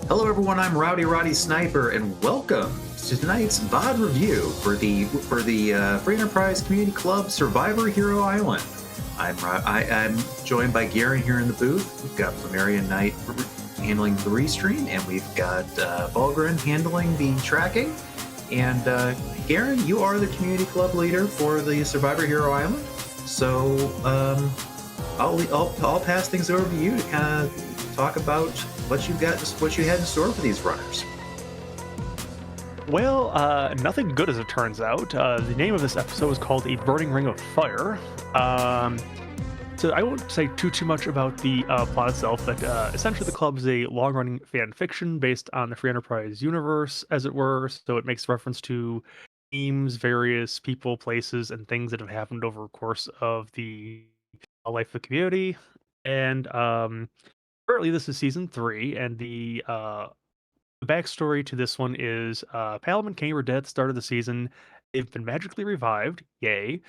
Hello, everyone. I'm Rowdy Roddy Sniper, and welcome to tonight's VOD review for the Free Enterprise Community Club Survivor Hero Island. I'm joined by Garen here in the booth. We've got Flamarian Knight handling the restream, and we've got Volgren handling the tracking. And Garen, you are the community club leader for the Survivor Hero Island. So I'll pass things over to you to kind of talk about what you had in store for these runners. Well, nothing good as it turns out. The name of this episode is called A Burning Ring of Fire. So I won't say too much about the plot itself, but essentially the club is a long-running fan fiction based on the Free Enterprise universe, as it were. So it makes reference to themes, various people, places, and things that have happened over the course of the life of the community. And currently, this is season 3, and the backstory to this one is Palom and Kenny were dead at the start of the season. They've been magically revived. Yay.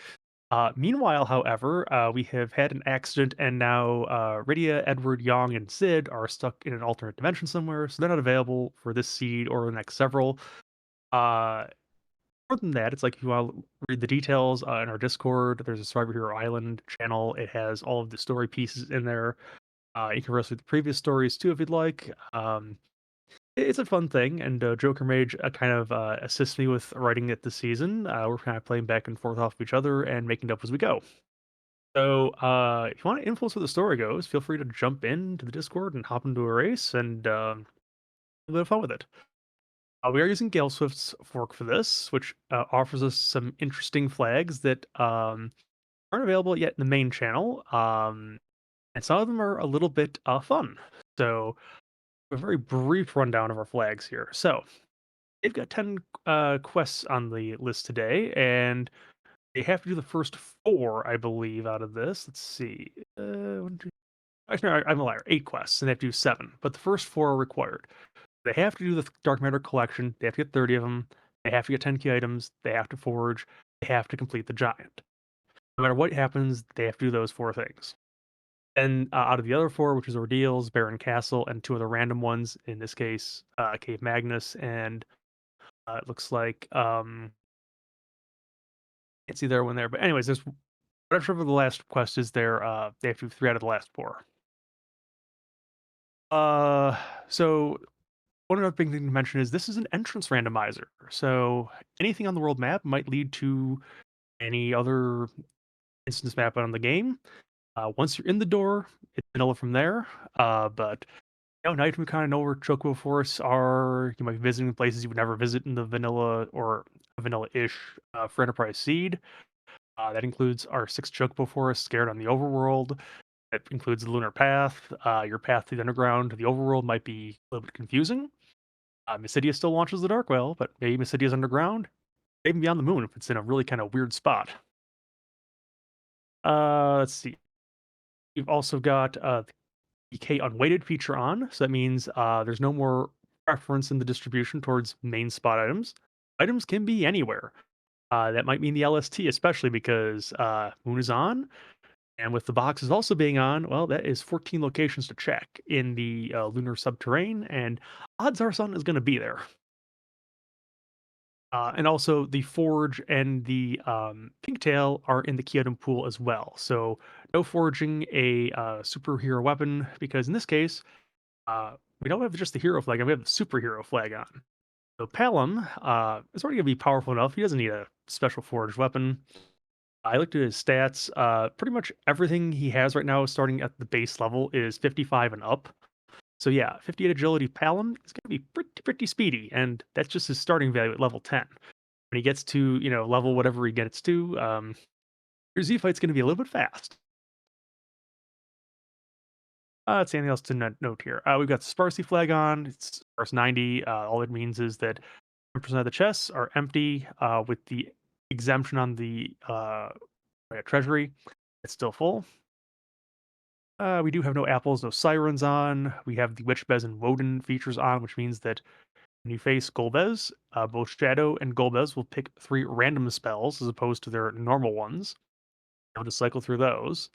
Meanwhile, however, we have had an accident, and now Rydia, Edward, Young, and Sid are stuck in an alternate dimension somewhere, so they're not available for this seed or the next several. Uh, More than that, it's like if you want to read the details in our Discord, there's a Survivor Hero Island channel. It has all of the story pieces in there. You can read through the previous stories too if you'd like. It's a fun thing, and Joker Mage kind of assists me with writing it this season. We're kind of playing back and forth off of each other and making it up as we go. So, if you want to influence where the story goes, feel free to jump into the Discord and hop into a race and have a bit of fun with it. We are using Gale Swift's fork for this, which offers us some interesting flags that aren't available yet in the main channel, and some of them are a little bit fun. So, a very brief rundown of our flags here. So, they've got 10 quests on the list today, and they have to do the first 4, I believe, out of this. Let's see. Actually, no, I'm a liar. 8 quests, and they have to do 7, but the first 4 are required. They have to do the Dark Matter collection. They have to get 30 of them. They have to get 10 key items. They have to forge. They have to complete the giant. No matter what happens, they have to do those 4 things. And out of the other 4, which is Ordeals, Barren Castle, and 2 other random ones, in this case, Cave Magnus and it looks like can't see their one there, but anyways, there's whatever the last quest is there. They have to do 3 out of the last 4. Uh, so one other big thing to mention is this is an entrance randomizer. So anything on the world map might lead to any other instance map on the game. Once you're in the door, it's vanilla from there. But now you kind of know where Chocobo forests are. You might be visiting places you would never visit in the vanilla or vanilla-ish for Enterprise Seed. That includes our 6 Chocobo forests scared on the overworld. That includes the lunar path. Your path to the underground to the overworld might be a little bit confusing. Mysidia still launches the Dark Well, but maybe Mysidia's underground, maybe beyond the moon if it's in a really kind of weird spot. Let's see. We've also got the DK Unweighted feature on, so that means there's no more preference in the distribution towards main spot items. Items can be anywhere. That might mean the LST, especially because Moon is on. And with the boxes also being on, well, that is 14 locations to check in the lunar subterrane, and odds are Sun is going to be there. And also, the Forge and the Pinktail are in the key item pool as well. So, no forging a superhero weapon because in this case, we don't have just the hero flag, we have the superhero flag on. So, Palom is already going to be powerful enough. He doesn't need a special forged weapon. I looked at his stats. Pretty much everything he has right now, starting at the base level, is 55 and up. So yeah, 58 agility Palom is going to be pretty speedy, and that's just his starting value at level 10. When he gets to level whatever he gets to, your Z fight's going to be a little bit fast. Let's see anything else to note here. We've got the Sparsity flag on. It's sparse 90. All it means is that 10% of the chests are empty, with the exemption on the treasury. It's still full. We do have no apples, no sirens on. We have the Witch Bez and Woden features on, which means that when you face Golbez, both Shadow and Golbez will pick 3 random spells as opposed to their normal ones. I'll just cycle through those.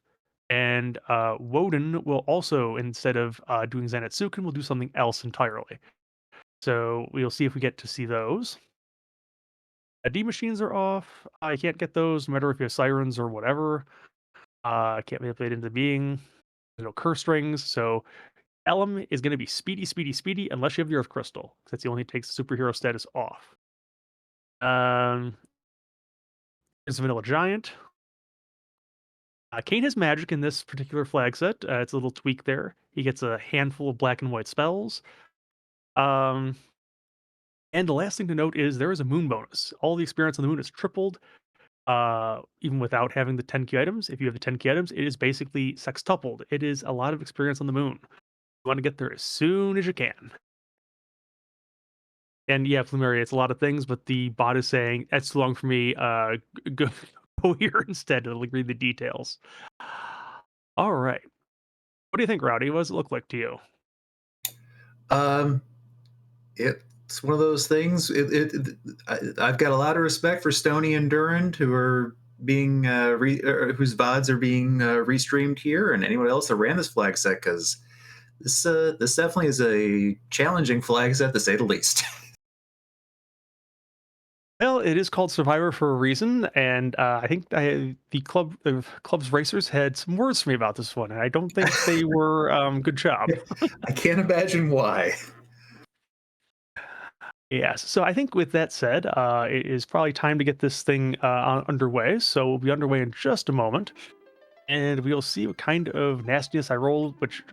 And Woden will also, instead of doing Zanetsuken, will do something else entirely. So we'll see if we get to see those. D machines are off. I can't get those, no matter if you have sirens or whatever. Can't manipulate into being. There's no curse strings. So Elm is going to be speedy, speedy, speedy, unless you have the Earth Crystal. 'Cause that's the only thing that takes the superhero status off. There's a Vanilla Giant. Kane has magic in this particular flag set. It's a little tweak there. He gets a handful of black and white spells. Um, and the last thing to note is there is a moon bonus. All the experience on the moon is tripled, even without having the 10 key items. If you have the 10 key items, it is basically sextupled. It is a lot of experience on the moon. You want to get there as soon as you can. And yeah, Plumeria, it's a lot of things, but the bot is saying, that's too long for me. Go, go here instead. It'll read the details. All right. What do you think, Rowdy? What does it look like to you? It's one of those things. I've got a lot of respect for Stony and Durand, who are being whose VODs are being restreamed here, and anyone else that ran this flag set, because this definitely is a challenging flag set to say the least. Well, it is called Survivor for a reason, and I think the club's racers had some words for me about this one, and I don't think they were good job. I can't imagine why. Yes. So I think with that said, it is probably time to get this thing underway. So we'll be underway in just a moment, and we'll see what kind of nastiness I roll. Which,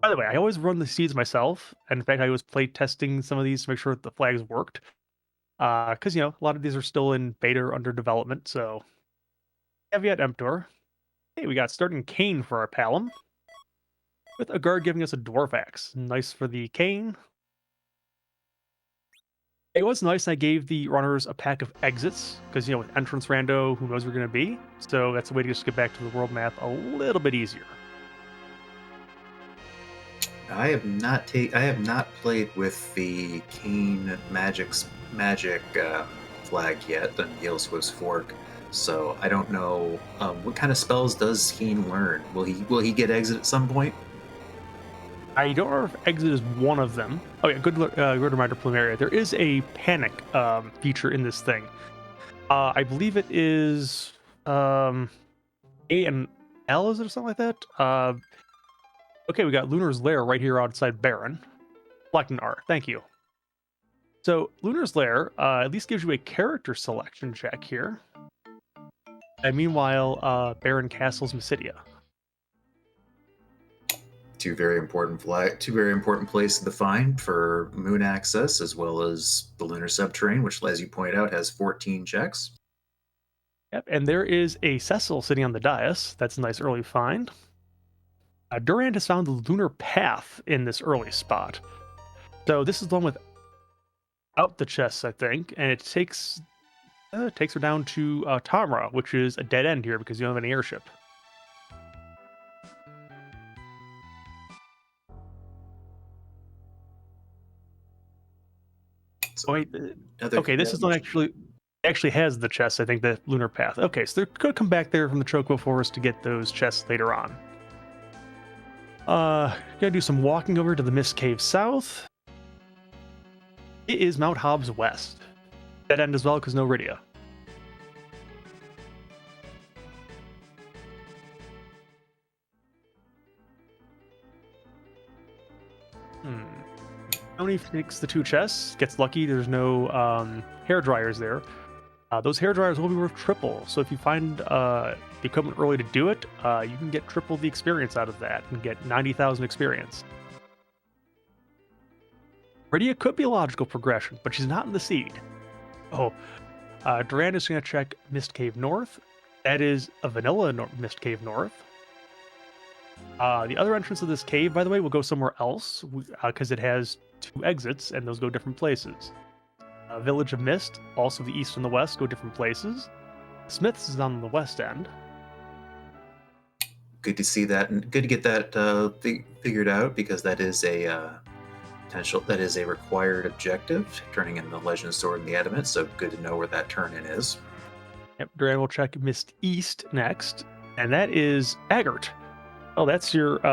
by the way, I always run the seeds myself, and in fact, I was play testing some of these to make sure that the flags worked. Because a lot of these are still in beta or under development. So caveat emptor. Hey, we got starting Kane for our Palom, with a guard giving us a dwarf axe. Nice for the Kane. It was nice. I gave the runners a pack of exits because, with entrance rando, who knows where you're going to be. So that's a way to just get back to the world map a little bit easier. I have not played with the Kane magic flag yet on Gale Swift's Fork, so I don't know what kind of spells does Kane learn. Will he get exit at some point? I don't know if exit is one of them. Oh yeah, good reminder, Plumeria. There is a panic feature in this thing. I believe it is A and L, is it, or something like that? Okay, we got Lunar's Lair right here outside Baron. Select an R, thank you. So Lunar's Lair at least gives you a character selection check here. And meanwhile, Baron Castle's Mysidia. Two very important places to find for moon access, as well as the lunar subterranean, which, as you point out, has 14 checks. Yep, and there is a Cecil sitting on the dais. That's a nice early find. Durand has found the lunar path in this early spot. So this is the one without the chests, I think, and it takes her down to Tamra, which is a dead end here because you don't have an airship. Oh, wait. Okay, this is not actually has the chests, I think, the lunar path. Okay, so they're going to come back there from the Choco Forest to get those chests later on. Gonna do some walking over to the Mist Cave south. It is Mount Hobbs West. Dead end as well, because no Rydia. Tony takes the 2 chests, gets lucky. There's no hair dryers there. Those hair dryers will be worth triple. So if you find the equipment early to do it, you can get triple the experience out of that and get 90,000 experience. Rydia could be a logical progression, but she's not in the seed. Durand is going to check Mist Cave North. That is a vanilla Mist Cave North. The other entrance of this cave, by the way, will go somewhere else because it has 2 exits, and those go different places. Village of Mist, also the east and the west, go different places. Smith's is on the west end. Good to see that, and good to get that figured out, because that is a required objective, turning in the Legend Sword and the Adamant, so good to know where that turn-in is. Yep, Durand will check Mist East next, and that is Agart. Oh, that's your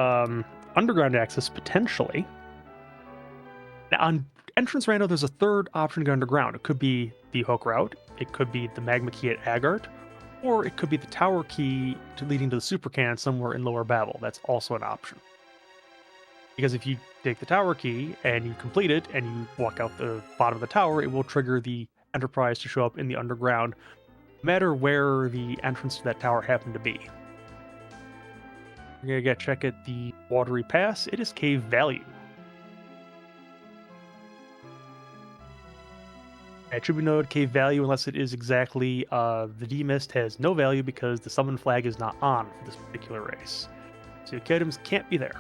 underground access potentially. Now, on entrance rando, there's a third option to go underground. It could be the hook route, it could be the magma key at Agart, or it could be the tower key leading to the super cannon somewhere in Lower Babel. That's also an option. Because if you take the tower key and you complete it and you walk out the bottom of the tower, it will trigger the Enterprise to show up in the underground, no matter where the entrance to that tower happened to be. We're gonna get check at the Watery Pass. It is Cave Value. It should be noted Cave Value unless it is exactly the D-Mist has no value because the summon flag is not on for this particular race. So your items can't be there.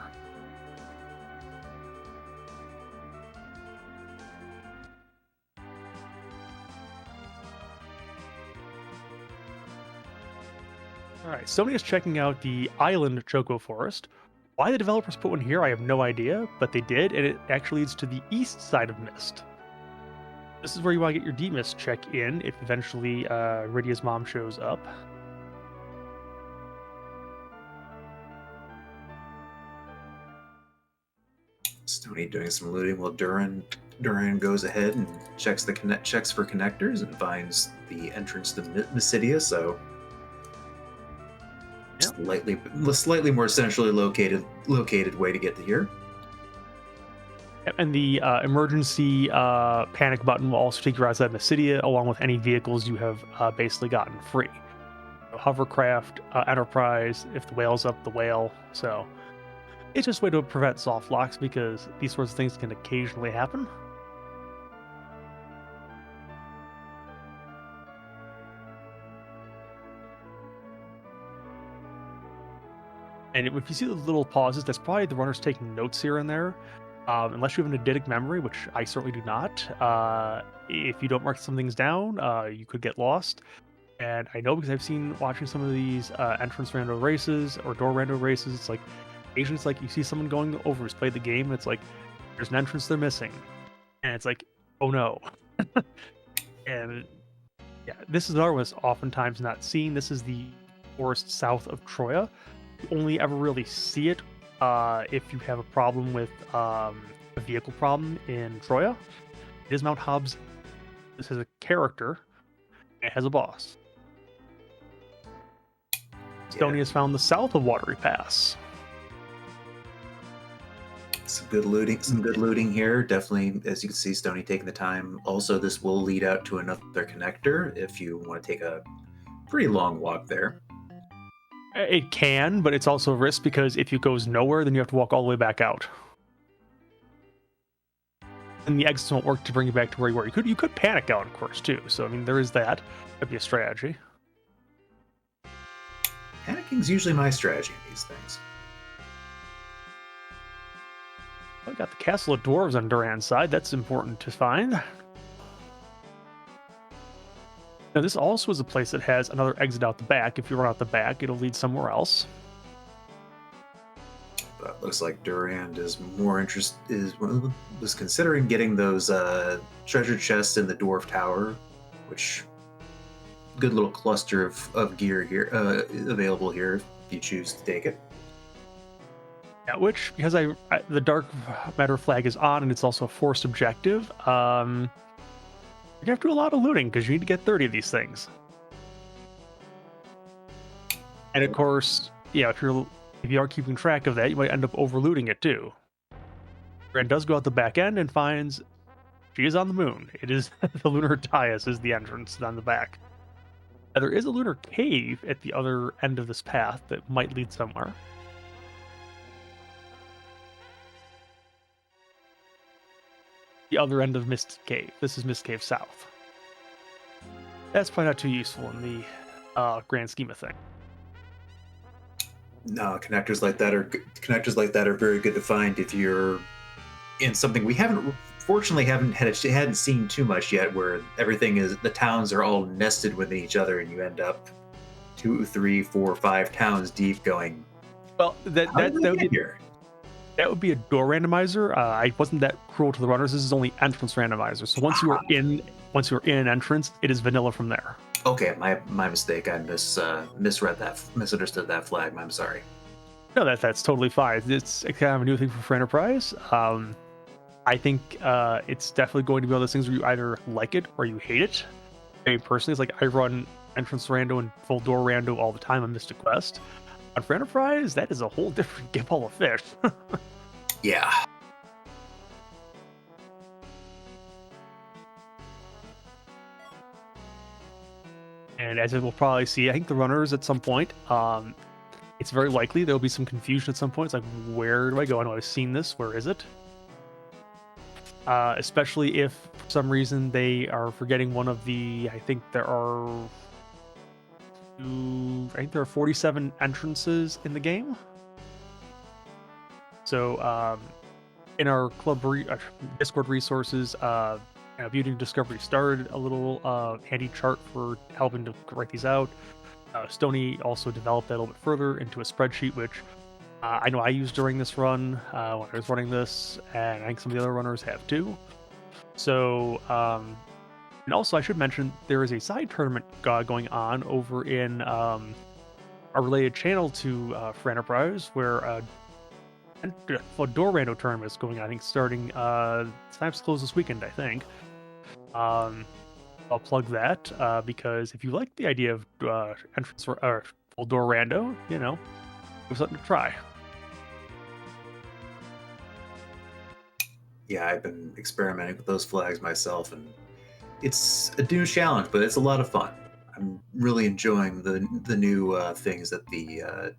Alright, Sony is checking out the Island Choco Forest. Why the developers put one here, I have no idea, but they did, and it actually leads to the east side of Mist. This is where you want to get your D-Mist check in if eventually Rydia's mom shows up. Stony doing some looting while Duran goes ahead and checks for connectors and finds the entrance to Mysidia, so slightly more centrally located way to get to here. And the emergency panic button will also take you outside Mysidia, along with any vehicles you have basically gotten free. So hovercraft, Enterprise, if the whale's up, the whale. So it's just a way to prevent soft locks because these sorts of things can occasionally happen. And if you see the little pauses, that's probably the runners taking notes here and there. Unless you have an eidetic memory, which I certainly do not. If you don't mark some things down, you could get lost. And I know because I've seen watching some of these entrance rando races or door rando races, it's like, occasionally it's like you see someone going over who's played the game, and it's like, there's an entrance they're missing. And it's like, oh no. And yeah, this is another one that's oftentimes not seen. This is the forest south of Troya. You only ever really see it if you have a problem with a vehicle problem in Troya. It is Mount Hobbs. This is a character. It has a boss. Stony has found the south of Watery Pass. Some good looting here. Definitely, as you can see, Stony taking the time. Also, this will lead out to another connector if you want to take a pretty long walk there. It can, but it's also a risk because if it goes nowhere, then you have to walk all the way back out. And the exits won't work to bring you back to where you were. You could panic out, of course, too. So, I mean, there is that. That'd be a strategy. Panicking's usually my strategy in these things. I got the Castle of Dwarves on Duran's side. That's important to find. Now, this also is a place that has another exit out the back. If you run out the back, it'll lead somewhere else. But looks like Duran is was considering getting those treasure chests in the Dwarf Tower, which good little cluster of gear here available here if you choose to take it. Yeah, which, because the Dark Matter flag is on and it's also a forced objective, you have to do a lot of looting because you need to get 30 of these things. And of course, yeah, if you are keeping track of that, you might end up overlooting it too. Duran does go out the back end and finds she is on the moon. It is the Lunar Dais is the entrance on the back. Now, there is a lunar cave at the other end of this path that might lead somewhere. The other end of Mist Cave. This is Mist Cave South. That's probably not too useful in the grand scheme of things. No, connectors like that are very good to find if you're in something we fortunately hadn't seen too much yet, where the towns are all nested within each other, and you end up 2, 3, 4, 5 towns deep. Going, well, that would be a door randomizer. I wasn't that cruel to the runners. This is only entrance randomizer. So once you are in an entrance, it is vanilla from there. Okay, my mistake. I misunderstood that flag. I'm sorry. No, that's totally fine. It's kind of a new thing for Enterprise. I think it's definitely going to be one of those things where you either like it or you hate it. I mean, personally, it's like I run Entrance Rando and Full Door Rando all the time on Mystic Quest. But for Enterprise, that is a whole different ball of fish. Yeah. And as we'll probably see, I think the runners at some point, it's very likely there'll be some confusion at some point. It's like, where do I go? I know I've seen this. Where is it? Especially if for some reason they are forgetting one of the, I think there are 47 entrances in the game. So in our Discord resources, Beauty and Discovery started a little handy chart for helping to write these out. Stony also developed that a little bit further into a spreadsheet, which I know I used during this run when I was running this, and I think some of the other runners have too. So, and also I should mention there is a side tournament going on over in a related channel to for Enterprise, where a Door Rando tournament is going on. I think starting time's close this weekend. I think. I'll plug that because if you like the idea of entrance or Full Door Rando, it was something to try. Yeah, I've been experimenting with those flags myself, and it's a new challenge, but it's a lot of fun. I'm really enjoying the new things that the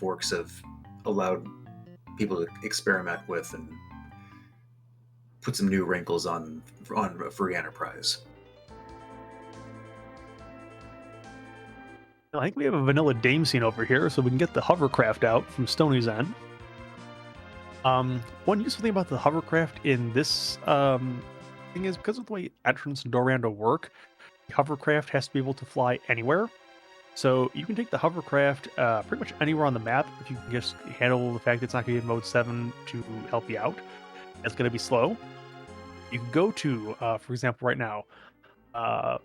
forks have allowed people to experiment with and put some new wrinkles on Free Enterprise. I think we have a vanilla Dame scene over here, so we can get the hovercraft out from Stony's end. One useful thing about the hovercraft in this thing is because of the way Entrance and Door Rando work, the hovercraft has to be able to fly anywhere. So you can take the hovercraft pretty much anywhere on the map if you can just handle the fact that it's not going to be in mode 7 to help you out. It's going to be slow. You could go to, for example, right now,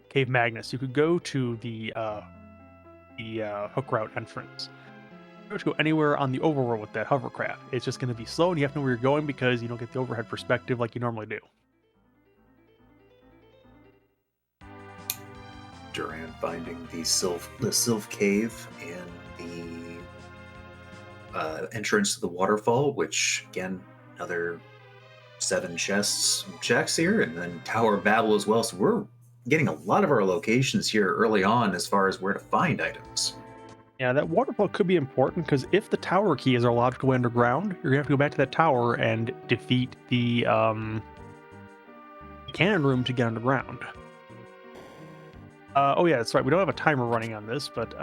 Cave Magnus. You could go to the hook route entrance. You can go anywhere on the overworld with that hovercraft. It's just going to be slow, and you have to know where you're going because you don't get the overhead perspective like you normally do. Duran finding the Sylph Cave and the entrance to the waterfall, which again, another 7 chests checks here, and then Tower of Babel as well. So we're getting a lot of our locations here early on as far as where to find items. Yeah, that waterfall could be important because if the tower keys are allowed to go underground, you're gonna have to go back to that tower and defeat the cannon room to get underground. Oh yeah, that's right. We don't have a timer running on this, but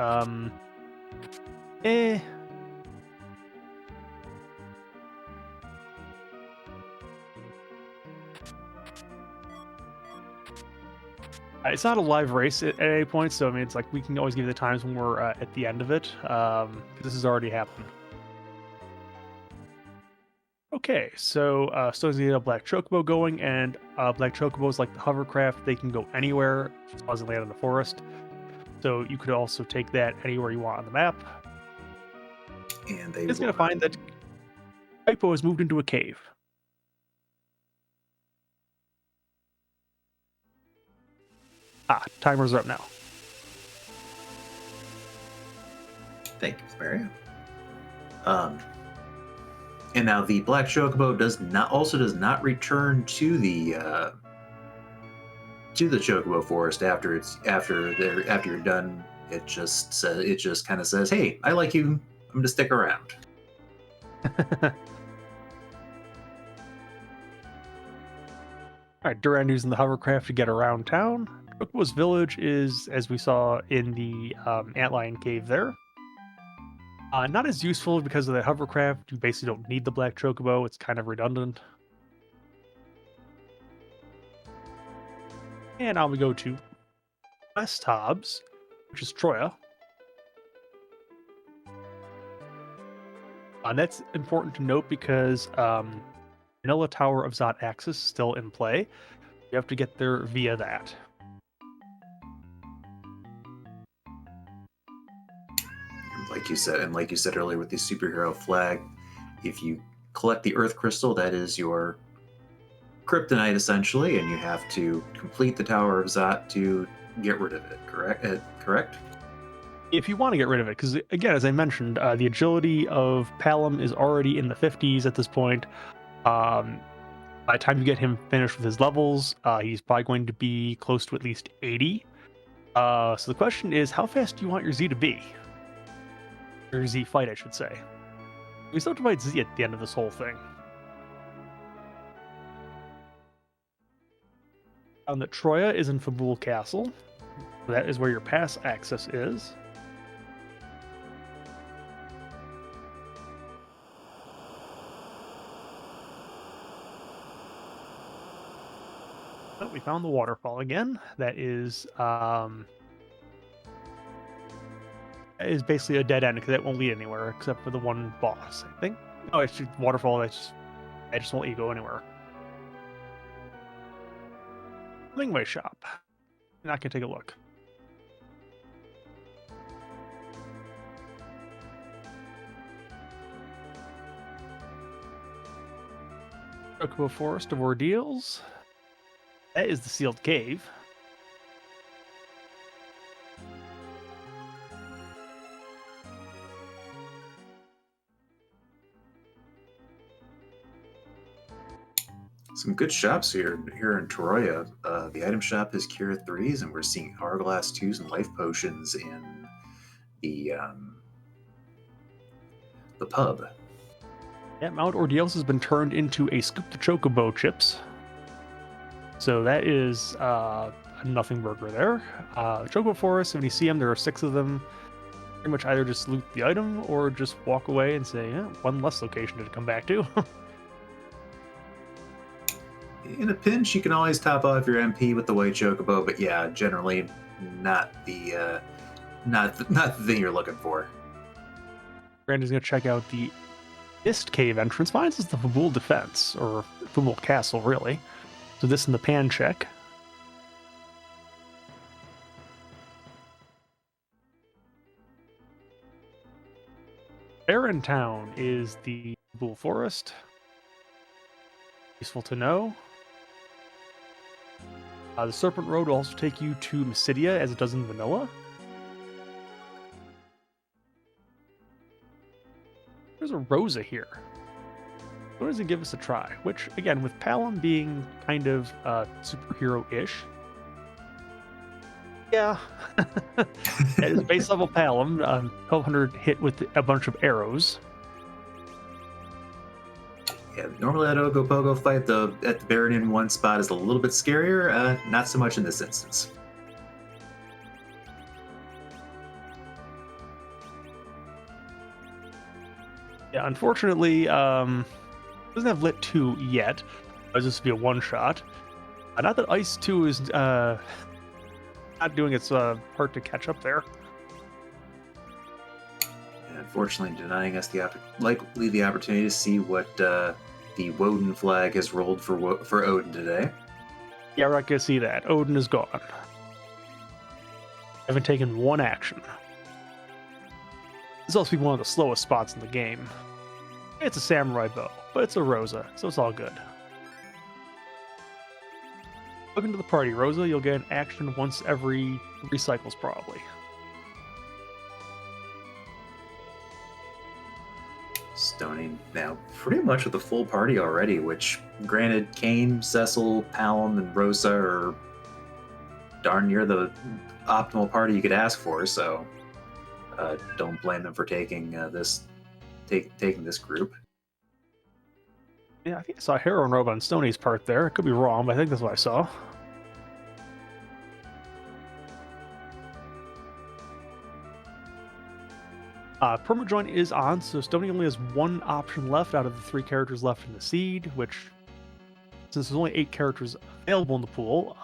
it's not a live race at any point, so I mean, it's like we can always give you the times when we're at the end of it. This has already happened. Okay, so Stone's gonna get a Black Chocobo going, and Black Chocobos, like the hovercraft, they can go anywhere as long as they land in the forest. So you could also take that anywhere you want on the map. And It's gonna find that Hypo has moved into a cave. Timers are up now. Thank you, Mario. And now the Black Chocobo does not return to the Chocobo Forest after you're done. It just kind of says, "Hey, I like you. I'm going to stick around." All right, Duran using the hovercraft to get around town. Chocobo's village is, as we saw in the Antlion Cave there. Not as useful because of the hovercraft. You basically don't need the Black Chocobo. It's kind of redundant. And now we go to West Hobbs, which is Troya. And that's important to note because Vanilla Tower of Zot Axis is still in play. You have to get there via that. Like like you said earlier with the superhero flag, if you collect the Earth Crystal, that is your kryptonite essentially, and you have to complete the Tower of Zot to get rid of it. Correct. If you want to get rid of it, because again, as I mentioned, the agility of Palom is already in the 50s at this point. By the time you get him finished with his levels, he's probably going to be close to at least 80. So the question is, how fast do you want your Z to be? Or Z fight, I should say. We still have to fight Z at the end of this whole thing. Found that Troya is in Fabul Castle. That is where your pass access is. Oh, we found the waterfall again. That is basically a dead end because that won't lead anywhere except for the one boss, I think. Oh, it's just waterfall. I just won't let you go anywhere. Lingwei shop. Not gonna take a look. Chocobo Forest of Ordeals. That is the sealed cave. Some good shops here in Troya. The item shop is Cure 3s, and we're seeing Hourglass 2s and Life Potions in the pub. Yeah, Mount Ordeals has been turned into a Scoop the Chocobo chips. So that is a nothing burger there. Chocobo Forest, when you see them, there are 6 of them. Pretty much either just loot the item or just walk away and say, one less location to come back to. In a pinch, you can always top off your MP with the white chocobo, but yeah, generally not the thing you're looking for. Brandon's gonna check out the Mist Cave entrance. Mine is the Fabul Defense, or Fabul Castle, really. So this in the pan check. Barren Town is the Fabul Forest. Useful to know. The Serpent Road will also take you to Mysidia, as it does in Vanilla. There's a Rosa here. What does it give us a try? Which, again, with Palom being kind of superhero-ish. Yeah. It is base level Palom. 1200 hit with a bunch of arrows. Yeah, normally that Ogopogo fight at the Baron in one spot is a little bit scarier. Not so much in this instance. Yeah, unfortunately, doesn't have Lit 2 yet. This will be a one-shot. Not that Ice 2 is not doing its part to catch up there. And unfortunately, denying us the opportunity to see what the Woden flag has rolled for Odin today. Yeah, we're not gonna see that. Odin is gone. Haven't taken one action. This is also one of the slowest spots in the game. It's a samurai bow, but it's a Rosa, so it's all good. Welcome to the party, Rosa. You'll get an action once every 3 cycles, probably. Stony now pretty much with a full party already, which, granted, Kane, Cecil, Palom, and Rosa are darn near the optimal party you could ask for, so don't blame them for taking this group. Yeah, I think I saw Hero and Robe on Stoney's part there. I could be wrong, but I think that's what I saw. Permajoint is on, so Stoney only has 1 option left out of the 3 characters left in the seed, which, since there's only 8 characters available in the pool,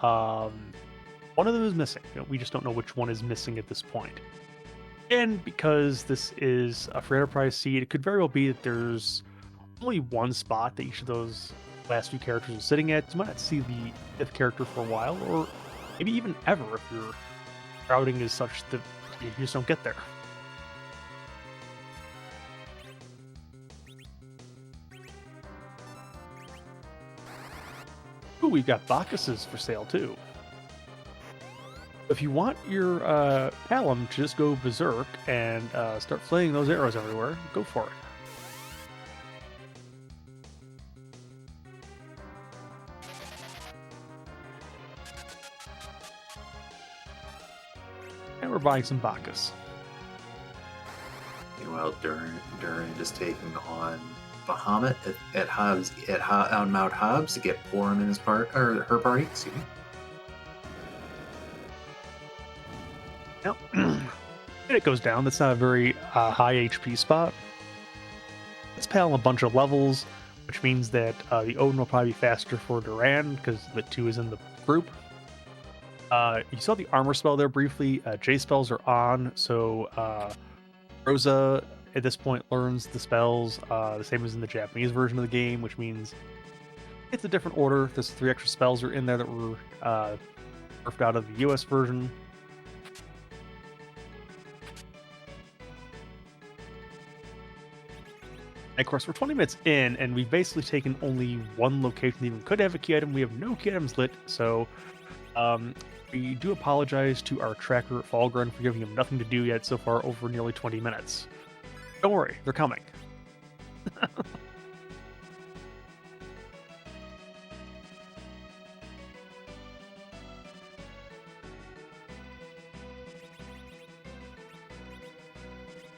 one of them is missing. We just don't know which one is missing at this point. And because this is a free enterprise seed, it could very well be that there's only 1 spot that each of those last few characters are sitting at. You might not see the 5th character for a while, or maybe even ever if your routing is such that you just don't get there. Ooh, we've got Bacchuses for sale too. If you want your Palom to just go berserk and start flinging those arrows everywhere, go for it. And we're buying some Bacchus. Meanwhile, Durin is taking on Bahamut at Hobbs on Mount Hobbs to get Porum in his her party. Excuse me. Now, and it goes down. That's not a very high HP spot. Let's Palom a bunch of levels, which means that the Odin will probably be faster for Duran because the 2 is in the group. You saw the armor spell there briefly. J spells are on, so Rosa at this point learns the spells the same as in the Japanese version of the game, which means it's a different order. There's 3 extra spells are in there that were nerfed out of the US version. And of course, we're 20 minutes in, and we've basically taken only one location that even could have a key item. We have no key items lit, so we do apologize to our tracker at Fallgren for giving him nothing to do yet so far over nearly 20 minutes. Don't worry, they're coming.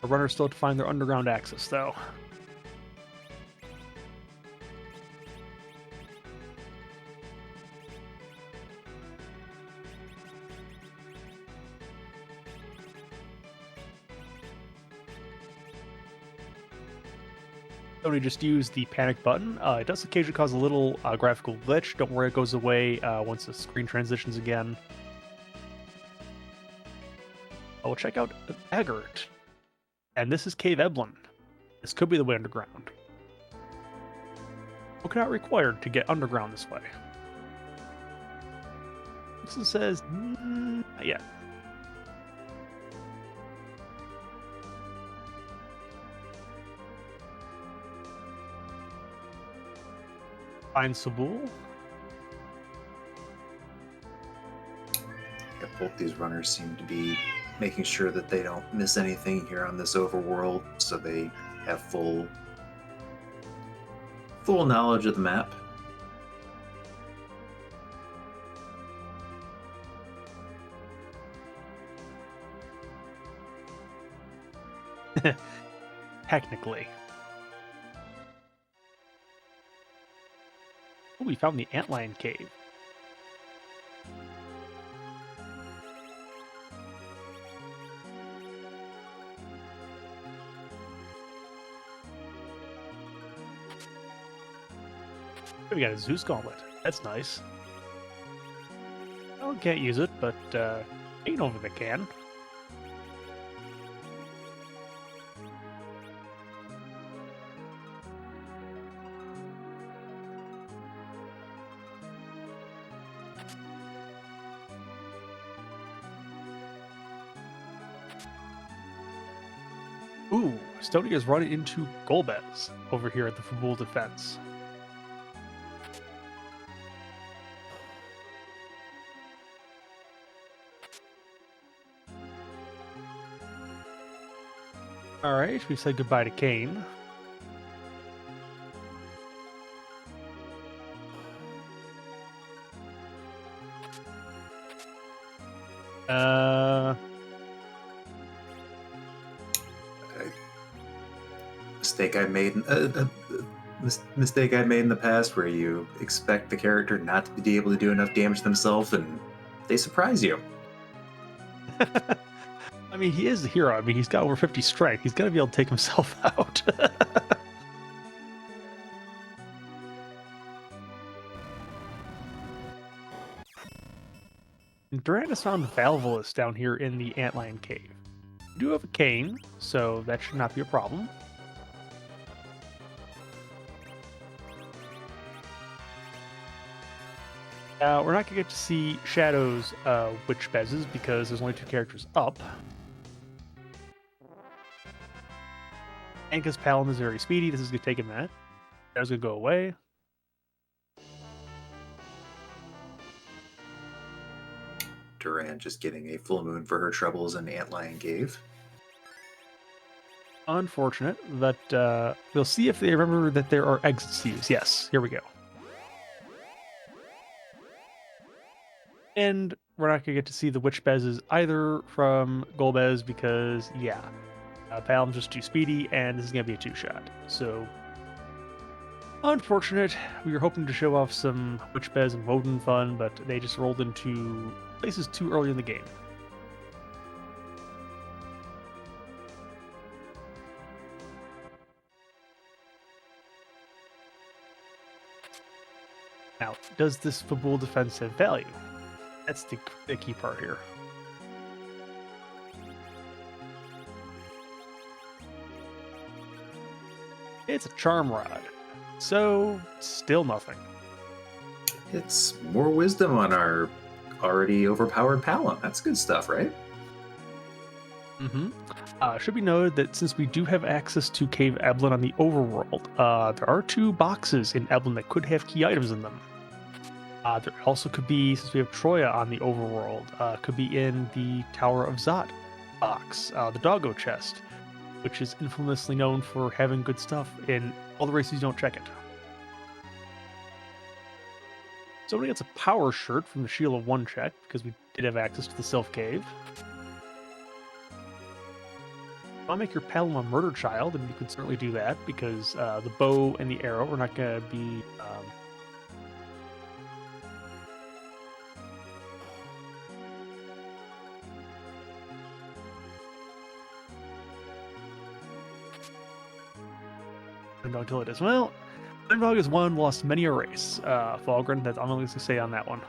Our runners still have to find their underground access, though. Tony just used the panic button. It does occasionally cause a little graphical glitch. Don't worry, it goes away once the screen transitions again. We'll check out Eggert. And this is Cave Eblin. This could be the way underground. Token not required to get underground this way. This says, not yet. Find Sabul. Yeah, both these runners seem to be making sure that they don't miss anything here on this overworld, so they have full knowledge of the map. Technically. Oh, we found the Antlion Cave. We got a Zeus Gauntlet. That's nice. I can't use it, but ain't over the can. Ooh, Stony is running into Golbez over here at the Fabul Defense. Alright, we said goodbye to Kane. Mistake I made in the past where you expect the character not to be able to do enough damage themselves and they surprise you. I mean, he is a hero. I mean, he's got over 50 strength. He's got to be able to take himself out. Duran has found Valvolus down here in the Antlion Cave. We do have a cane, so that should not be a problem. We're not going to get to see Shadow's Witch Bezes because there's only 2 characters up. And because Palom is very speedy, this is going to take a minute. Shadow's going to go away. Duran just getting a full moon for her troubles in Antlion Cave. Unfortunate, but we'll see if they remember that there are exits to use. Yes, here we go. And we're not going to get to see the Witch Bezes either from Golbez because, yeah, Palam's just too speedy, and this is going to be a two-shot. So, unfortunate. We were hoping to show off some Witch Bez and Woden fun, but they just rolled into places too early in the game. Now, does this Fabul defense have value? That's the key part here. It's a Charm Rod, so still nothing. It's more wisdom on our already overpowered Palom. That's good stuff, right? Mm-hmm. Should be noted that since we do have access to Cave Eblin on the overworld, there are 2 boxes in Eblin that could have key items in them. There also could be, since we have Troya on the overworld, could be in the Tower of Zot box, the Doggo chest, which is infamously known for having good stuff in all the races you don't check it. Somebody gets a power shirt from the Shield of One check, because we did have access to the Sylph Cave. I'll make your Palom a murder child, and you could certainly do that, because the bow and the arrow are not going to be... until it is. Well, Underdog has won, lost many a race. Falgren, that's all I'm going to say on that one.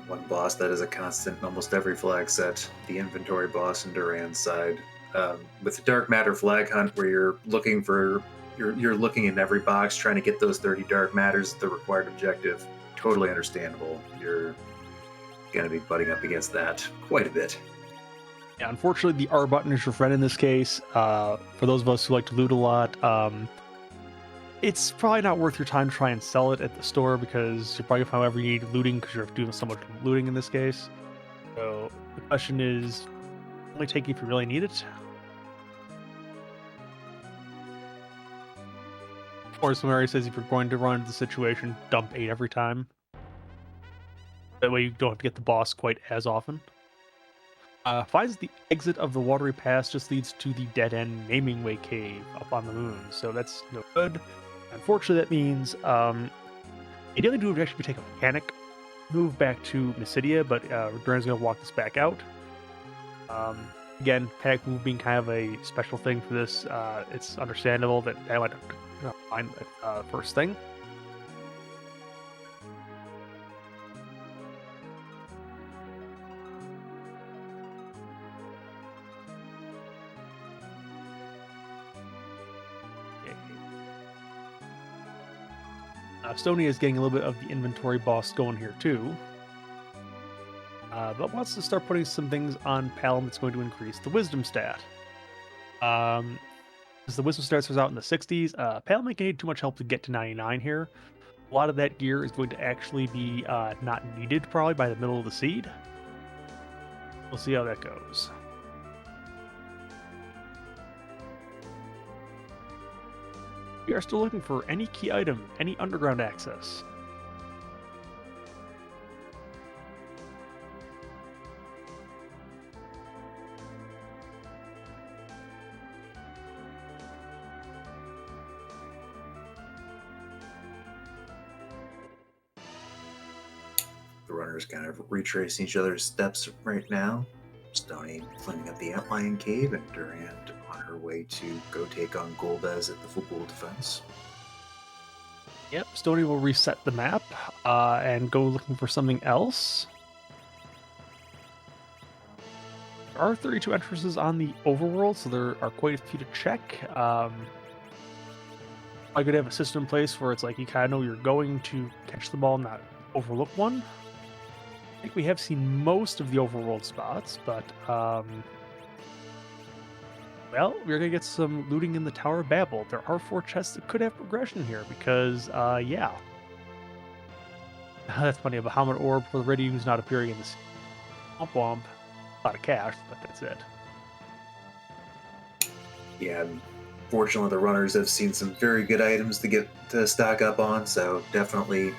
One boss that is a constant in almost every flag set, the inventory boss in Duran's side. With the Dark Matter flag hunt, where you're looking for, you're looking in every box trying to get those 30 Dark Matters, the required objective. Totally understandable. You're going to be butting up against that quite a bit. Yeah, unfortunately, the R button is your friend in this case. For those of us who like to loot a lot, it's probably not worth your time to try and sell it at the store, because you're probably going to find whatever you need looting, because you're doing so much looting in this case. So the question is, only take it if you really need it. Or as Mary says, if you're going to run into the situation, dump 8 every time. That way you don't have to get the boss quite as often. Finds the exit of the Watery Pass just leads to the dead-end Naming Way Cave up on the moon, so that's no good. Unfortunately, that means the only do would actually take a mechanic move back to Mysidia, but Duran's going to walk this back out. Again, panic move being kind of a special thing for this, it's understandable that I might find first thing. Stonia is getting a little bit of the inventory boss going here too. But wants to start putting some things on Palom that's going to increase the wisdom stat. As the wisdom stat was out in the 60s, Palom ain't need too much help to get to 99 here. A lot of that gear is going to actually be not needed probably by the middle of the seed. We'll see how that goes. We are still looking for any key item, any underground access. The runners kind of retracing each other's steps right now. Stony cleaning up the Antlion Cave, and Duran on her way to go take on Golbez at the Fabul defense. Yep, Stony will reset the map and go looking for something else. There are 32 entrances on the overworld, so there are quite a few to check. I could have a system in place where it's like you kind of know you're going to catch the ball and not overlook one. I think we have seen most of the overworld spots, but Well, we're gonna get some looting in the Tower of Babel. There are 4 chests that could have progression here because, yeah. That's funny. A Bahamut orb for the ready who's not appearing in the Womp Womp. A lot of cash, but that's it. Yeah, fortunately, the runners have seen some very good items to get to stock up on, so definitely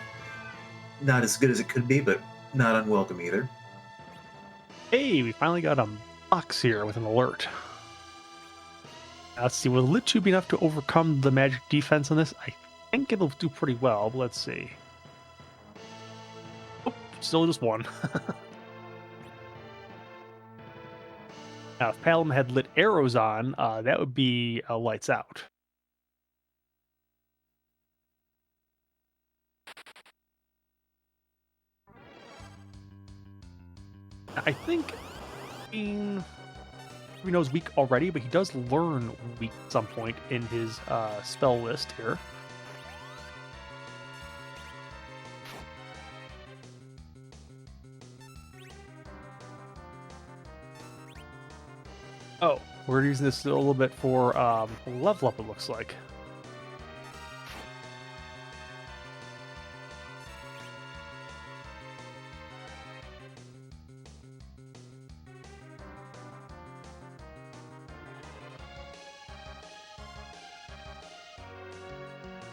not as good as it could be, but not unwelcome either. Hey, we finally got a box here with an alert. Let's see, will Lit Tube be enough to overcome the magic defense on this? I think it'll do pretty well, but let's see. Oh, still just one. Now, if Palom had lit arrows on, that would be lights out. I think we know he's weak already, but he does learn weak at some point in his spell list here. Oh, we're using this a little bit for level up, it looks like.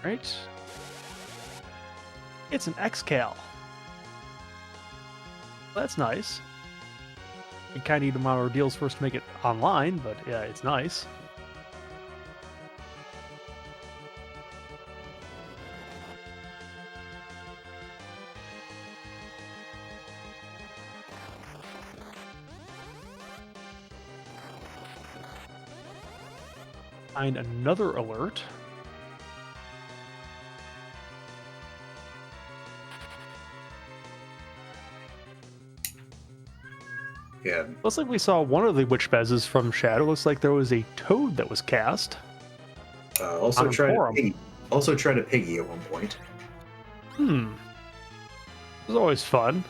Right? It's an Excal. That's nice. You kind of need amount of ordeals first to make it online, but yeah, it's nice. Find another alert. Yeah, Looks like we saw one of the witch bezzes from Shadow. Looks like there was a toad that was cast. also On tried forum. a piggy. Also tried a piggy at one point. It was always fun.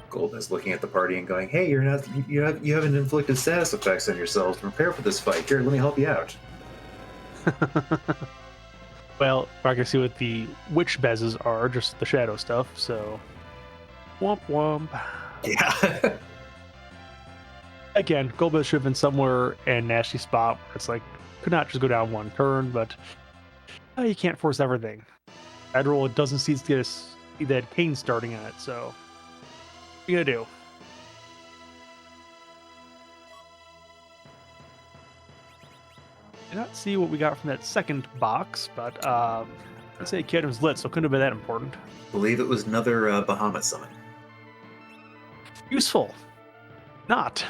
Golden is looking at the party and going, "Hey, you haven't inflicted status effects on yourselves. Prepare for this fight. Here, let me help you out." Well, I can see what the witch bezzes are, just the Shadow stuff, so... Womp womp. Yeah. Again, Golbez should have been somewhere in nasty spot where it's like, could not just go down one turn, but you can't force everything. Bad roll, it doesn't seem to get us that Kane starting on it, so what are you gonna do? I did not see what we got from that second box, but let's say Kid was lit, so it couldn't have been that important. Believe it was another Bahamut summon. Useful. Not.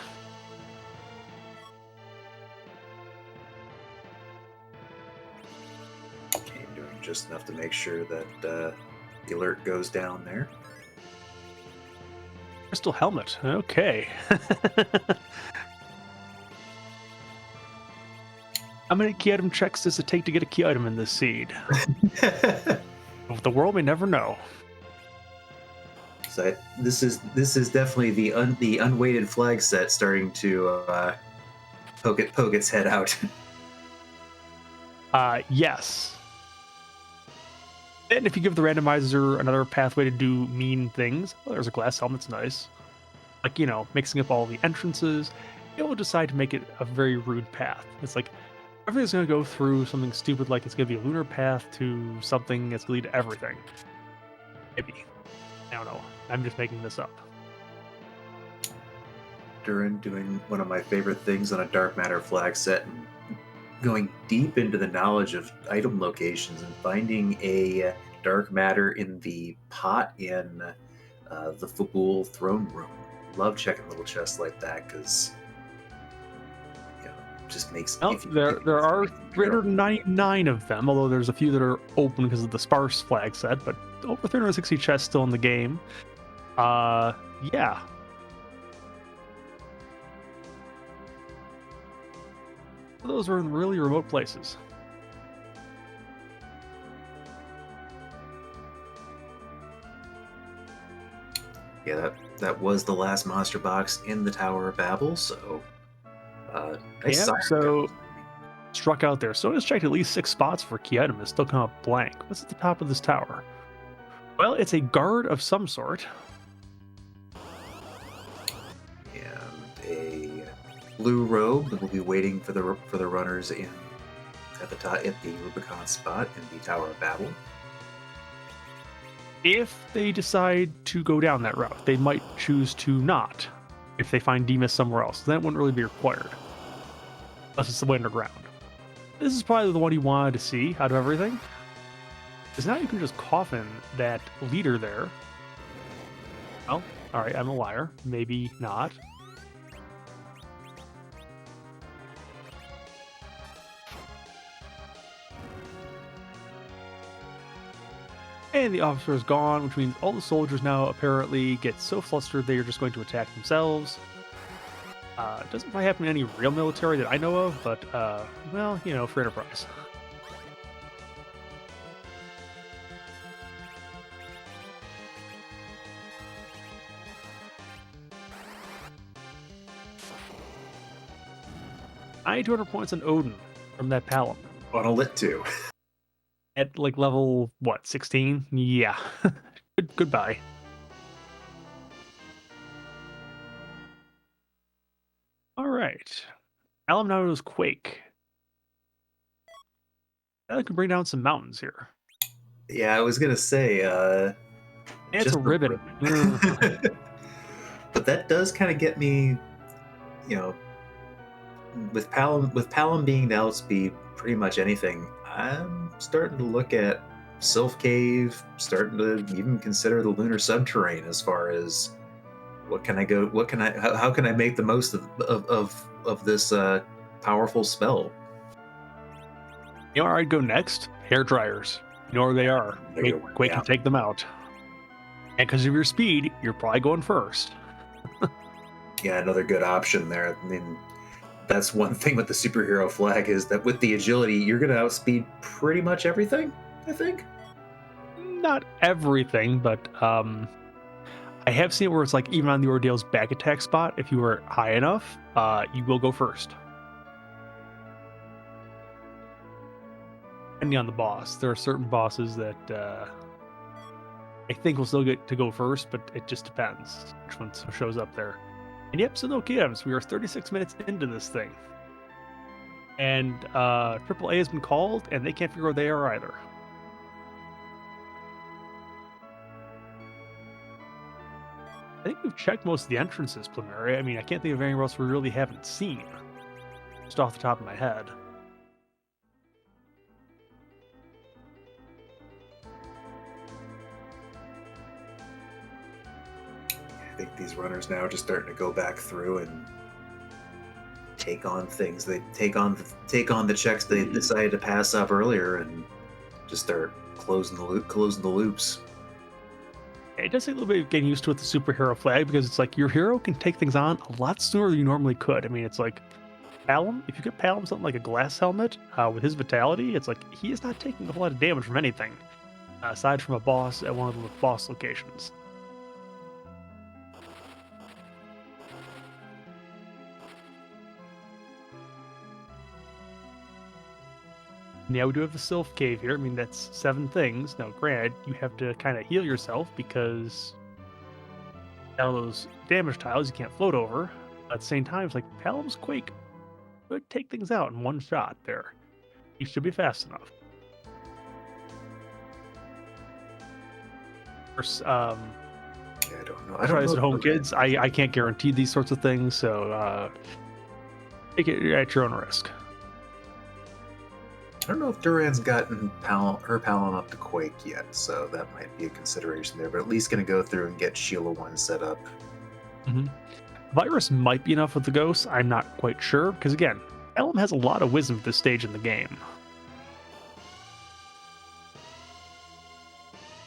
Okay, doing just enough to make sure that the alert goes down there. Crystal helmet. Okay. How many key item checks does it take to get a key item in this seed? The world may never know. So this is definitely the unweighted flag set starting to poke its head out. Yes. And if you give the randomizer another pathway to do mean things, well, there's a glass helmet's nice. Like, you know, mixing up all the entrances, it will decide to make it a very rude path. It's like everything's going to go through something stupid, like it's going to be a lunar path to something that's going to lead to everything. Maybe. I don't know. I'm just making this up. Durin doing one of my favorite things on a dark matter flag set and going deep into the knowledge of item locations and finding a dark matter in the pot in the Fabul throne room. Love checking little chests like that because just makes. Well, there are 399 of them, although there's a few that are open because of the sparse flag set, but over 360 chests still in the game. Yeah. Those are in really remote places. Yeah, that was the last monster box in the Tower of Babel. So, nice Yep, siren so code. struck out there. So has checked at least 6 spots for key item and still come up blank. What's at the top of this tower? Well, it's a guard of some sort. And a blue robe that will be waiting for the runners in at the top at the Rubicon spot in the Tower of Babel. If they decide to go down that route, they might choose to not. If they find Demas somewhere else, then it wouldn't really be required. Unless it's the way underground. This is probably the one you wanted to see out of everything. Because now you can just coffin that leader there. Well, alright, I'm a liar. Maybe not. And the officer is gone, which means all the soldiers now apparently get so flustered they are just going to attack themselves. Doesn't probably happen in any real military that I know of, but, well, you know, for Enterprise. I had 200 points on Odin from that Palom. On a lit 2. At, like, level, what, 16? Yeah. Goodbye. Alright. Alum now knows Quake. That could bring down some mountains here. Yeah, I was gonna say, It's just a ribbon. But that does kind of get me, you know, with Palom being to outspeed pretty much anything. I'm starting to look at Sylph Cave, starting to even consider the Lunar Subterrane as far as what can I go, what can I, how can I make the most of this powerful spell? You know where I'd go next? Hair dryers. You know where they are. Quake can take them out. And because of your speed, you're probably going first. Yeah, another good option there. I mean, that's one thing with the superhero flag is that with the agility, you're going to outspeed pretty much everything, I think. Not everything, but I have seen it where it's like even on the Ordeal's back attack spot, if you were high enough, you will go first. Depending on the boss. There are certain bosses that I think will still get to go first, but it just depends which one shows up there. And yep, so no KMs. We are 36 minutes into this thing. And AAA has been called, and they can't figure out where they are either. I think we've checked most of the entrances preliminary. I mean, I can't think of anything else we really haven't seen. Just off the top of my head. I think these runners now are just starting to go back through and take on things. They take on the checks they decided to pass up earlier, and just start closing the loops. It does take a little bit of getting used to with the superhero flag because it's like your hero can take things on a lot sooner than you normally could. I mean, it's like Palom. If you get Palom something like a glass helmet with his vitality, it's like he is not taking a whole lot of damage from anything aside from a boss at one of the boss locations. Now we do have the Sylph Cave here. I mean, that's 7 things. Now, granted, you have to kind of heal yourself because now those damage tiles you can't float over. At the same time, it's like Palom's Quake could take things out in one shot there. He should be fast enough. Of course, Yeah, I don't know. I try this at home, kids. I can't guarantee these sorts of things, so take it at your own risk. I don't know if Duran's gotten her Palom up to Quake yet, so that might be a consideration there. But at least going to go through and get Sheila 1 set up. Mm-hmm. Virus might be enough with the ghosts. I'm not quite sure because again, Elm has a lot of wisdom at this stage in the game.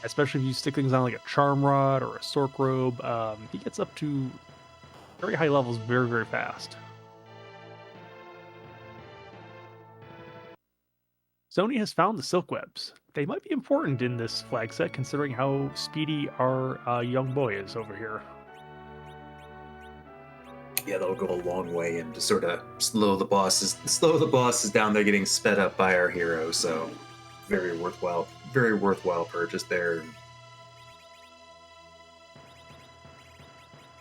Especially if you stick things on like a Charm Rod or a Sork Robe, he gets up to very high levels very, very fast. Sony has found the Silk Webs. they might be important in this flag set, considering how speedy our young boy is over here. Yeah, that'll go a long way and to sort of slow the bosses down. They're getting sped up by our hero, so very worthwhile purchase there.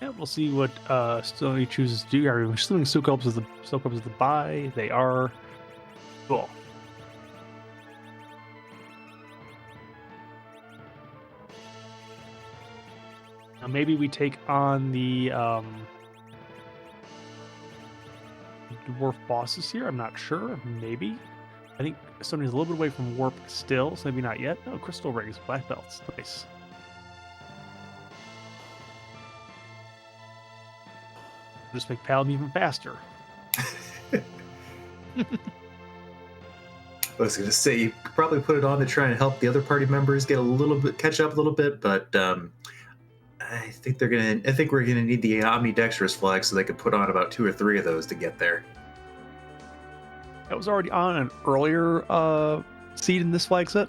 Yeah, we'll see what Stony chooses to do. Are we assuming Soak is the buy? They are. Cool. Now maybe we take on the dwarf bosses here. I'm not sure. Maybe. I think Sony's a little bit away from warp still, so maybe not yet. No, crystal rings, black belts. Nice. Just make Palom even faster. I was going to say you could probably put it on to try and help the other party members get catch up a little bit, but I think we're gonna need the omnidextrous flag so they could put on about 2 or 3 of those to get there. That was already on an earlier seed in this flag set.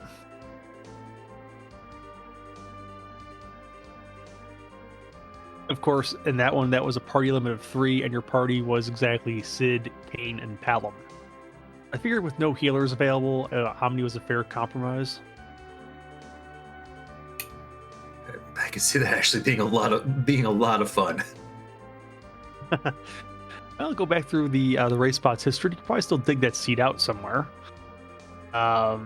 Of course, in that one, that was a party limit of 3, and your party was exactly Sid, Kain, and Palom. I figured with no healers available, Omni was a fair compromise. I can see that actually being a lot of fun. I'll go back through the race spots history. You can probably still dig that seed out somewhere. I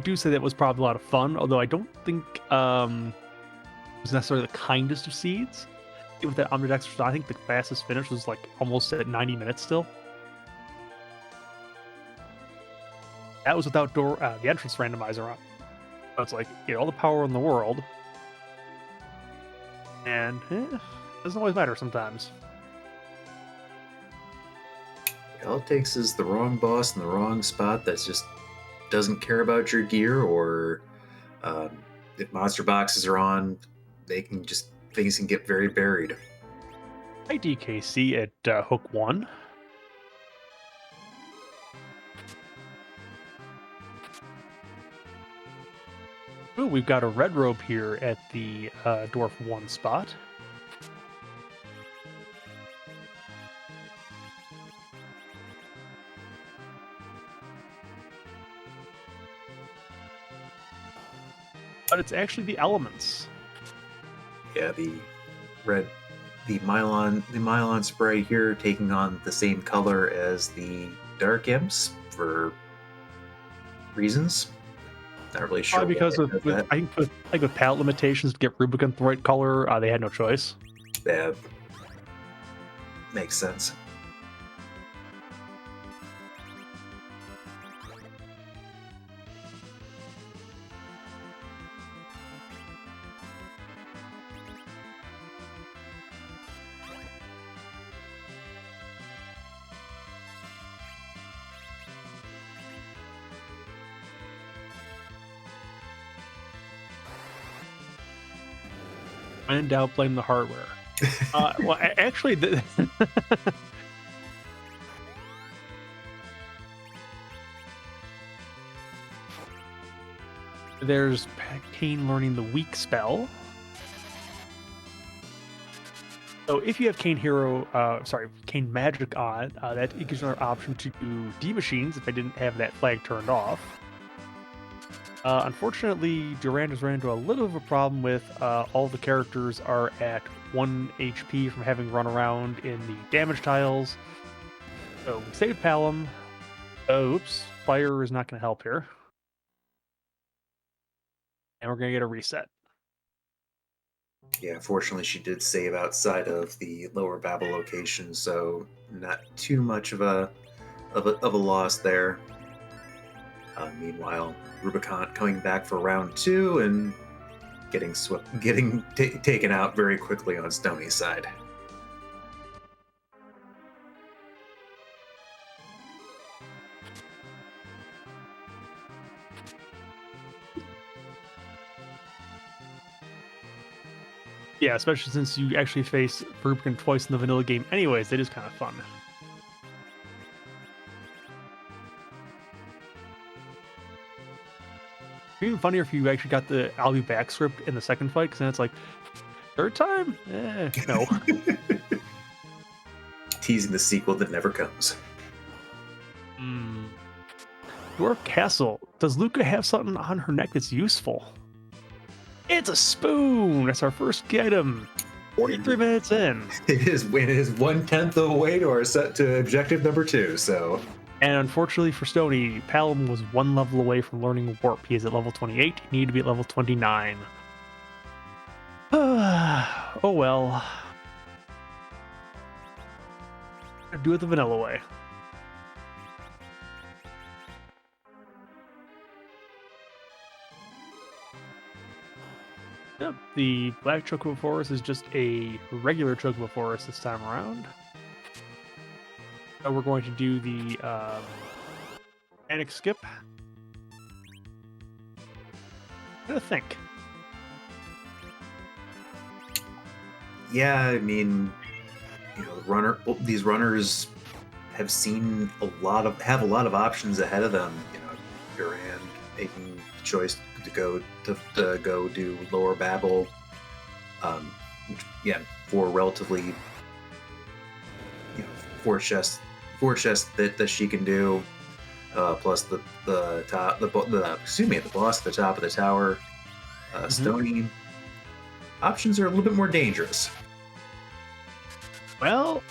do say that was probably a lot of fun, although I don't think it was necessarily the kindest of seeds. With that Omnidextrous, I think the fastest finish was like almost at 90 minutes still. That was without the entrance randomizer on. So it's like, you know, all the power in the world. And doesn't always matter sometimes. All it takes is the wrong boss in the wrong spot that just doesn't care about your gear, or if monster boxes are on, things can get very buried. Hi DKC at Hook 1. Ooh, we've got a red robe here at the Dwarf 1 spot. But it's actually the elements. Yeah, the Mylon spray here taking on the same color as the Dark Imps for reasons. Not really sure. Probably because I think with palette limitations to get Rubicon the right color, they had no choice. Yeah, makes sense. When in doubt, blame the hardware. Well, actually, there's Kain learning the weak spell. So if you have Kain Kain Magic on, that gives you another option to do D-Machines if I didn't have that flag turned off. Unfortunately, Durand has ran into a little of a problem with all the characters are at 1 HP from having run around in the damage tiles. So we saved Palom. Oops, fire is not going to help here. And we're going to get a reset. Yeah, fortunately she did save outside of the lower Babel location, so not too much of a loss there. Meanwhile, Rubicon coming back for round 2 and getting taken out very quickly on Stony's side. Yeah, especially since you actually face Rubicon twice in the vanilla game anyways, it is kind of fun. even funnier if you actually got the I'll be back script in the second fight, because then it's like, third time? No. Teasing the sequel that never comes. Dwarf Castle. Does Luca have something on her neck that's useful? It's a spoon! That's our first key item. 43 minutes in. It is 1/10 of the way to our set to objective number 2, so. And unfortunately for Stony, Palom was 1 level away from learning Warp. He is at level 28. He needed to be at level 29. Oh well. Do it the vanilla way. Yep, the Black Chocobo Forest is just a regular Chocobo Forest this time around. So we're going to do the Panic Skip. What do you think? Yeah, I mean, you know, these runners have have a lot of options ahead of them. You know, Durand making the choice to go do Lower Babel, for relatively, you know, four chests that she can do, plus the boss at the top of the tower, Stony. Options are a little bit more dangerous. Well,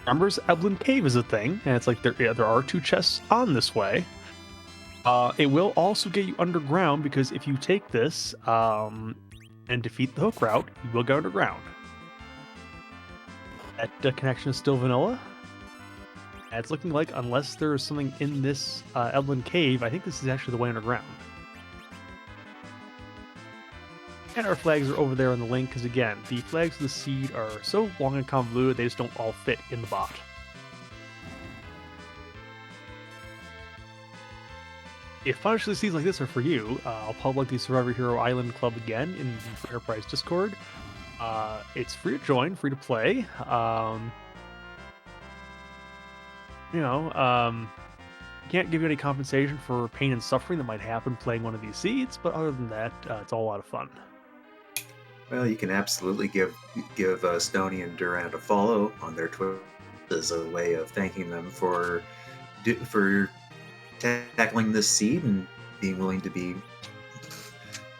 Ember's Eblin Cave is a thing, and it's like there are 2 chests on this way. It will also get you underground, because if you take this and defeat the hook route, you will go underground. That connection is still vanilla. And it's looking like, unless there's something in this Eblin Cave, I think this is actually the way underground. And our flags are over there on the link, because again, the flags of the seed are so long and convoluted, they just don't all fit in the bot. If Punisher seeds like this are for you, I'll public the Survivor Hero Island Club again in the Enterprise Discord. It's free to join, free to play. Can't give you any compensation for pain and suffering that might happen playing one of these seeds, but other than that, it's all a lot of fun. Well, you can absolutely give Stony and Durand a follow on their Twitter as a way of thanking them for tackling this seed and being willing to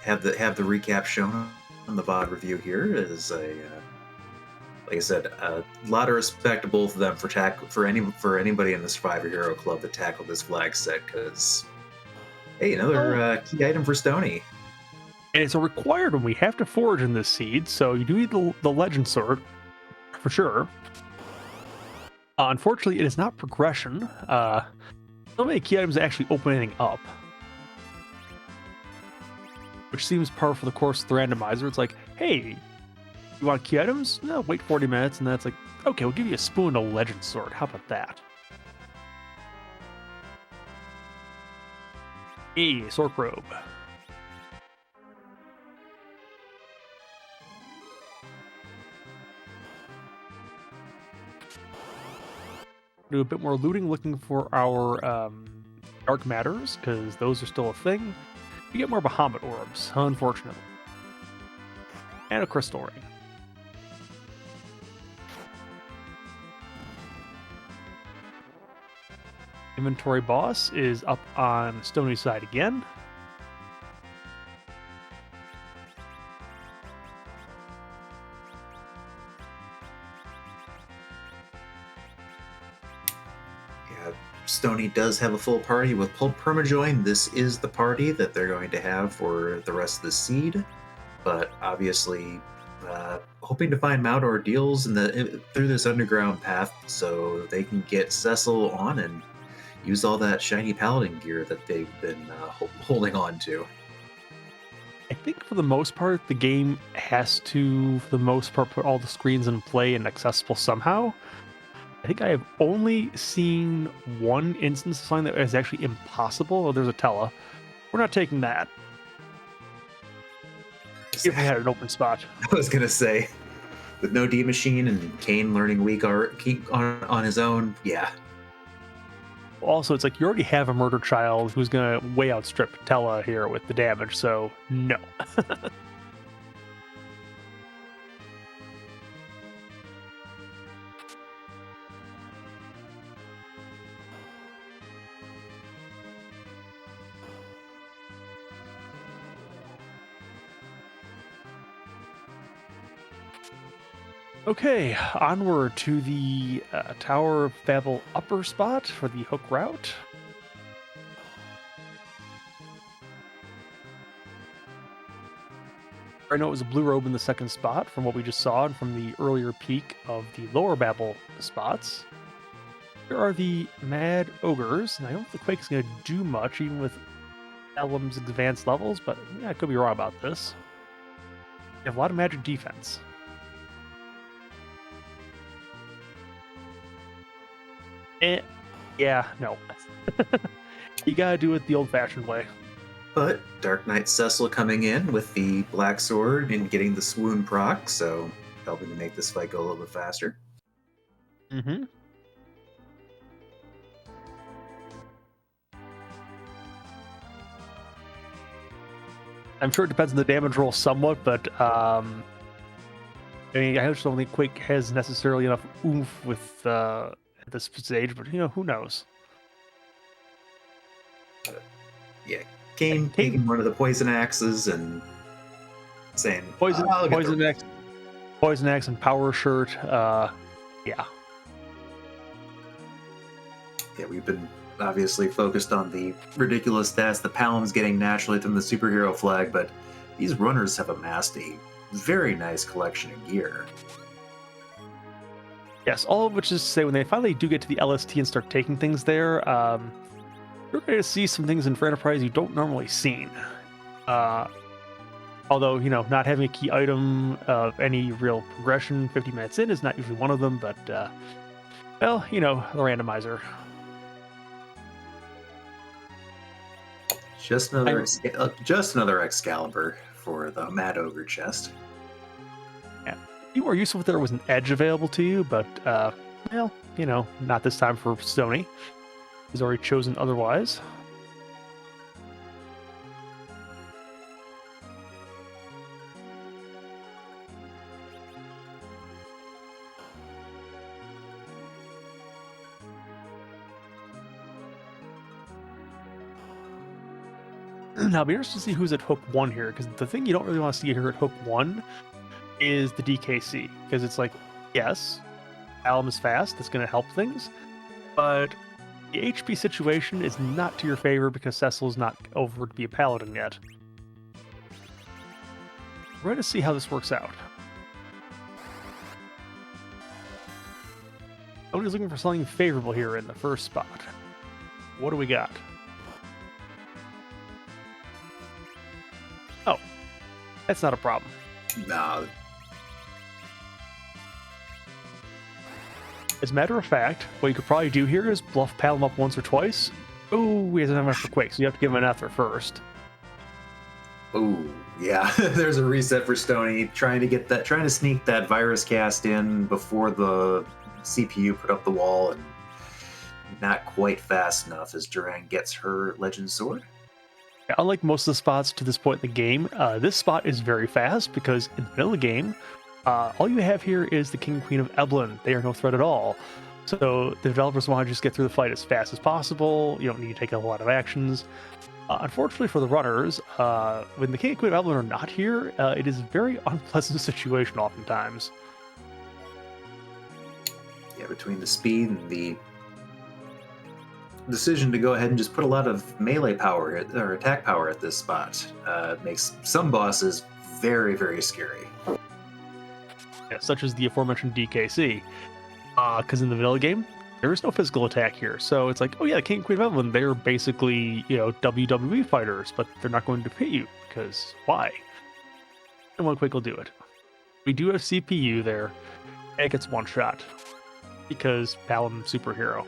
have the recap shown on the VOD review here. Is like I said, a lot of respect to both of them for anybody in the Survivor Hero Club that tackled this flag set, because hey, another key item for Stony. And it's a required one. We have to forage in this seed, so you do need the Legend Sword, for sure. Unfortunately, it is not progression. So many key items actually open anything up. Which seems par for the course of the randomizer. It's like, hey, you want key items? No, wait 40 minutes, and then it's like, okay, we'll give you a spoon and a Legend Sword. How about that? Hey, Sork Robe. Do a bit more looting, looking for our Dark Matters, because those are still a thing. You get more Bahamut Orbs, unfortunately. And a Crystal Ring. Inventory Boss is up on Stony's side again. Stony does have a full party with Permajoin. This is the party that they're going to have for the rest of the seed, but obviously hoping to find Maldor deals through this underground path so they can get Cecil on and use all that shiny paladin gear that they've been holding on to. I think for the most part, the game has to, for the most part, put all the screens in play and accessible somehow. I think I have only seen one instance of something that is actually impossible. Oh, there's a Tella. We're not taking that. If we had an open spot. I was going to say, with no D Machine and Kane learning weak art on his own, yeah. Also, it's like you already have a murder child who's going to way outstrip Tella here with the damage, so no. Okay, onward to the Tower of Babel upper spot for the hook route. I know it was a blue robe in the second spot from what we just saw and from the earlier peak of the lower Babel spots. Here are the Mad Ogres, and I don't think the Quake is going to do much, even with Elam's advanced levels, but yeah, I could be wrong about this. You have a lot of magic defense. Yeah, no. You gotta do it the old-fashioned way. But Dark Knight Cecil coming in with the Black Sword and getting the swoon proc, so helping to make this fight go a little bit faster. Mm-hmm. I'm sure it depends on the damage roll somewhat, but I mean, I just don't think Quake has necessarily enough oomph with at this stage, but who knows? Yeah, Kane taking one of the poison axes and saying poison axe and power shirt. Yeah, we've been obviously focused on the ridiculous stats the Palom's getting naturally from the superhero flag, but these runners have amassed a very nice collection of gear. Yes, all of which is to say, when they finally do get to the LST and start taking things there, you're going to see some things in For Enterprise you don't normally see. Although, not having a key item of any real progression 50 minutes in is not usually one of them, but, well, the randomizer. Just another Excalibur for the Mad Ogre chest. Yeah. It'd be more useful if there was an edge available to you, but, well, not this time for Sony. He's already chosen otherwise. Now, I'll be interested to see who's at Hook 1 here, because the thing you don't really want to see here at Hook 1 is the DKC, because it's like, yes, Alum is fast, that's going to help things, but the HP situation is not to your favor because Cecil is not over to be a paladin yet. We're going to see how this works out. Tony's looking for something favorable here in the first spot. What do we got? Oh, that's not a problem. No. As a matter of fact, what you could probably do here is bluff Palom up once or twice. Oh, he doesn't have enough for Quake, so you have to give him an effort first. Oh, yeah. There's a reset for Stony, trying to sneak that virus cast in before the CPU put up the wall, and not quite fast enough as Durang gets her Legend Sword. Yeah, unlike most of the spots to this point in the game, this spot is very fast because in the middle of the game, all you have here is the King and Queen of Eblan. They are no threat at all. So the developers want to just get through the fight as fast as possible. You don't need to take a lot of actions. Unfortunately for the runners, when the King and Queen of Eblan are not here, it is a very unpleasant situation oftentimes. Yeah, between the speed and the decision to go ahead and just put a lot of melee power or attack power at this spot makes some bosses very, very scary. Yeah, such as the aforementioned DKC. Because in the vanilla game, there is no physical attack here. So it's like, oh yeah, the King and Queen of Eblan, they're basically, WWE fighters, but they're not going to hit you, because why? And one Quake will do it. We do have CPU there, and it gets one shot. Because Palom superhero.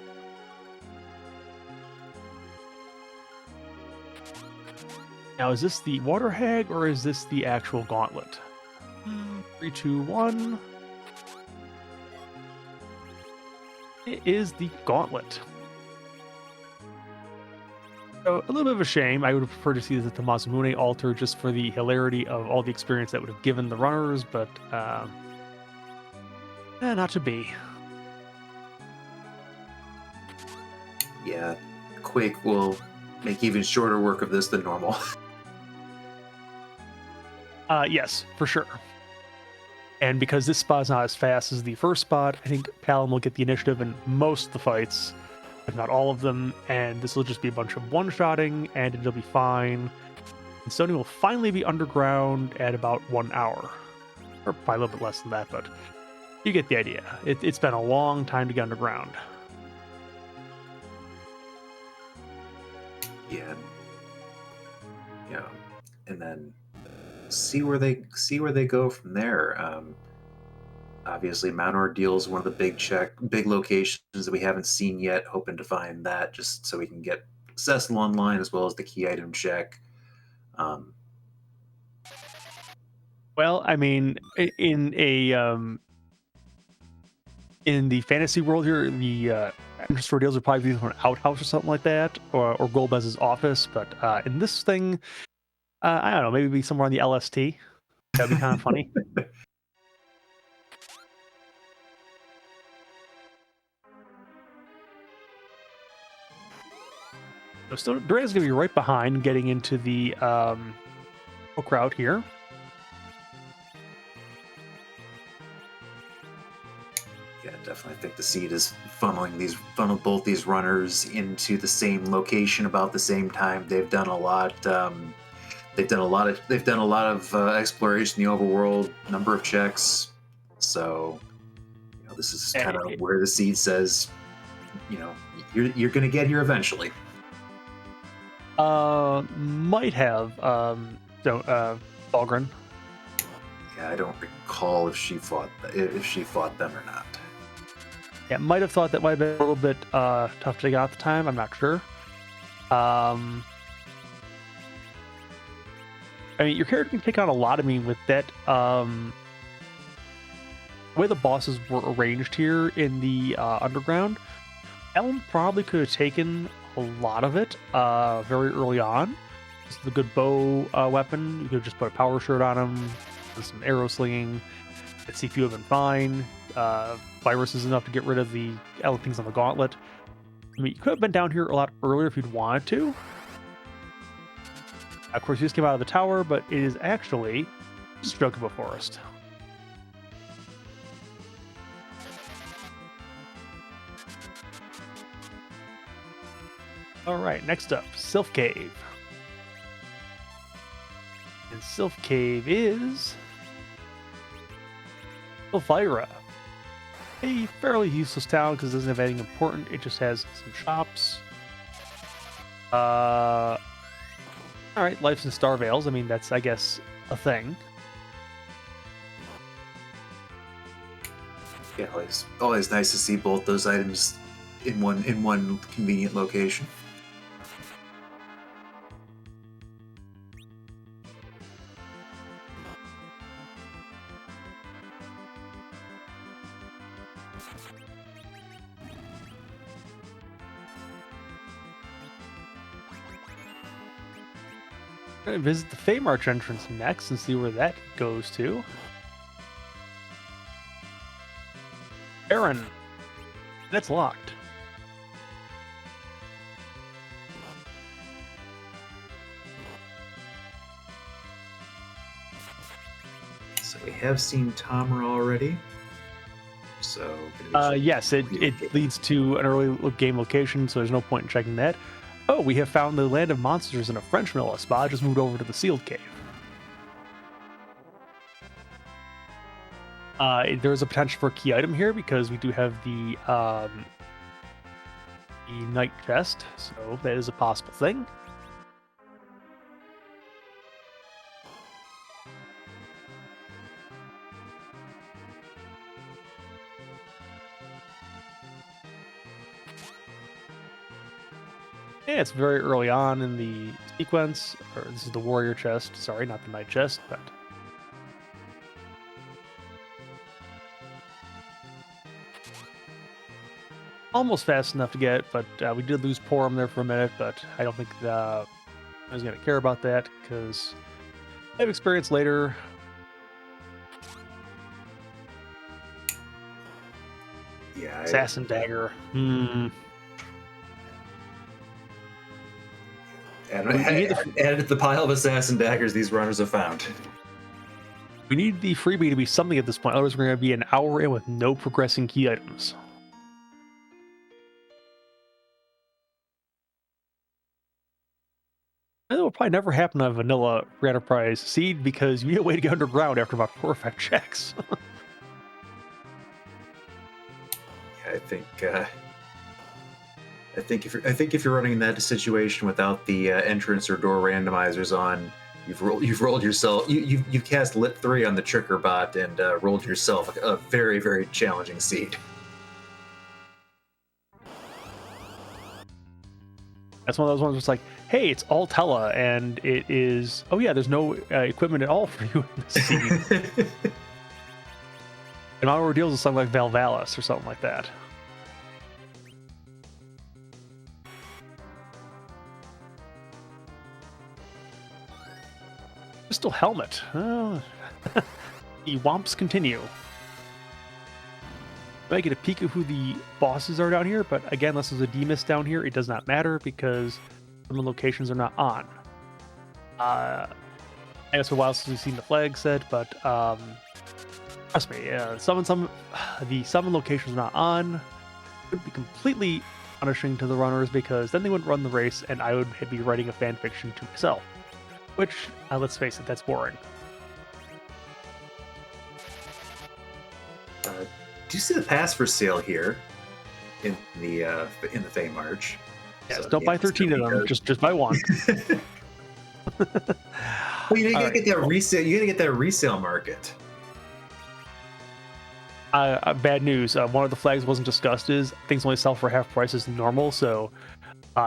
Now, is this the Water Hag, or is this the actual Gauntlet? 3, 2, 1. It is the Gauntlet. So a little bit of a shame. I would have preferred to see the Tomazumune altar just for the hilarity of all the experience that would have given the runners, but not to be. Yeah, Quake will make even shorter work of this than normal. Yes, for sure. And because this spot is not as fast as the first spot, I think Palom will get the initiative in most of the fights, if not all of them, and this will just be a bunch of one-shotting, and it'll be fine. And Sony will finally be underground at about 1 hour. Or probably a little bit less than that, but you get the idea. It's been a long time to get underground. Yeah. Yeah. And then see where they go from there. Obviously, Mount Ordeal is one of the big locations that we haven't seen yet. Hoping to find that just so we can get Cecil online as well as the key item check. Well, I mean, in the fantasy world here, the entrance for deals would probably be an outhouse or something like that, or Golbez's office. But in this thing, I don't know, maybe be somewhere on the LST. That'd be kind of funny. So Duran's gonna be right behind, getting into the hook route here. Yeah, definitely. I think the seed is funneled both these runners into the same location about the same time. They've done a lot. They've done a lot of exploration in the overworld, number of checks. So, this is kind of where the seed says, you're going to get here eventually. Might have Balgren. Yeah, I don't recall if she fought them or not. Yeah, might have thought that might have been a little bit tough to get out at the time. I'm not sure. I mean, your character can take on a lot. I mean, with that, the way the bosses were arranged here in the underground, Ellen probably could have taken a lot of it very early on. This is a good bow weapon. You could have just put a power shirt on him, with some arrow slinging. The CPU would have been fine. Virus is enough to get rid of the other things on the gauntlet. I mean, you could have been down here a lot earlier if you'd wanted to. Of course, you just came out of the tower, but it is actually Strokeable Forest. All right, next up, Sylph Cave. And Sylph Cave is Elvira. A fairly useless town because it doesn't have anything important. It just has some shops. All right, Life's in Starvales. I mean, that's, I guess, a thing. Yeah, always nice to see both those items in one convenient location. We're going to visit the Feymarch entrance next and see where that goes to. Aaron. That's locked. So we have seen Tamra already. So yes, it leads to an early game location, so there's no point in checking that. Oh, we have found the Land of Monsters in a French vanilla spot. Just moved over to the Sealed Cave. There's a potential for a key item here because we do have the Night Chest, so that is a possible thing. Yeah, it's very early on in the sequence. Or this is the Warrior Chest. Sorry, not the Night Chest, but... almost fast enough to get, but we did lose Porum there for a minute, but I don't think I was going to care about that because I have experience later. Yeah. Assassin Dagger. Added to the pile of assassin daggers these runners have found. We need the freebie to be something at this point, otherwise we're going to be an hour in with no progressing key items. That will probably never happen on vanilla Free Enterprise Seed because you need a way to get underground after about 4 or 5 checks. I think if you're running in that situation without the entrance or door randomizers on, you've rolled yourself. You've cast Lit 3 on the Tricker bot and rolled yourself a very, very challenging seed. That's one of those ones where it's like, hey, it's all Tella, and it is. Oh yeah, there's no equipment at all for you in this seed. And my ordeals with something like Valvalis or something like that. Crystal Helmet. The womps continue. I get a peek of who the bosses are down here, but again, unless there's a D-Mist down here, it does not matter because some of the locations are not on. I know it's a while since we've seen the flag set, but trust me, the summon locations are not on. It would be completely punishing to the runners because then they wouldn't run the race and I would be writing a fan fiction to myself. Which, let's face it, that's boring. Do you see the pass for sale here in the Fey March? Yes, so, don't buy 13 of them. Just buy one. Well, you gotta get that resale. You gotta get that resale market. Bad news. One of the flags wasn't discussed. Is things only sell for half price as normal. So,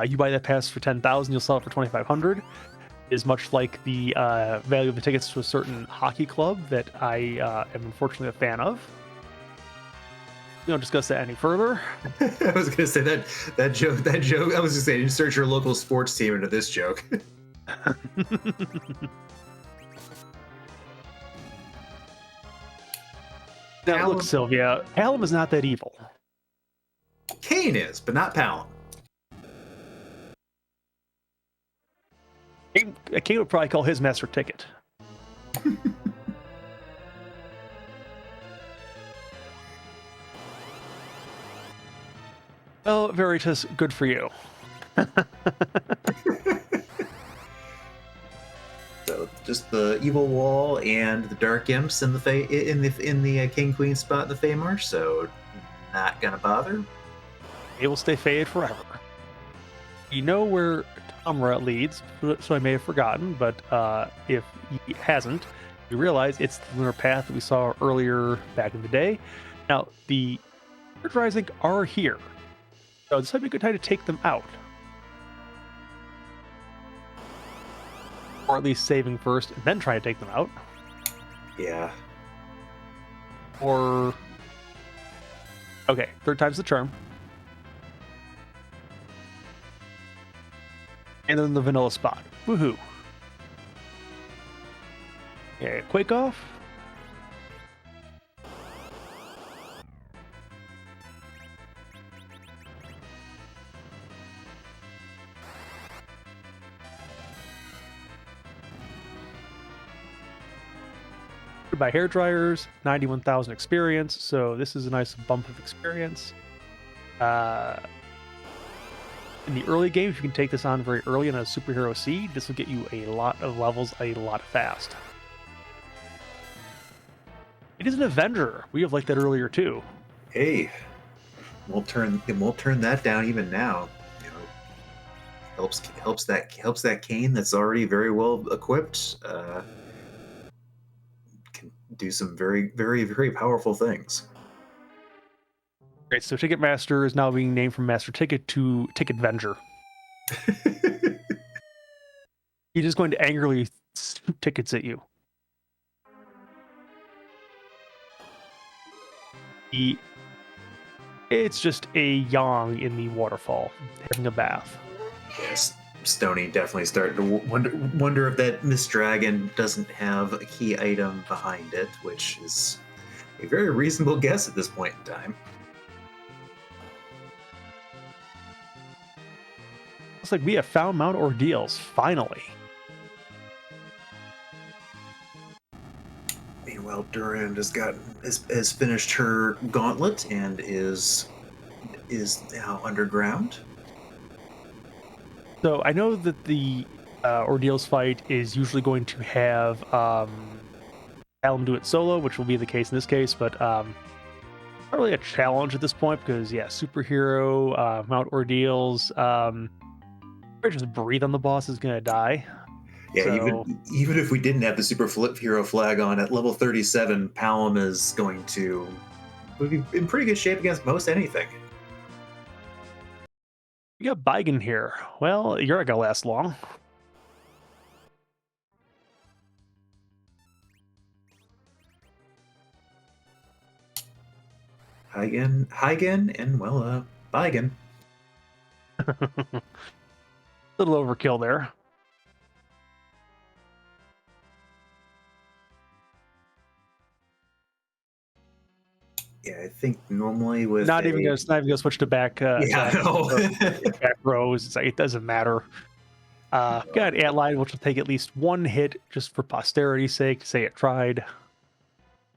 you buy that pass for 10,000, you'll sell it for 2,500. Is much like the value of the tickets to a certain hockey club that I am unfortunately a fan of. We don't discuss that any further. I was going to say that joke. I was going to say, insert your local sports team into this joke. Now, look, Sylvia, Hallam is not that evil. Kane is, but not Palom. Kane would probably call his master ticket. Well, Veritas, good for you. So just the evil wall and the dark imps in the King Queen spot in the Fey Marsh. So not gonna bother. It will stay faded forever. You know where Tamra leads, so I may have forgotten, but if he hasn't, you realize it's the lunar path that we saw earlier back in the day. Now, the Earth Rising are here, so this might be a good time to take them out. Or at least saving first and then try to take them out. Yeah. Or... okay, third time's the charm. And then the vanilla spot. Woohoo. Yeah, Quake off. By hair dryers, 91,000 experience, so this is a nice bump of experience. In the early game, if you can take this on very early in a superhero seed, this will get you a lot of levels a lot fast. It is an Avenger. We have liked that earlier too. Hey, won't turn that down even now. You know, helps that Kane that's already very well equipped. Can do some very, very, very powerful things. Great, so Ticketmaster is now being named from Master Ticket to Ticket Avenger. He's just going to angrily shoot tickets at you. It's just a Yang in the waterfall, having a bath. Yes, Stony definitely starting to wonder if that Miss Dragon doesn't have a key item behind it, which is a very reasonable guess at this point in time. Looks like we have found Mount Ordeals, finally. Meanwhile, Durand has finished her gauntlet and is now underground. So I know that the Ordeals fight is usually going to have Alum do it solo, which will be the case in this case, but not really a challenge at this point because, yeah, superhero, Mount Ordeals, or just breathe on the boss is going to die. Yeah, So, even if we didn't have the super hero flag on at level 37, Palom is going to would be in pretty good shape against most anything. we got Baigen here. Well, you're not going to last long. Hygen, and well, Baigen. Little overkill there. Yeah, I think normally with Not even gonna switch to back. Yeah, no. Back rows. It's like, it doesn't matter. Got Antlion, which will take at least one hit just for posterity's sake to say it tried,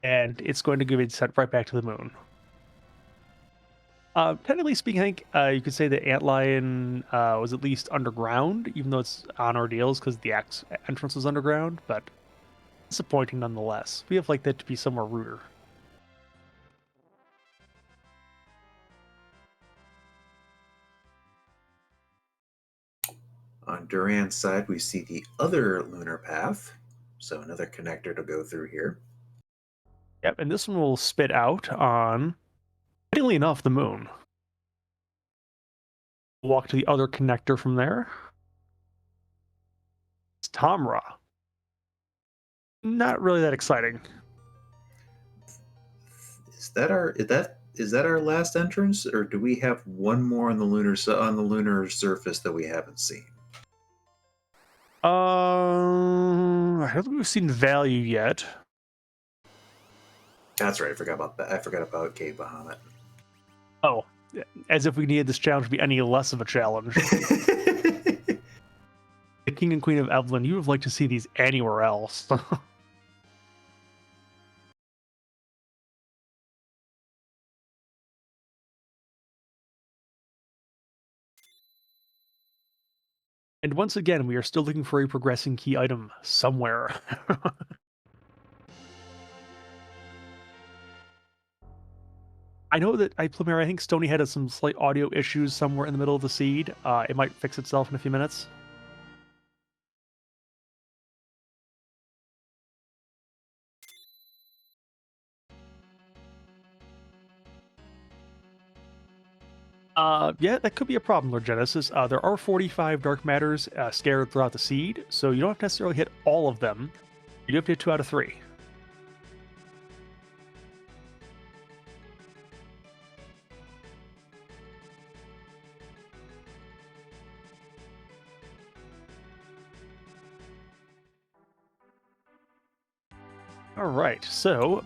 and it's going to give it sent right back to the moon. Technically speaking, I think you could say that Antlion was at least underground, even though it's on Ordeals because the entrance was underground, but disappointing nonetheless. We have like that to be somewhere ruder. On Durand's side, we see the other lunar path, so another connector to go through here. Yep, and this one will spit out on, fittingly enough, the moon. Walk to the other connector from there. It's Tamra. Not really that exciting. Is that our last entrance, or do we have one more on the lunar surface that we haven't seen? I don't think we've seen value yet. That's right. I forgot about that. I forgot about Cave Bahamut. Oh, as if we needed this challenge to be any less of a challenge. The King and Queen of Evelyn, you would have liked to see these anywhere else. And once again, we are still looking for a progressing key item somewhere. I know that I think Stony had some slight audio issues somewhere in the middle of the seed. It might fix itself in a few minutes. Yeah, that could be a problem, Lord Genesis. There are 45 dark matters scattered throughout the seed, so you don't have to necessarily hit all of them. You do have to hit 2 out of 3. All right, so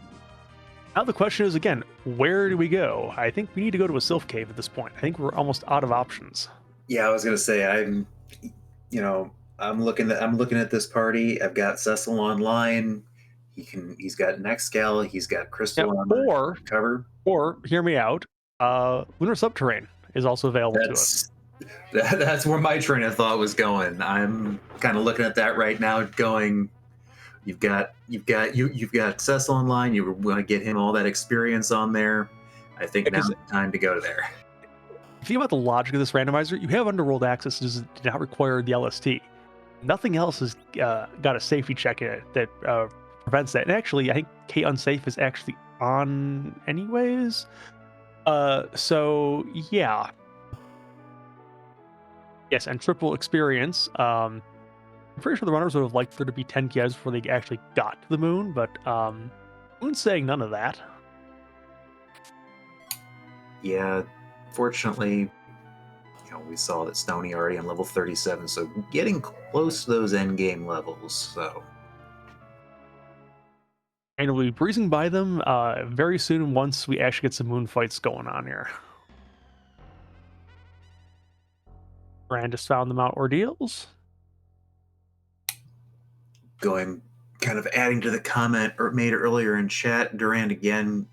now the question is again, where do we go? I think we need to go to a Sylph Cave at this point. I think we're almost out of options. Yeah, I was gonna say I'm looking at this party. I've got Cecil online. He's got Nextgal. He's got Crystal on the cover. Or hear me out. Lunar Subterrane is also available to us. That's where my train of thought was going. I'm kind of looking at that right now, going. You've got Cecil online. You want to get him all that experience on there. I think now's the time to go there. If you think about the logic of this randomizer, you have underworld access does not require the LST. Nothing else has got a safety check in it that prevents that. And actually, I think K Unsafe is actually on anyways. So yeah. Yes, and triple experience. I'm pretty sure the runners would have liked there to be 10 Kias before they actually got to the moon, but Moon's saying none of that. yeah, fortunately, we saw that Stony already on level 37, so getting close to those end game levels. So, And we'll be breezing by them very soon once we actually get some moon fights going on here. Brand just found them out ordeals. going kind of adding to the comment made earlier in chat, Durand again,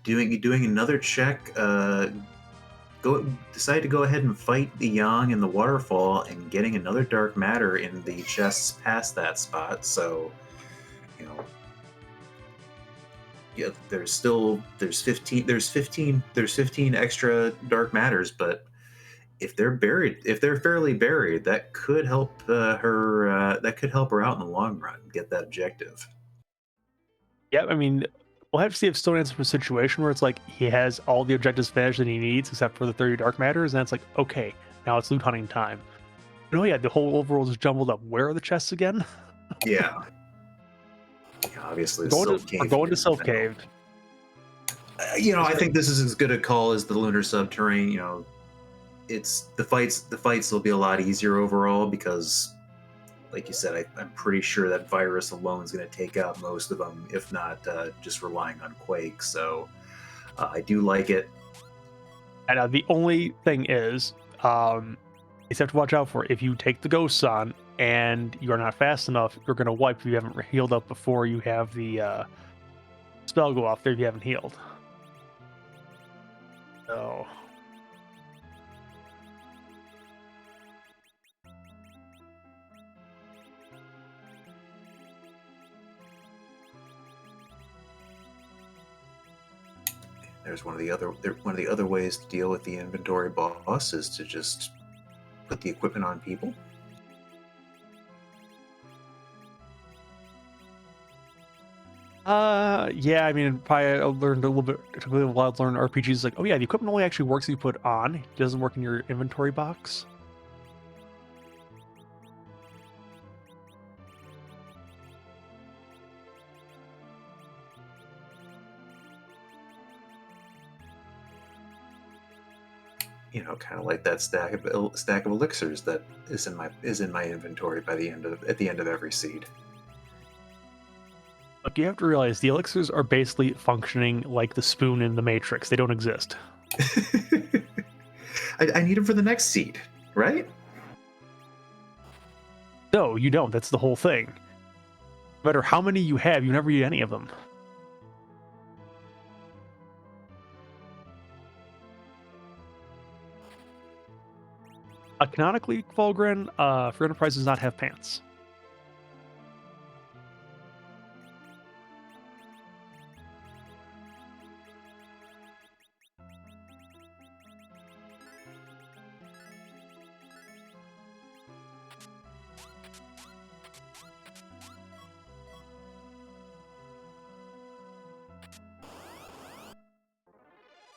doing another check. Decide to go ahead and fight the Yang in the waterfall and getting another dark matter in the chests past that spot. So, yeah, there's 15 extra dark matters, but if they're fairly buried, that could help her out in the long run, get that objective. Yeah, I mean, we'll have to see if Stone ends up in a situation where it's like he has all the objectives finished that he needs except for the 30 dark matters, and it's like, okay, now it's loot hunting time. And oh yeah, the whole overworld is jumbled up. Where are the chests again? Yeah. Obviously, I'm going to Sylph Cave. I think this is as good a call as the Lunar Subterrane. It's the fights will be a lot easier overall because, like you said, I'm pretty sure that virus alone is going to take out most of them, if not just relying on Quake. So I do like it. And the only thing is, you have to watch out for if you take the ghosts on and you're not fast enough, you're going to wipe if you haven't healed up before you have the spell go off there if you haven't healed. So... There's one of the other ways to deal with the inventory boss is to just put the equipment on people. Yeah, I mean, probably I learned a little bit. It took me a while to learn RPGs. Like, oh yeah, the equipment only actually works if you put on. It doesn't work in your inventory box. Kind of like that stack of elixirs that is in my inventory at the end of every seed. Look, you have to realize the elixirs are basically functioning like the spoon in the Matrix. They don't exist. I need them for the next seed, right? No, you don't. That's the whole thing. No matter how many you have, you never eat any of them. Canonically, Volgren, for Enterprise does not have pants.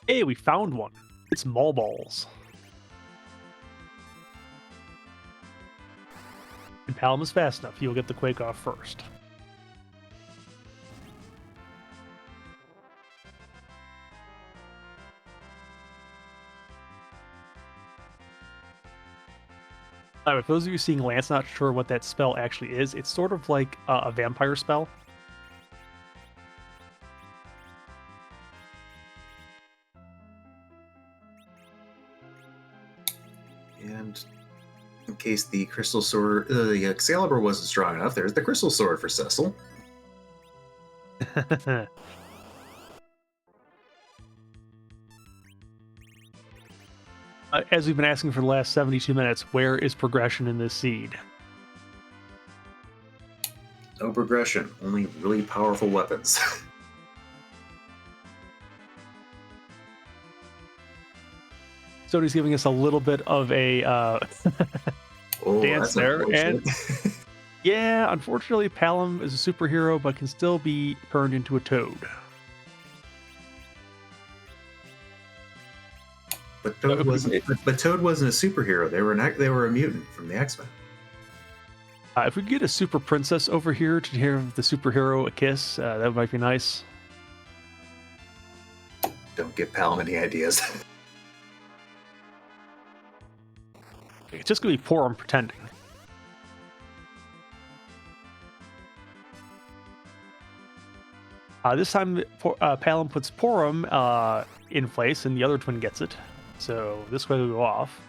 Hey, we found one. It's Maul Balls. And Palom is fast enough. You'll get the Quake off first. For those of you seeing Lance not sure what that spell actually is, it's sort of like a vampire spell. And in case the crystal sword, the Excalibur wasn't strong enough, there's the crystal sword for Cecil. As we've been asking for the last 72 minutes, where is progression in this seed? No progression, only really powerful weapons. Sony's giving us a little bit of a dance there, and yeah, unfortunately, Palom is a superhero, but can still be turned into a toad. But Toad wasn't a superhero. They were a mutant from the X-Men. If we could get a super princess over here to give the superhero a kiss, that might be nice. Don't give Palom any ideas. It's just going to be Porum pretending. This time, Palom puts Porum in place, and the other twin gets it. So this way we go off.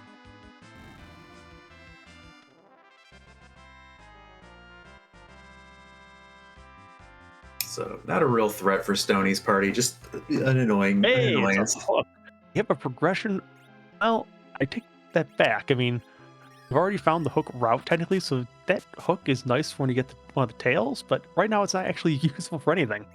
So not a real threat for Stoney's party, just an annoying annoyance. It's a hook. You have a progression. Well, I take that back. I mean, we've already found the hook route technically, so that hook is nice for when you get one of the tails, but right now it's not actually useful for anything.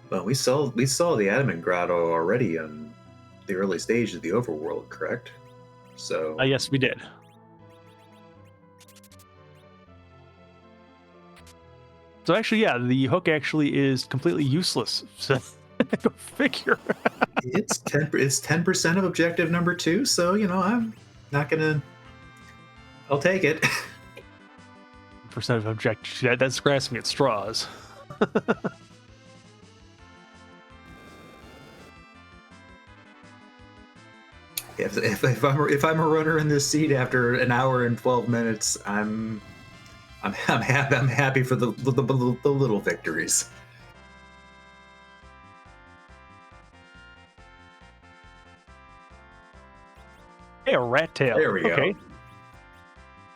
Well, we saw the Adamant Grotto already on the early stage of the overworld, correct? So Yes, we did. So actually, yeah, the hook actually is completely useless. So go figure. it's 10% of objective number 2. So I'm not gonna. I'll take it. Percent of objective. That's grasping at straws. If I'm a runner in this seat after an hour and 12 minutes, I'm happy for the little victories. Hey, a rat tail. There we go. Okay.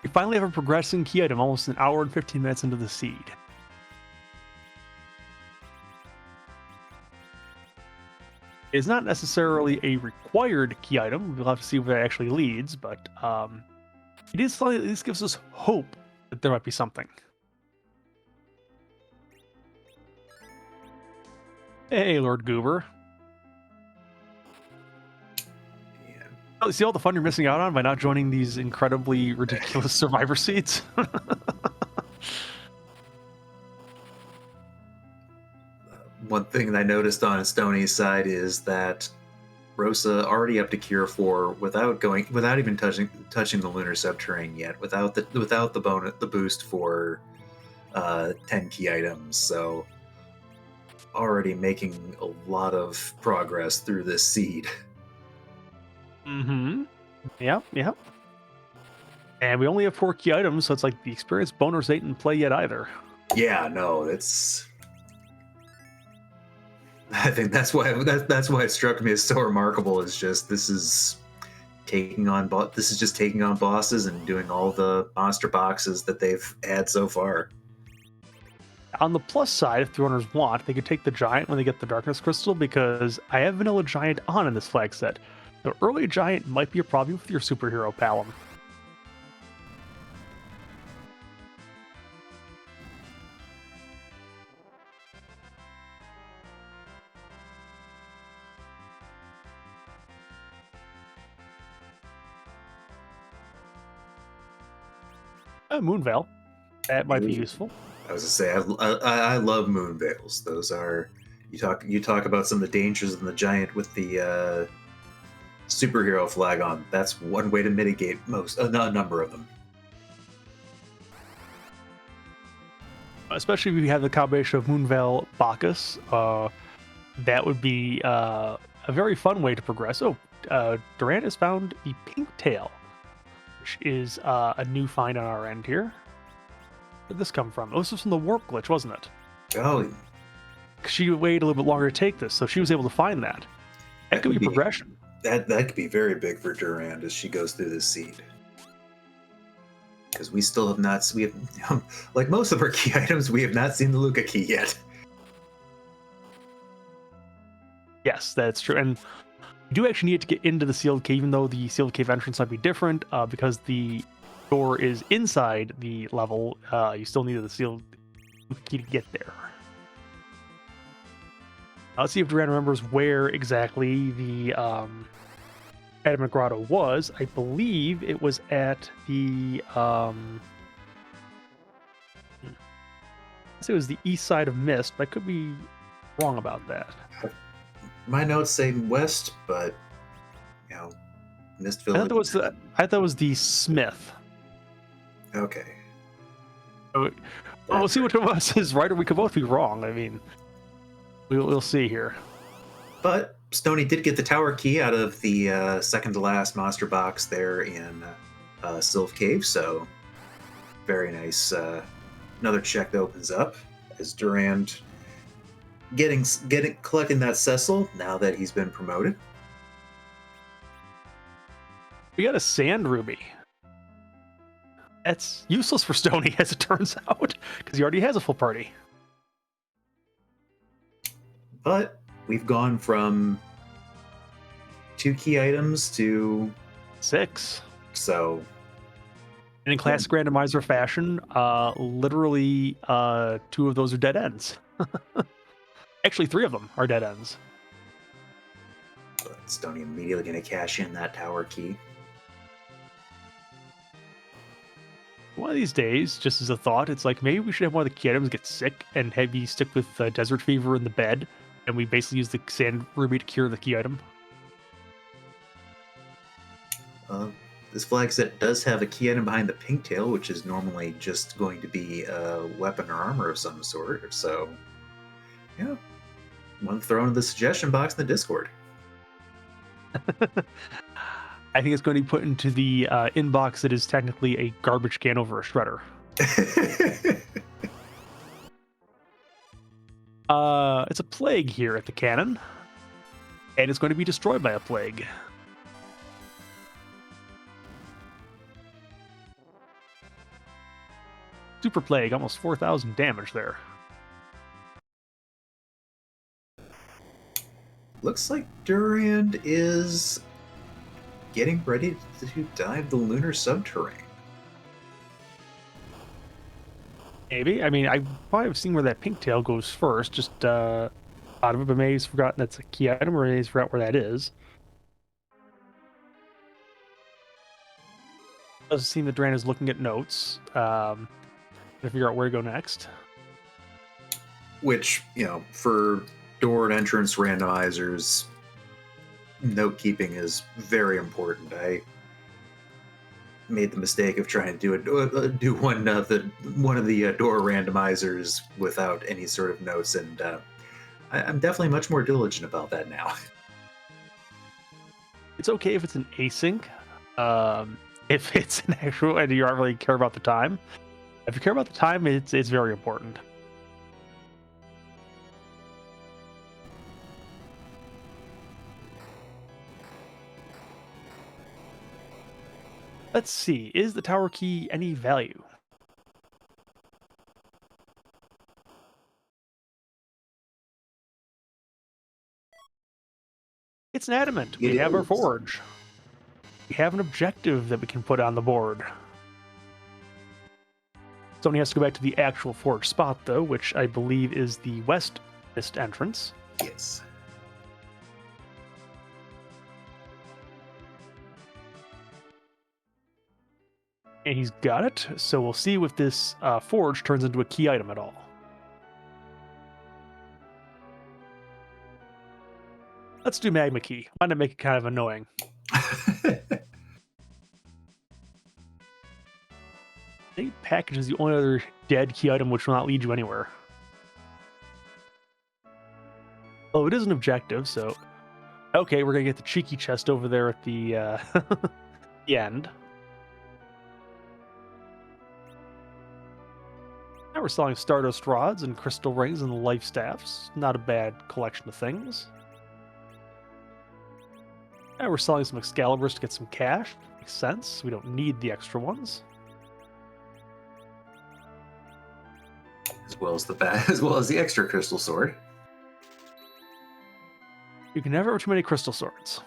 We finally have a progressing key item almost an hour and 15 minutes into the seed. It's not necessarily a required key item. We'll have to see where it actually leads, but it is slightly, at least gives us hope that there might be something. Hey, Lord Goober. Yeah. Oh, see all the fun you're missing out on by not joining these incredibly ridiculous survivor seats? One thing that I noticed on Stoney's side is that Rosa already up to Cure 4 without even touching the lunar subterrane yet, without the boost for 10 key items. So already making a lot of progress through this seed. Mm-hmm. Yep. And we only have 4 key items, so it's like the experience bonus ain't in play yet either. Yeah, no, I think that's why it struck me as so remarkable. Is just this is just taking on bosses and doing all the monster boxes that they've had so far. On the plus side, if the runners want, they could take the giant when they get the darkness crystal, because I have vanilla giant on in this flag set. So early giant might be a problem with your superhero Palom. Moonveil. That might be useful. I was gonna say I love moon veils. Those are you talk about some of the dangers in the giant with the superhero flag on. That's one way to mitigate a number of them. Especially if you have the combination of Moonveil Bacchus, that would be a very fun way to progress. Durant has found the pink tail, which is a new find on our end here. Where did this come from? Oh, this was from the warp glitch, wasn't it? Oh, She waited a little bit longer to take this, so she was able to find that. That could be progression. That could be very big for Durand as she goes through this seed. Because we still have not, like most of our key items, we have not seen the Luca key yet. Yes, that's true. And you do actually need to get into the sealed cave, even though the sealed cave entrance might be different, because the door is inside the level. You still need the sealed key to get there. Let's see if Durand remembers where exactly the Adamant Grotto was. I believe it was at the it was the east side of Mist, but I could be wrong about that. My notes say west, but Mist Village. I thought it was the Smith. Okay. Well, we'll see which one of us is right, or we could both be wrong. I mean, we'll see here. But Stony did get the tower key out of the second to last monster box there in Sylph Cave, so very nice. Another check that opens up as Durand collecting that Cecil now that he's been promoted. We got a sand ruby. That's useless for Stony, as it turns out, because he already has a full party. But we've gone from 2 key items to 6. So, and in classic randomizer fashion, literally 2 of those are dead ends. Actually, 3 of them are dead ends. Stony immediately going to cash in that tower key. One of these days, just as a thought, it's like maybe we should have one of the key items get sick and have you stick with Desert Fever in the bed, and we basically use the Sand Ruby to cure the key item. This flag set does have a key item behind the pink tail, which is normally just going to be a weapon or armor of some sort. So, yeah, one thrown in the suggestion box in the Discord. I think it's going to be put into the inbox that is technically a garbage can over a shredder. It's a plague here at the cannon, and it's going to be destroyed by a plague. Super plague, almost 4,000 damage there. Looks like Durand is getting ready to dive the lunar subterrane. Maybe. I mean, I probably have seen where that pink tail goes first, just out of it, but maybe he's forgotten that's a key item, or maybe he's forgot where that is. Doesn't seem that Durand is looking at notes to figure out where to go next. Which, for door and entrance randomizers, note keeping is very important. I made the mistake of trying to do one of the door randomizers without any sort of notes, and I'm definitely much more diligent about that now. It's okay if it's an async. If it's an actual, and you don't really care about the time. If you care about the time, it's very important. Let's see, is the tower key any value? It's an adamant. We have our forge. We have an objective that we can put on the board. Somebody has to go back to the actual forge spot, though, which I believe is the westist entrance. Yes. And he's got it, so we'll see if this forge turns into a key item at all. Let's do Magma Key. Why not make it kind of annoying? I think package is the only other dead key item which will not lead you anywhere. Oh, it is an objective, so... Okay, we're going to get the cheeky chest over there at the, the end. Now we're selling Stardust Rods and Crystal Rings and Life Staffs. Not a bad collection of things. Now we're selling some Excaliburs to get some cash. Makes sense. We don't need the extra ones. As well as the extra crystal sword. You can never have too many crystal swords.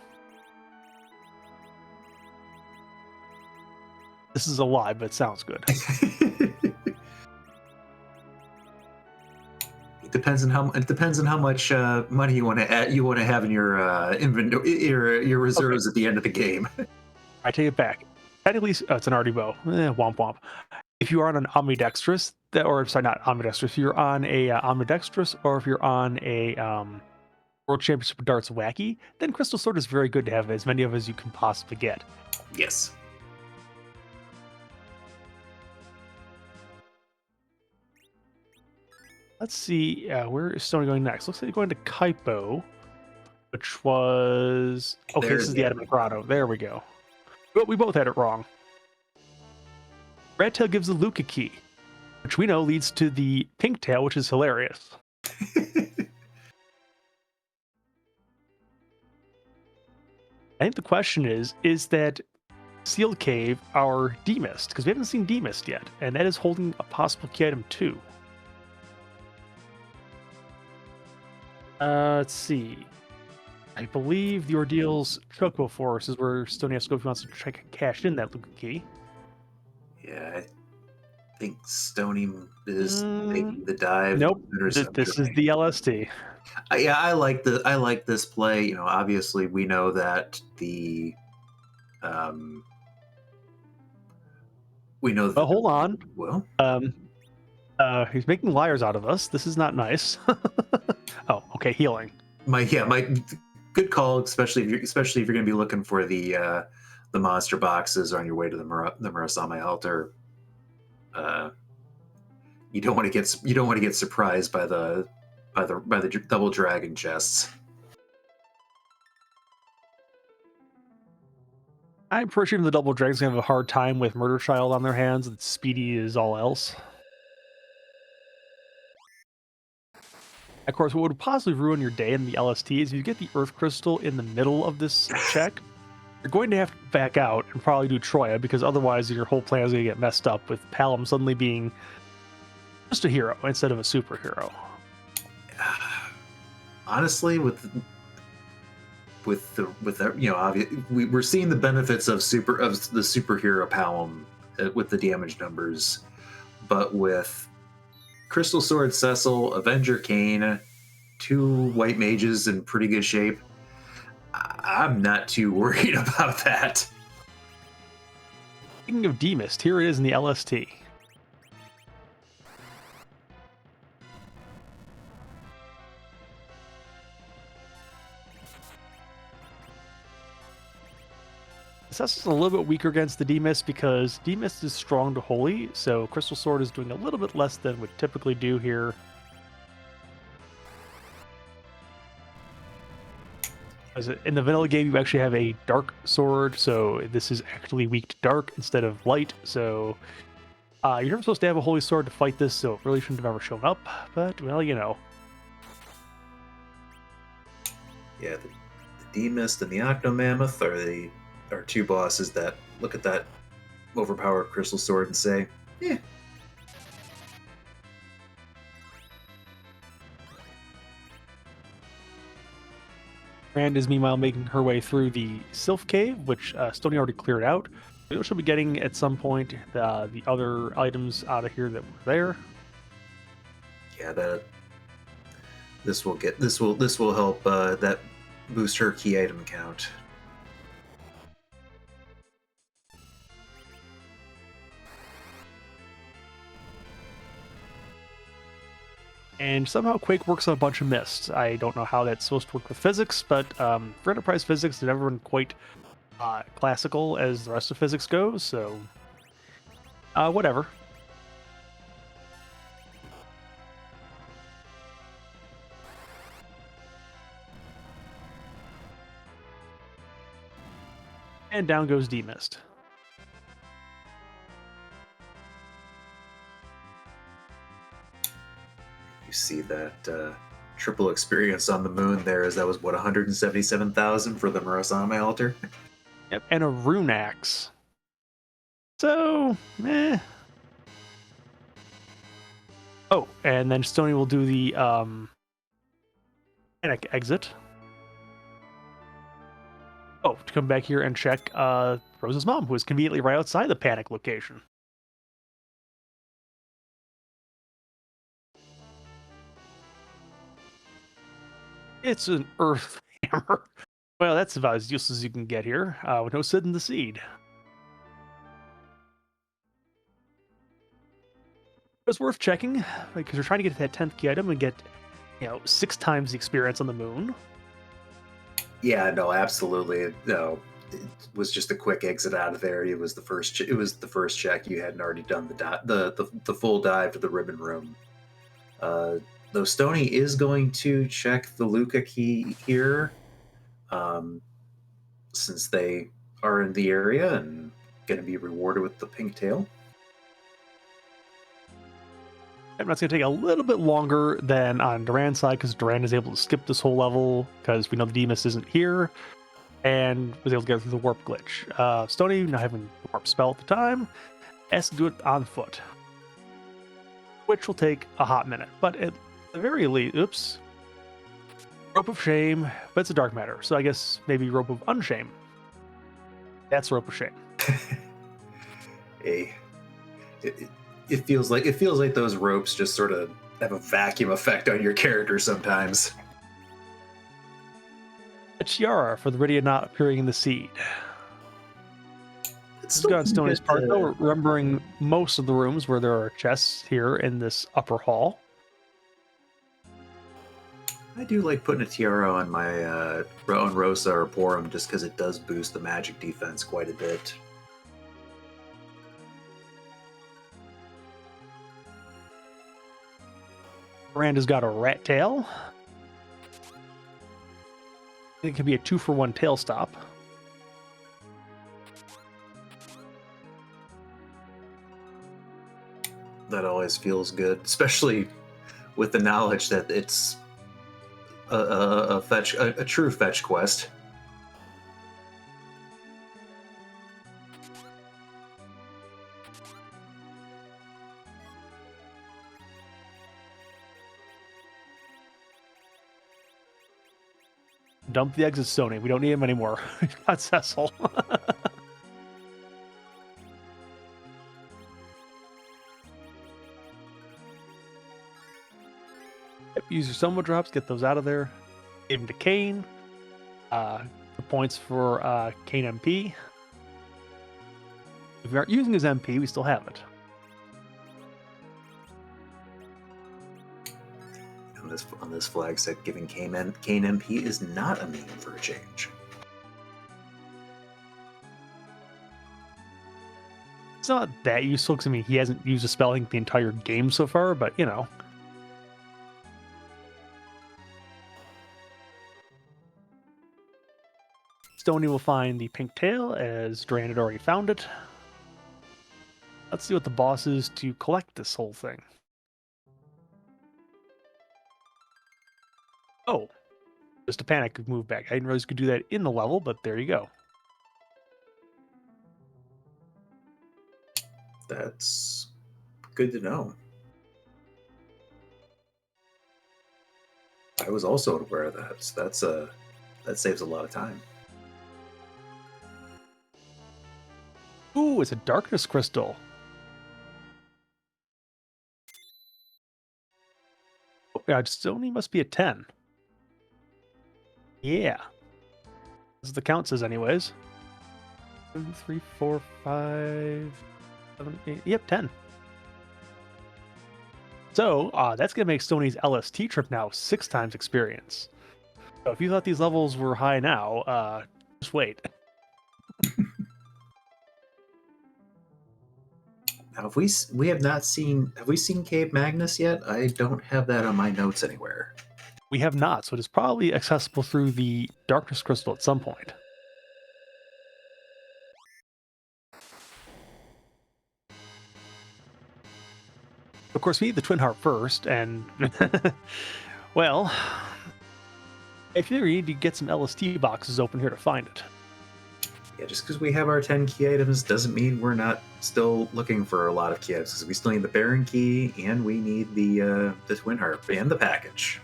This is a lie, but it sounds good. It depends on how much money you want to have in your inventory, your reserves at the end of the game. I take it back. Technically, it's an arty bow. Womp womp. If you are on an ambidextrous, or sorry, not ambidextrous. If you're on a ambidextrous, or if you're on a World Championship of Darts Wacky, then Crystal Sword is very good to have as many of as you can possibly get. Yes. Let's see. Where is Stony going next? Looks like he's going to Kaipo, which was okay. This There's is the the Adamant Grotto. There we go. But we both had it wrong. Red Tail gives the Luca key, which we know leads to the Pink Tail, which is hilarious. I think the question is that Sealed Cave our Demist? Because we haven't seen Demist yet, and that is holding a possible key item too. Let's see. I believe the Ordeal's Chocobo Forest is where Stony Escopia wants to try to cash in that Luca key. Yeah, I think Stony is making the dive. Nope. This is the LST. Yeah, I like this play. You know, obviously we know that we know that. But hold on. Well, he's making liars out of us. This is not nice. Oh, okay, healing. My good call, especially if you're going to be looking for the monster boxes on your way to the Murasame altar. You don't want to get surprised by the double dragon chests. I'm pretty sure the double dragons gonna have a hard time with Murder Child on their hands, and Speedy is all else. Of course, what would possibly ruin your day in the LST is if you get the Earth Crystal in the middle of this check, you're going to have to back out and probably do Troya, because otherwise your whole plan is going to get messed up with Palom suddenly being just a hero instead of a superhero. Honestly, with you know, we're seeing the benefits of the superhero Palom with the damage numbers, but with Crystal Sword Cecil, Avenger Kane, 2 white mages in pretty good shape, I'm not too worried about that. Speaking of Demist, here it is in the LST. Cecil's a little bit weaker against the Demist because Demist is strong to Holy, so Crystal Sword is doing a little bit less than would typically do here. As in the vanilla game, you actually have a dark sword, so this is actually weak to dark instead of light. So you're never supposed to have a holy sword to fight this, so it really shouldn't have ever shown up. But well, you know. Yeah, the Demist and the Octomammoth are 2 bosses that look at that overpowered crystal sword and say, "Eh." Rand is meanwhile making her way through the Sylph Cave, which Stony already cleared out. She'll be getting at some point the other items out of here that were there. Yeah, this will help that boost her key item count. And somehow Quake works on a bunch of mists. I don't know how that's supposed to work with physics, but for Enterprise physics, it's never been quite classical as the rest of physics goes, so whatever. And down goes Demist. You see that triple experience on the moon there, as that was what, 177,000 for the Murasame altar? Yep, and a rune axe. So, Oh, and then Stony will do the panic exit. Oh, to come back here and check Rose's mom, who is conveniently right outside the panic location. It's an earth hammer. Well, that's about as useless as you can get here, with no Sid in the seed. It's worth checking, because we're trying to get that 10th key item and get, 6 times the experience on the moon. Yeah, no, absolutely. No, it was just a quick exit out of there. It was the first check. You hadn't already done the full dive to the ribbon room. Though Stony is going to check the Luca key here, since they are in the area and going to be rewarded with the pink tail. And that's going to take a little bit longer than on Duran's side because Duran is able to skip this whole level because we know the Demus isn't here and was able to get through the warp glitch. Stony, not having the warp spell at the time, has to do it on foot, which will take a hot minute. But at the very least, oops, Rope of Shame, but it's a dark matter, so I guess maybe Rope of Unshame. That's Rope of Shame. It feels like those ropes just sort of have a vacuum effect on your character sometimes. A tiara for the Rydia not appearing in the seed. It's good on Stony's part, though, remembering most of the rooms where there are chests here in this upper hall. I do like putting a tiara on my on Rosa or Porum just because it does boost the magic defense quite a bit. Miranda's got a rat tail. It can be a 2-for-1 tail stop. That always feels good, especially with the knowledge that it's a true fetch quest. Dump the exit, Stony. We don't need him anymore. We've got Cecil. Use your Soma drops, get those out of there. Give him to Kane. The points for Kane MP. If we aren't using his MP, we still have it. On this flag set, giving Kane MP is not a meme for a change. It's not that useful because, I mean, he hasn't used a spell, I think, the entire game so far, but, you know. Stony will find the pink tail, as Duran had already found it. Let's see what the boss is to collect this whole thing. Oh, just a panic move back. I didn't realize you could do that in the level, but there you go. That's good to know. I was also aware of that, so that saves a lot of time. Ooh, it's a darkness crystal. Oh, yeah, Stony must be a 10. Yeah. As the count says anyways. 2, 3, 4, 5, 7, 8. Yep, 10. So that's going to make Stony's LST trip now 6 times experience. So if you thought these levels were high now, just wait. Now, have we seen Cave Magnus yet? I don't have that on my notes anywhere. We have not, so it is probably accessible through the Darkness Crystal at some point. Of course, we need the Twin Heart first, and well, if you need to get some LST boxes open here to find it. Yeah, just because we have our 10 key items doesn't mean we're not still looking for a lot of key items, because we still need the Baron key, and we need the Twin Heart, and the package.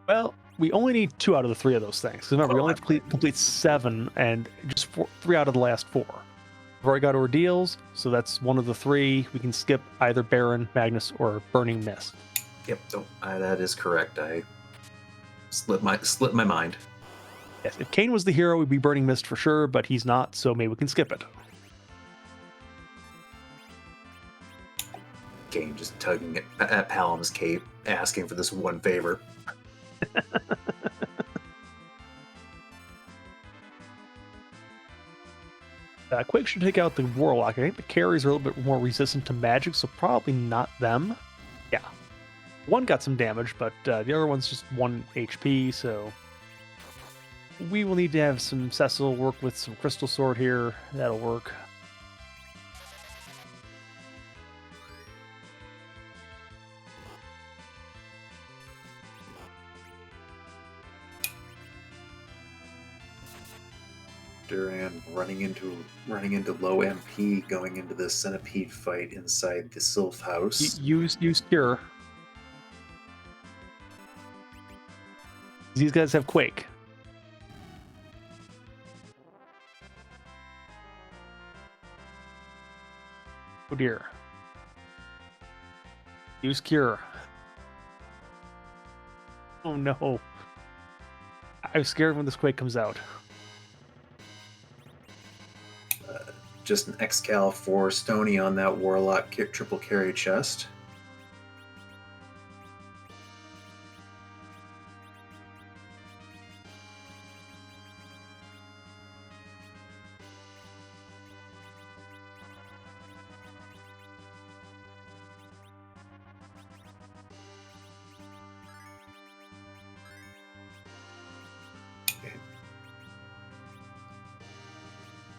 Well, we only need 2 out of the 3 of those things. Because remember, we only have to complete 7, and just 3 out of the last 4. We've already got Ordeals, so that's 1 of the 3. We can skip either Baron, Magnus, or Burning Mist. Yep, that is correct. I slipped my mind. Yes, if Kane was the hero, we'd be Burning Mist for sure, but he's not, so maybe we can skip it. Kane just tugging at Palom's cape, asking for this one favor. Quake should take out the Warlock. I think the carries are a little bit more resistant to magic, so probably not them. Yeah. One got some damage, but the other one's just 1 HP, so we will need to have some Cecil work with some Crystal Sword here. That'll work. Duran running into low MP, going into the centipede fight inside the Sylph house. Use Cure. These guys have Quake. Oh dear. Use Cure. Oh no. I'm scared when this Quake comes out. Just an Excal for Stony on that Warlock triple carry chest.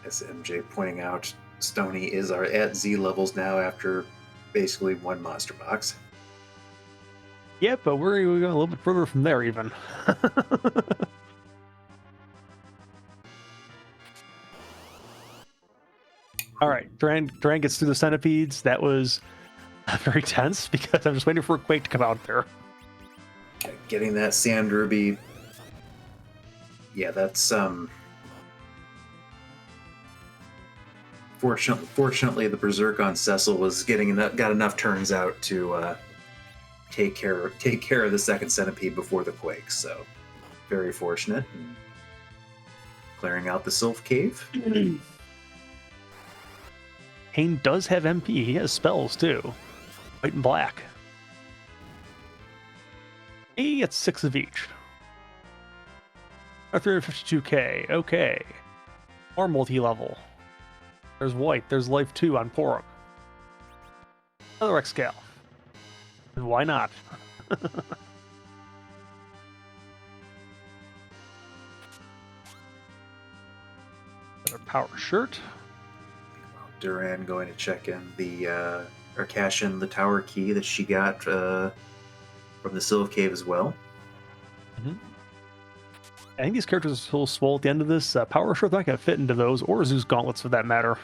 As MJ pointing out, Stony is at Z levels now after basically one monster box. Yeah, but we're going a little bit further from there even. All right, Duran gets through the centipedes. That was very tense because I'm just waiting for a Quake to come out there. Getting that Sand Ruby. Yeah, that's Fortunately, the Berserk on Cecil got enough turns out to take care of the second centipede before the Quake. So, very fortunate. And clearing out the Sylph Cave. Kane does have MP. He has spells too, white and black. He gets 6 of each. 352k. Okay, more multi-level. There's white. There's life 2 on Porok. Another Excal. And why not? Another power shirt. Duran going to check in or cash in the tower key that she got from the Sylph Cave as well. Mm-hmm. I think these characters are still swole at the end of this. Power Shirt not going to fit into those, or Zeus Gauntlets for that matter.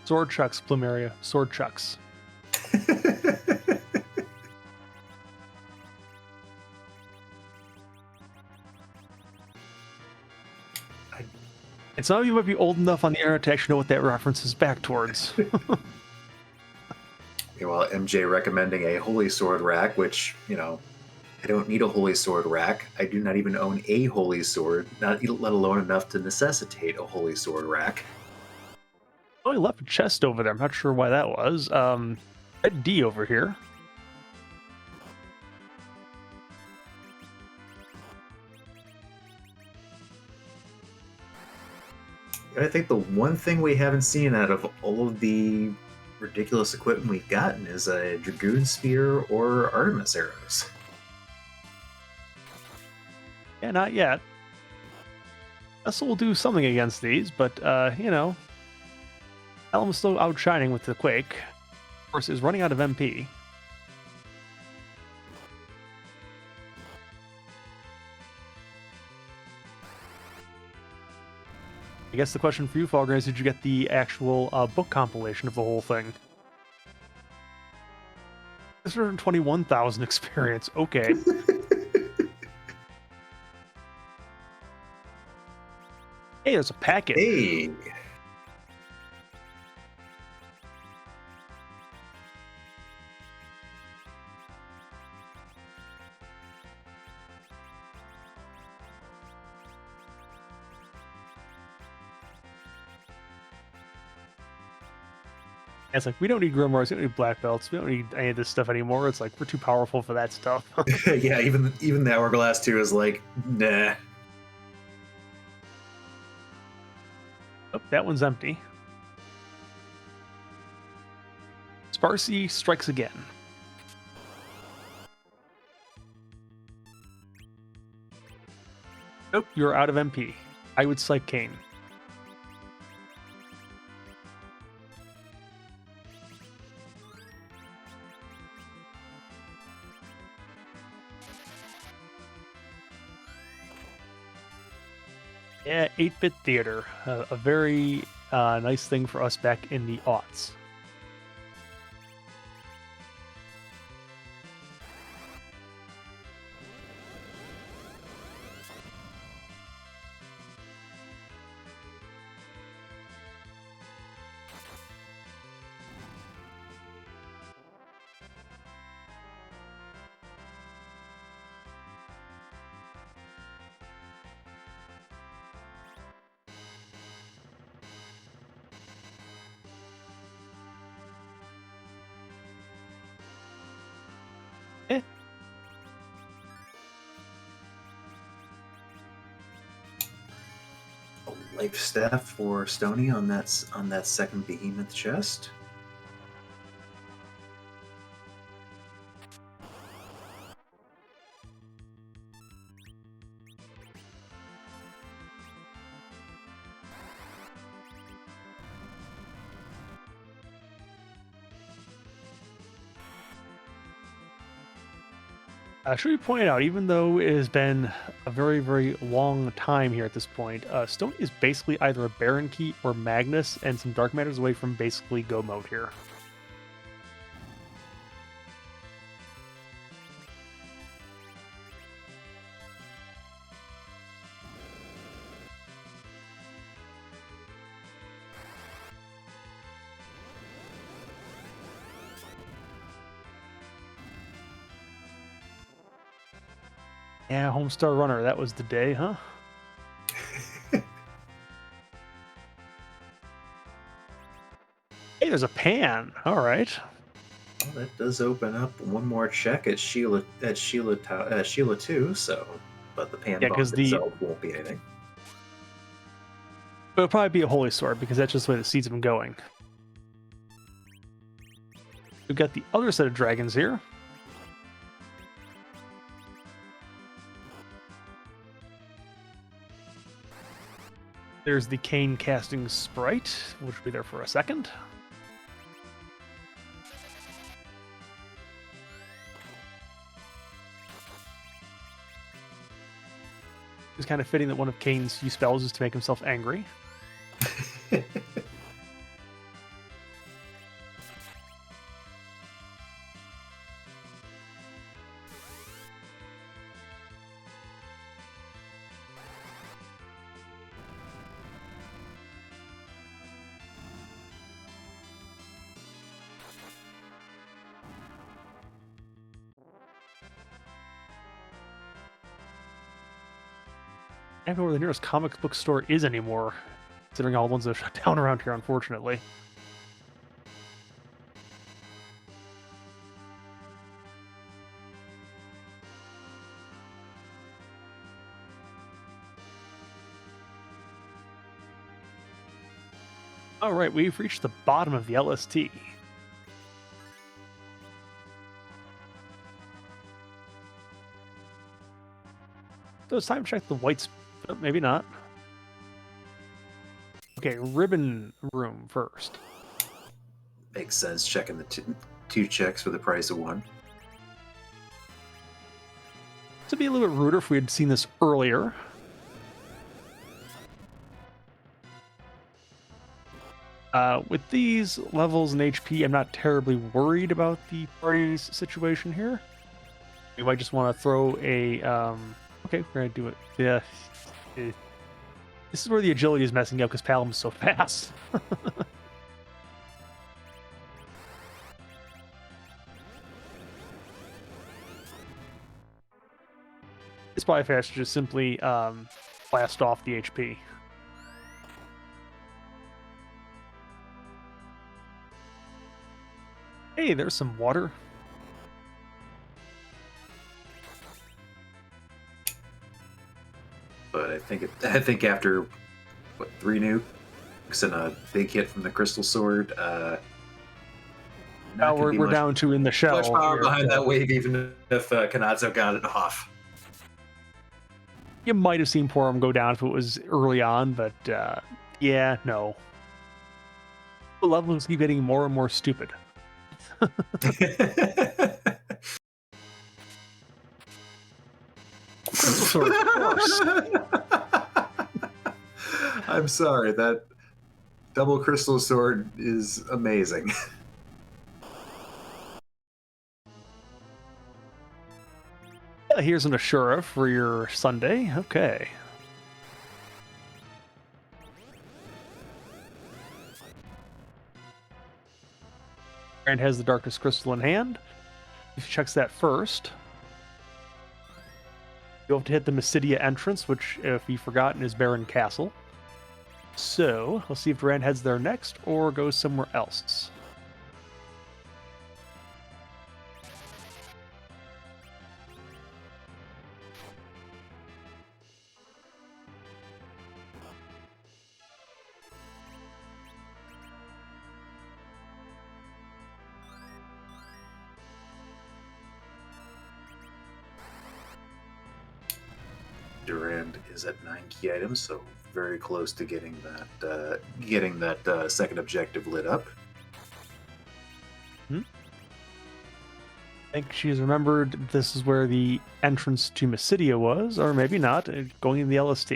Sword chucks, Plumeria. Sword chucks. And some of you might be old enough on the internet to actually know what that reference is back towards. Well, MJ recommending a Holy Sword rack, which, I don't need a Holy Sword rack. I do not even own a Holy Sword, let alone enough to necessitate a Holy Sword rack. Oh, he left a chest over there. I'm not sure why that was. Red D over here. I think the one thing we haven't seen out of all of the ridiculous equipment we've gotten is a Dragoon Spear or Artemis arrows. Yeah, not yet. Vessel will do something against these, but, Helm's still outshining with the Quake. Of course, is running out of MP. I guess the question for you, Falgrim, is did you get the actual book compilation of the whole thing? 621,000 experience. Okay. Hey, there's a packet. Hey. It's like, we don't need grimoires, we don't need black belts, we don't need any of this stuff anymore. It's like, we're too powerful for that stuff. Yeah, even the Hourglass 2 is like, nah. Oh, that one's empty. Sparcy strikes again. Nope, you're out of MP. I would Psych Kane. Yeah, 8-bit theater. A very nice thing for us back in the aughts. Eh. A life staff for Stony on that second behemoth chest. Should we point out, even though it has been a very, very long time here at this point, Stony is basically either a Baron Key or Magnus, and some Dark Matters away from basically Go mode here. Yeah, Homestar Runner, that was the day, huh? Hey, there's a pan. All right. Well, that does open up one more check at Sheila 2, so but the pan bomb itself won't be anything. It'll probably be a Holy Sword because that's just the way the seeds have been going. We've got the other set of dragons here. There's the Kane casting sprite, which will be there for a second. It's kind of fitting that one of Kane's few spells is to make himself angry. I don't know where the nearest comic book store is anymore, considering all the ones that are shut down around here, unfortunately. All right, we've reached the bottom of the LST. So it's time to check the whites. Oh, maybe not. Okay, ribbon room first. Makes sense, checking the two checks for the price of one. To be a little bit ruder if we had seen this earlier. With these levels and HP, I'm not terribly worried about the party's situation here. We might just want to throw a... okay, we're going to do it. Yeah. This is where the agility is messing up because Palom's so fast. It's probably faster to just simply blast off the HP. Hey, there's some water. But I think after what 3 nukes and a big hit from the crystal sword, Now not gonna be we're much, down to in the shell. much power here, behind so that wave, even if Kanazo got it off. you might have seen Porum go down if it was early on, but yeah, no. The levels keep getting more and more stupid. Crystal sword, of course. I'm sorry, that double crystal sword is amazing. Here's an Ashura for your Sunday. Okay. And has the darkest crystal in hand. He checks that first. You'll have to hit the Mysidia entrance, which, if you've forgotten, is Baron Castle. So, let's see if Durand heads there next or goes somewhere else. Durand is at 9 key items, so very close to getting that second objective lit up. I think she's remembered this is where the entrance to Mysidia was, or maybe not, going in the LST.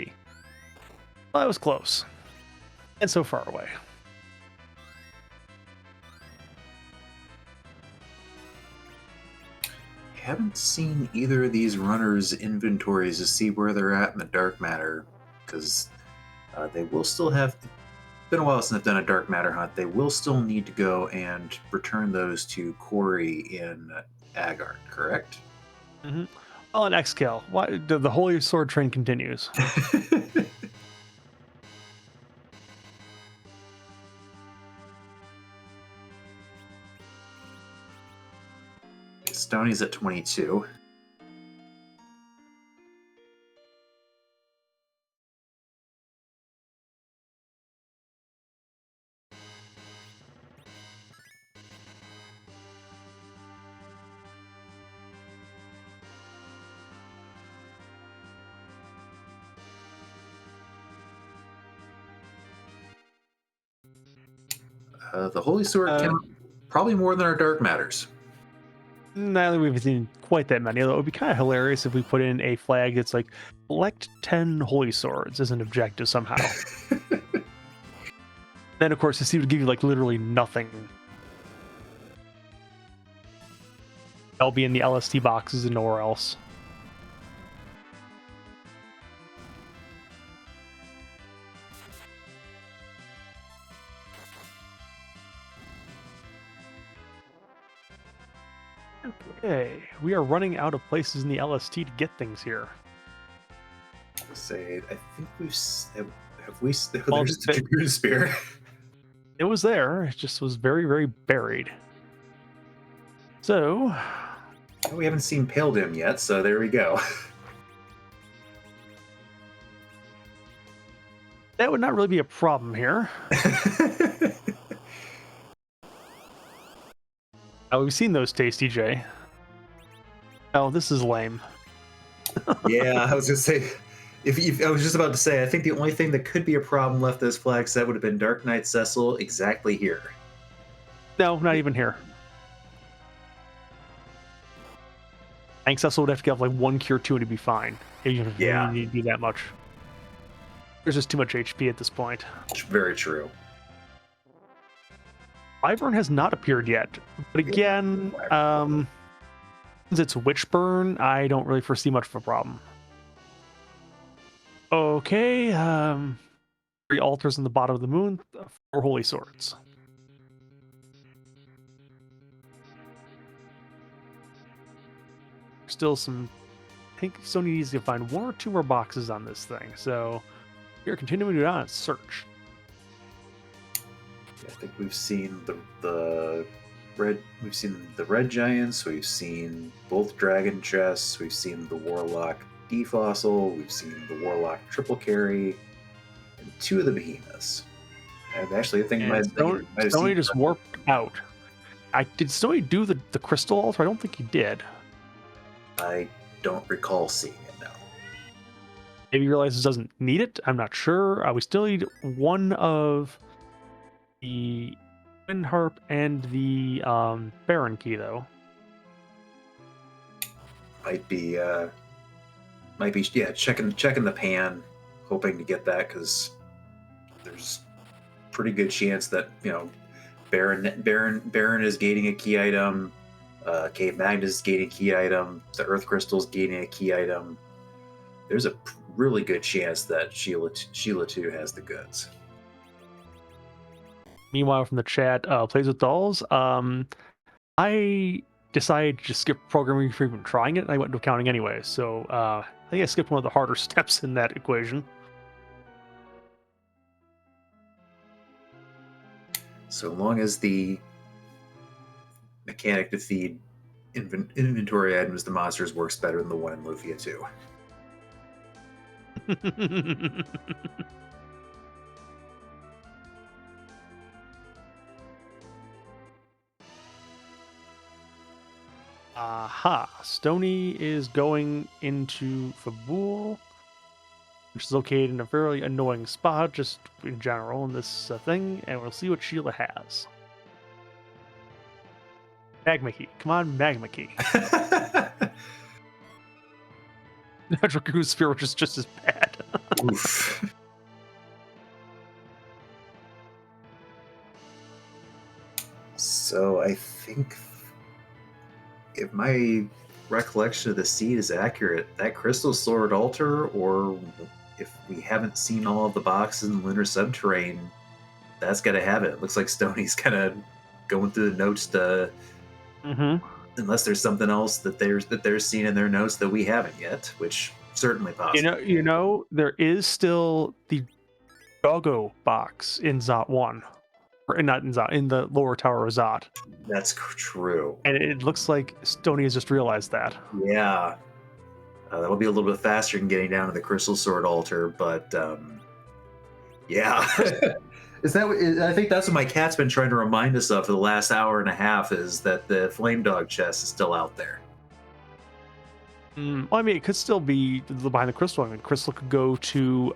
Well, that was close. And so far away. Haven't seen either of these runners' inventories to see where they're at in the dark matter, because they will still have. Been a while since I've done a dark matter hunt. They will still need to go and return those to Corey in Agard, correct? Mm-hmm. Oh, an Xkill. Why the Holy Sword train continues? Stoney's at 22. The Holy Sword can probably more than our dark matters. Not that we've seen quite that many, although it would be kind of hilarious if we put in a flag that's like, collect 10 Holy Swords as an objective somehow. Then, of course, this would give you, like, literally nothing. That'll be in the LST boxes and nowhere else. Okay, we are running out of places in the LST to get things here. Say, I think have we? Oh, there's the Dragoon Spear. It was there. It just was very, very buried. So we haven't seen Pale Dim yet, so there we go. That would not really be a problem here. We've seen those, Tasty J. Oh, this is lame. Yeah, I was gonna say. I was just about to say, I think the only thing that could be a problem left this flag set would have been Dark Knight Cecil exactly here. No, not even here. I think Cecil would have to get like 1 Cure 2 to be fine. You Yeah. need to do that much. There's just too much HP at this point. Very true. Wyvern has not appeared yet. But again, since it's Witchburn, I don't really foresee much of a problem. Okay, 3 altars on the bottom of the moon, 4 holy swords. Still some. I think Sony needs to find 1 or 2 more boxes on this thing. So we're continuing on its search. I think we've seen the We've seen the red giants. We've seen both dragon chests. We've seen the warlock defossil. We've seen the warlock triple carry, and 2 of the behemoths. And actually, I think I And might have Stoney seen. just warped out. Did Stoney do the crystal altar? I don't think he did. I don't recall seeing it now. Maybe he realizes doesn't need it. I'm not sure. We still need one of the Twin Harp and the Baron key, though. Might be yeah, checking the pan, hoping to get that, because there's pretty good chance that Baron is gating a key item, Cave Magnus is gating a key item, the Earth Crystal is gating a key item. There's a really good chance that Sheila 2 has the goods. Meanwhile, from the chat, Plays with Dolls, I decided to just skip programming for even trying it, and I went into accounting anyway. So I think I skipped one of the harder steps in that equation. So long as the mechanic to feed inventory items to monsters works better than the one in Lufia 2. Aha. Stoney is going into Fabul, which is located in a very annoying spot, just in general, in this thing, and we'll see what Sheila has. Magma Key. Come on, Magma Key. Dragoon Sphere, which is just as bad. Oof. So I think, if my recollection of the seed is accurate, that Crystal Sword Altar, or if we haven't seen all of the boxes in the Lunar Subterrane, that's got to have it. It looks like Stoney's kind of going through the notes to, unless there's something else that they're seeing in their notes that we haven't yet, which certainly possible. You know, there is still the Doggo box in Zot 1. Or not in Zot, in the lower tower of Zot. That's true. And it looks like Stoney has just realized that. Yeah. That'll be a little bit faster than getting down to the Crystal Sword Altar, but yeah. I think that's what my cat's been trying to remind us of for the last hour and a half, is that the Flame Dog chest is still out there. Well, I mean, it could still be behind the crystal. I mean, Crystal could go to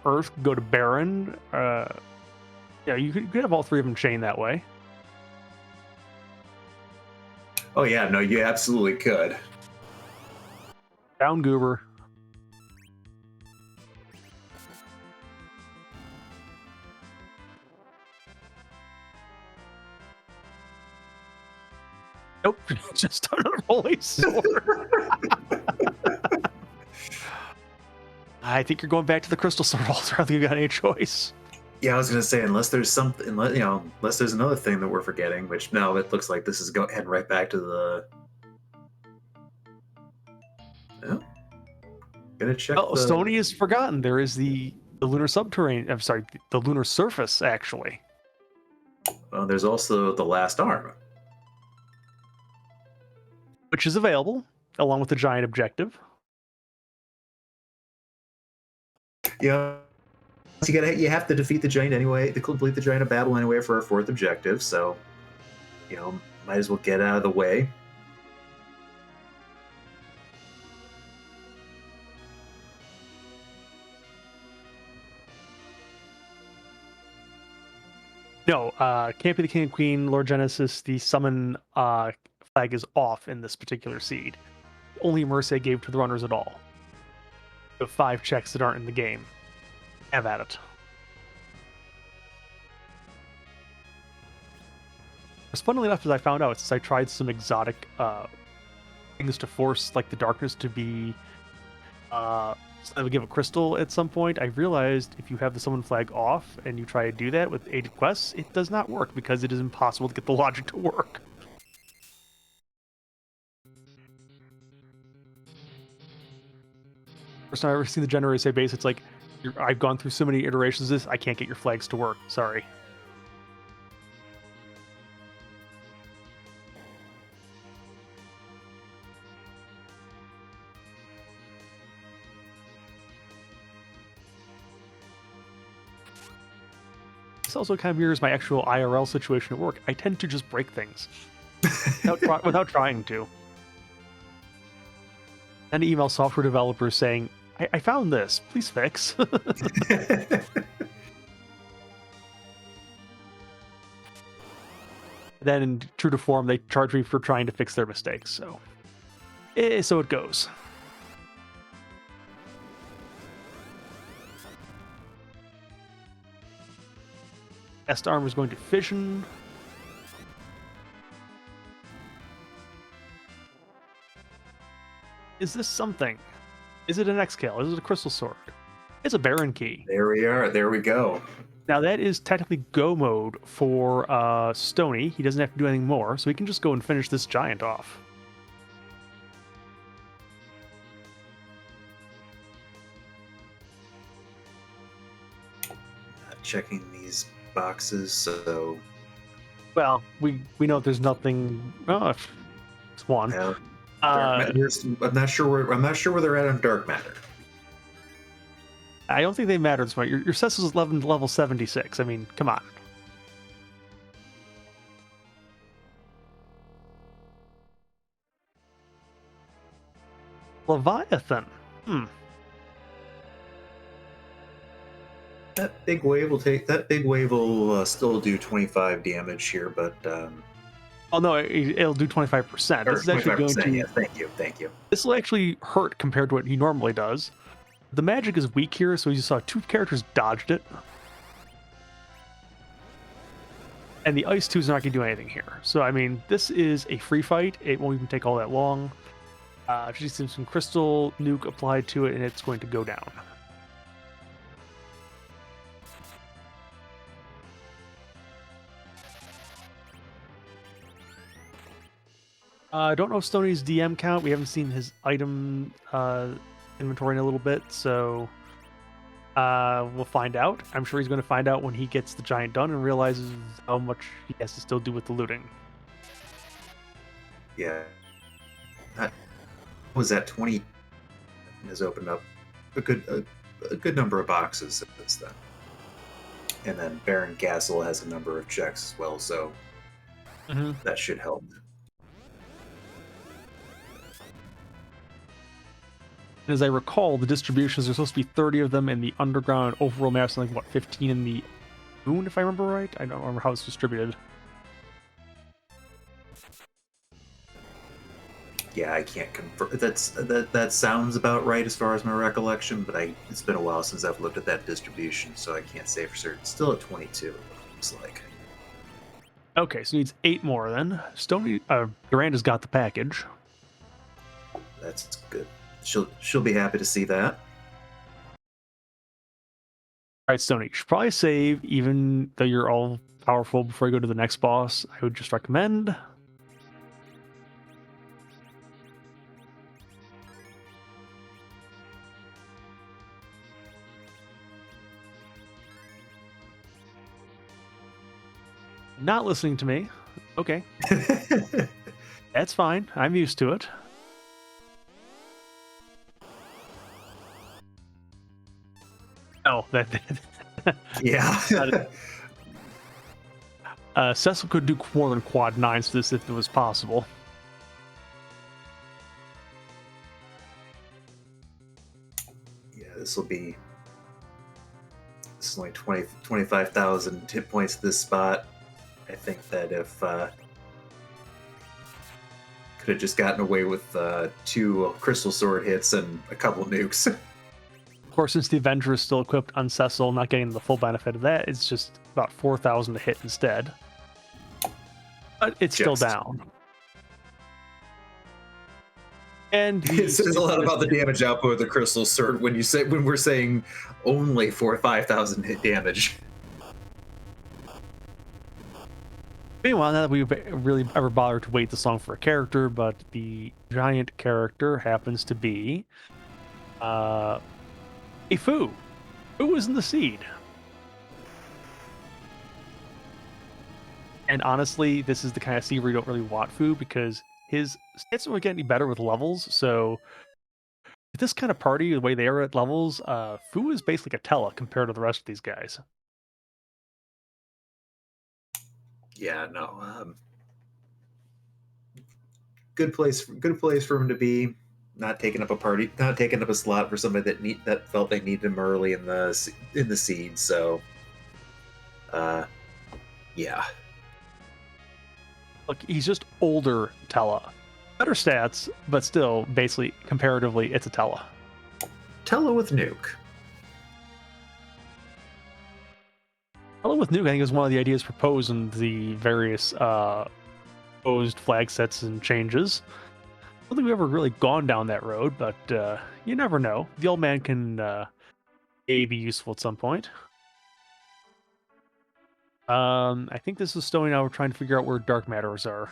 Earth, go to Baron. Yeah, you could have all 3 of them chained that way. Oh yeah, no, you absolutely could. Down Goober. Nope, just another holy sword. I think you're going back to the Crystal Sword Altar. I don't think you got any choice. Yeah, I was gonna say, unless there's something, unless there's another thing that we're forgetting, which no, it looks like this is heading right back to the. Oh, gonna check. Oh, Stoney is forgotten. There is the Lunar Subterranean. I'm sorry, the Lunar Surface, actually. Well, there's also the Last Arm, which is available along with the giant objective. Yeah, you have to defeat the giant anyway, to complete the giant of battle anyway for our 4th objective. So, might as well get out of the way. No, can't be the King and Queen, Lord Genesis. The summon flag is off in this particular seed. Only Mercy gave to the runners at all. You have 5 checks that aren't in the game. Have at it. As funnily enough as I found out, since I tried some exotic things to force like the darkness to be so I would give a crystal at some point, I realized if you have the summon flag off and you try to do that with aided quests, it does not work because it is impossible to get the logic to work. First time I've ever seen the generator say base, it's like, I've gone through so many iterations of this, I can't get your flags to work. Sorry. This also kind of mirrors my actual IRL situation at work. I tend to just break things without trying to. And email software developers saying, I found this, please fix. Then, true to form, they charge me for trying to fix their mistakes. So it goes. Best armor is going to fission. Is this something? Is it an X-Scale? Is it a Crystal Sword? It's a Baron Key. There we are. There we go. Now that is technically go mode for Stony. He doesn't have to do anything more, so he can just go and finish this giant off. Checking these boxes, so well, we know there's nothing. Oh, it's one. dark I'm not sure where they're at on dark matter. I don't think they matter this much. Your Cecil's is level 76. I mean, come on. Leviathan. That big wave will still do 25 damage here, but oh no, it'll do 25%. This is actually going to. Yeah, thank you. This will actually hurt compared to what he normally does. The magic is weak here, so you saw two characters dodged it. And the Ice 2 is not going to do anything here. So, I mean, this is a free fight. It won't even take all that long. Just some Crystal Nuke applied to it, and it's going to go down. I don't know Stoney's DM count. We haven't seen his item inventory in a little bit, so we'll find out. I'm sure he's going to find out when he gets the giant done and realizes how much he has to still do with the looting. Yeah. That was that 20 has opened up a good number of boxes since then. And then Baron Castle has a number of checks as well, so that should help. As I recall, the distributions, there's supposed to be 30 of them in the underground, overall mass, like, what, 15 in the moon, if I remember right? I don't remember how it's distributed. Yeah, I can't confirm. That sounds about right as far as my recollection, but it's been a while since I've looked at that distribution, so I can't say for certain. It's still at 22, it looks like. Okay, so needs 8 more then. Duranda's got the package. That's good. She'll be happy to see that. All right, Stony, you should probably save, even though you're all powerful, before you go to the next boss. I would just recommend. Not listening to me. Okay. That's fine. I'm used to it. Oh, that. Yeah. Cecil could do more than quad 9s for this if it was possible. Yeah, this is only 25,000 hit points at this spot. I think that if could have just gotten away with 2 Crystal Sword hits and a couple nukes. Of course, since the Avenger is still equipped on Cecil, not getting the full benefit of that, it's just about 4,000 to hit instead. But it's still down. And it says a lot about the damage output of the Crystal Sword when we're saying only 4,000 or 5,000 hit damage. Meanwhile, not that we've really ever bothered to wait this long for a character, but the giant character happens to be a Fu. Fu is in the seed. And honestly, this is the kind of seed where you don't really want Fu, because his stats don't get any better with levels. So with this kind of party, the way they are at levels, Fu is basically a Tella compared to the rest of these guys. Yeah, no. Good place for him to be. Not taking up a party, not taking up a slot for somebody that felt they needed him early in the seed. So, uh, yeah, Look, he's just older Tella. Better stats, but still, basically, comparatively, it's a Tella. Tella with Nuke. Tella with Nuke, I think, is one of the ideas proposed in the various proposed flag sets and changes. I don't think we've ever really gone down that road, but you never know. The old man can be useful at some point. I think this is Stony now. We're trying to figure out where dark matters are.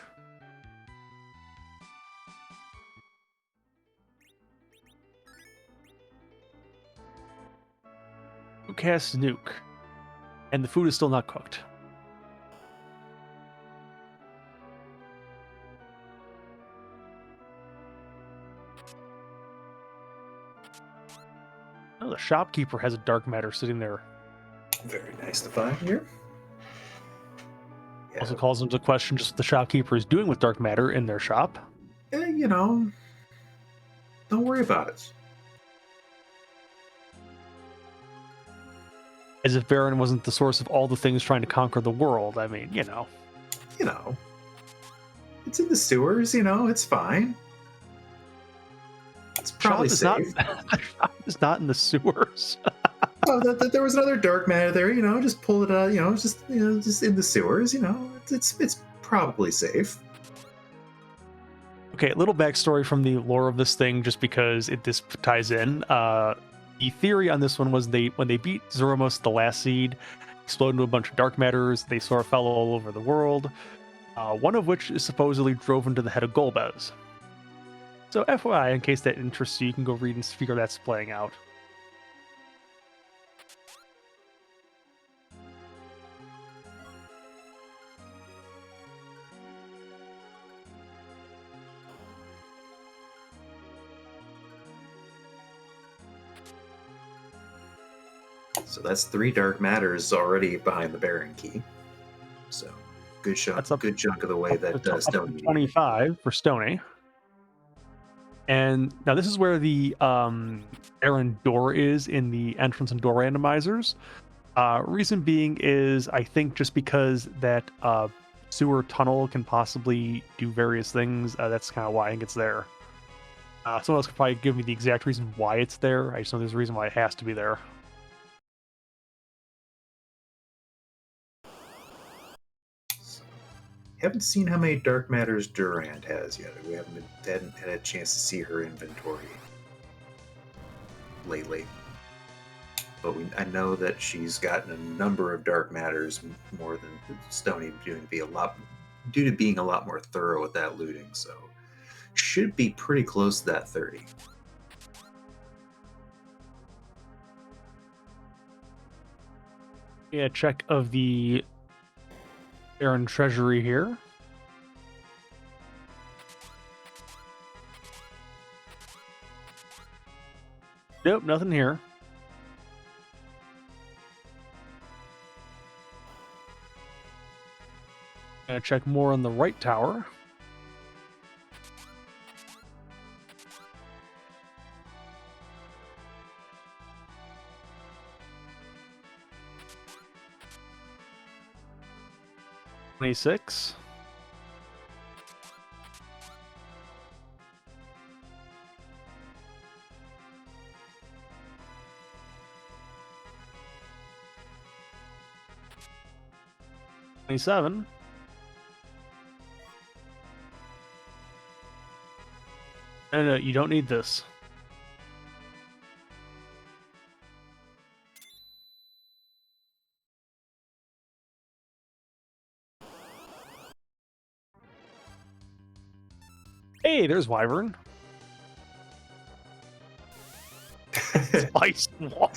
Who casts Nuke? And the food is still not cooked. Oh, the shopkeeper has a dark matter sitting there. Very nice to find here. Yeah. Also calls into question just what the shopkeeper is doing with dark matter in their shop. You know, don't worry about it. As if Baron wasn't the source of all the things trying to conquer the world. I mean, You know, it's in the sewers. You know, it's fine. It's probably safe. The shop is not in the sewers. Oh, there was another dark matter there. You know, just pull it out. You know, just in the sewers. You know, it's probably safe. Okay, a little backstory from the lore of this thing, just because this ties in. The theory on this one was when they beat Zeromos, the last seed, exploded into a bunch of dark matters. They sort of fell all over the world. One of which is supposedly drove into the head of Golbez. So FYI, in case that interests you, you can go read and figure that's playing out. So that's 3 dark matters already behind the Baron key. So good chunk of the way that Stony 25 for Stony. And now this is where the Baron door is in the entrance and door randomizers. Reason being is, I think, just because that sewer tunnel can possibly do various things. That's kind of why I think it's there. Someone else could probably give me the exact reason why it's there. I just know there's a reason why it has to be there. Haven't seen how many dark matters Durand has yet. We hadn't had a chance to see her inventory lately. But I know that she's gotten a number of dark matters more than Stony, due to being a lot more thorough with that looting. So should be pretty close to that 30. Yeah, check of the Baron Treasury here. Nope, nothing here. Gonna check more on the right tower. $26. $27. No, you don't need this. Hey, there's Wyvern. Spice 1.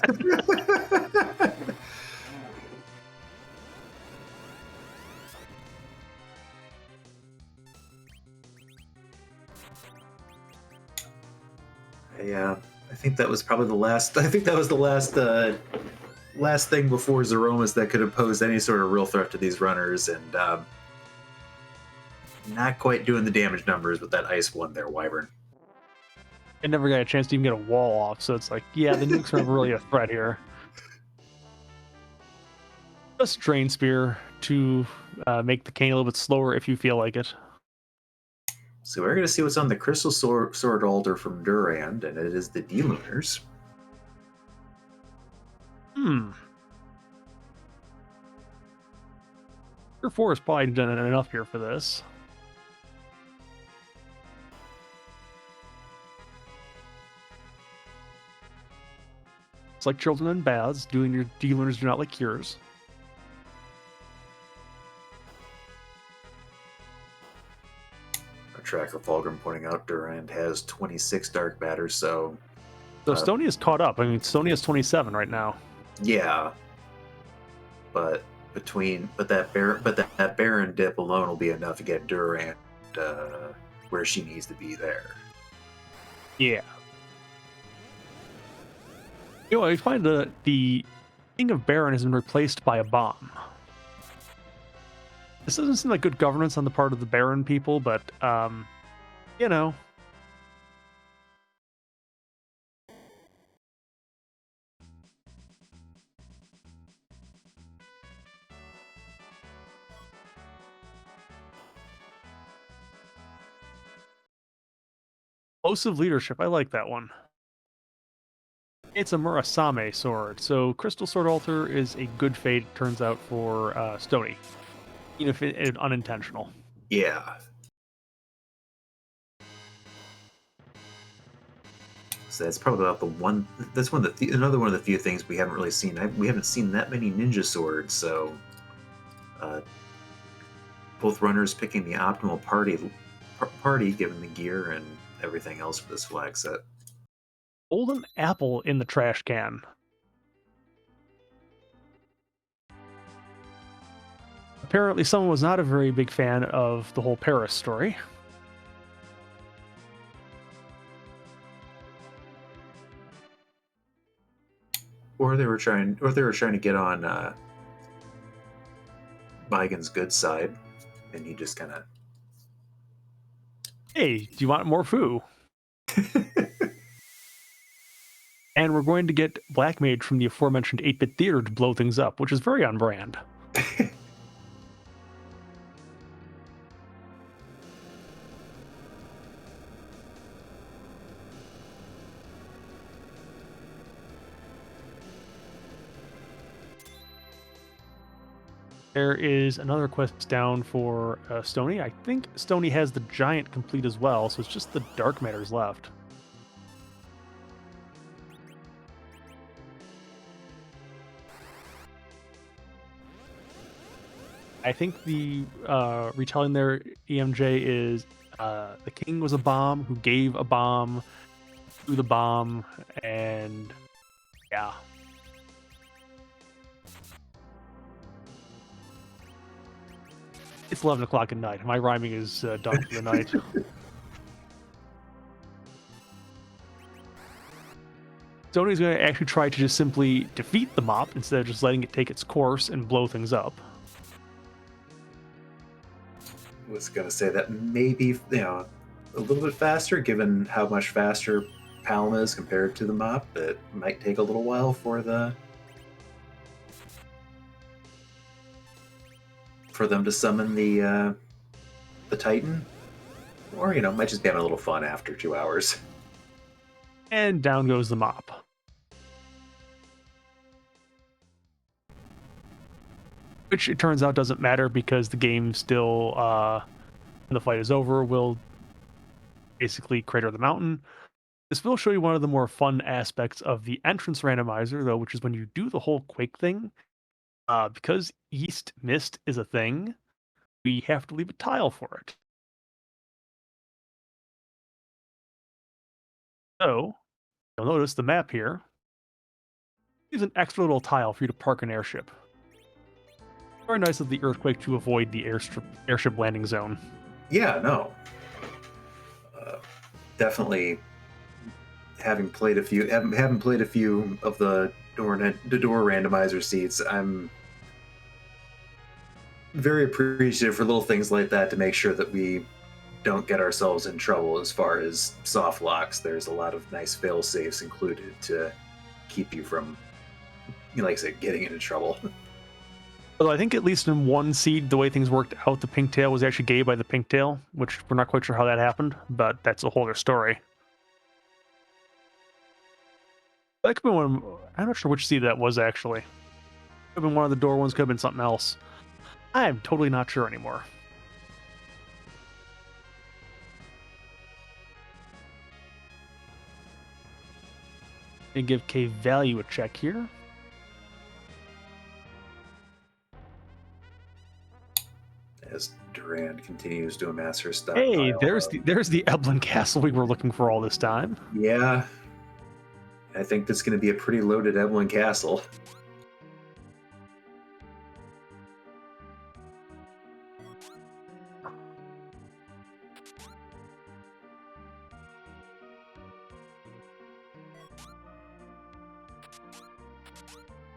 Yeah, I think that was probably the last. I think that was the last thing before Zeromas that could have posed any sort of real threat to these runners. And not quite doing the damage numbers with that ice one there, Wyvern. I never got a chance to even get a wall off, so it's like, yeah, the nukes are really a threat here. Just Drain Spear to make the cane a little bit slower if you feel like it. So we're going to see what's on the Crystal Sword Altar from Durand, and it is the D-Lunars. Your 4 is probably done enough here for this. It's like children in baths, doing your D-Lunars do not like cures. Our tracker Fulgrim pointing out Durand has 26 Dark Matter, so... So Stony is caught up. I mean, Stony has 27 right now. Yeah. But that Baron dip alone will be enough to get Durand where she needs to be there. Yeah. You know, I find the King of Baron has been replaced by a bomb. This doesn't seem like good governance on the part of the Baron people, but, you know. Explosive leadership, I like that one. It's a Murasame sword, so Crystal Sword Altar is a good fate, turns out, for Stony, even if it's unintentional. Yeah. So that's probably about the one. That's another one of the few things we haven't really seen. We haven't seen that many ninja swords, so both runners picking the optimal party given the gear and everything else for this flag set. Golden apple in the trash can. Apparently someone was not a very big fan of the whole Paris story. Or they were trying to get on Baigen's good side, and he just kind of... Hey, do you want more foo? And we're going to get Black Mage from the aforementioned 8-Bit Theater to blow things up, which is very on brand. There is another quest down for Stony. I think Stony has the Giant complete as well, so it's just the Dark Matters left. I think the retelling there, EMJ, is the king was a bomb who gave a bomb to the bomb, and yeah. It's 11 o'clock at night. My rhyming is done for the night. Sony's going to actually try to just simply defeat the mop instead of just letting it take its course and blow things up. I was going to say that maybe, a little bit faster, given how much faster Palm is compared to the mop. It might take a little while for them to summon the Titan, or might just be having a little fun after 2 hours. And down goes the mop. Which it turns out doesn't matter because the game still, when the fight is over, will basically crater the mountain. This will show you one of the more fun aspects of the entrance randomizer, though, which is when you do the whole Quake thing. Because East Mist is a thing, we have to leave a tile for it. So, you'll notice the map here is an extra little tile for you to park an airship. Very nice of the earthquake to avoid the airship landing zone. Yeah, no. Definitely, having played a few of the door randomizer seats, I'm very appreciative for little things like that to make sure that we don't get ourselves in trouble as far as soft locks. There's a lot of nice fail safes included to keep you from, like I said, getting into trouble. Although I think at least in one seed, the way things worked out, the Pinktail was actually gay by the Pinktail, which we're not quite sure how that happened, but that's a whole other story. That could be one. I'm not sure which seed that was actually. Could have been one of the door ones. Could have been something else. I am totally not sure anymore. And give K value a check here. As Durand continues to amass her stock. Hey, there's the Eblin Castle we were looking for all this time. Yeah. I think this is going to be a pretty loaded Eblin Castle.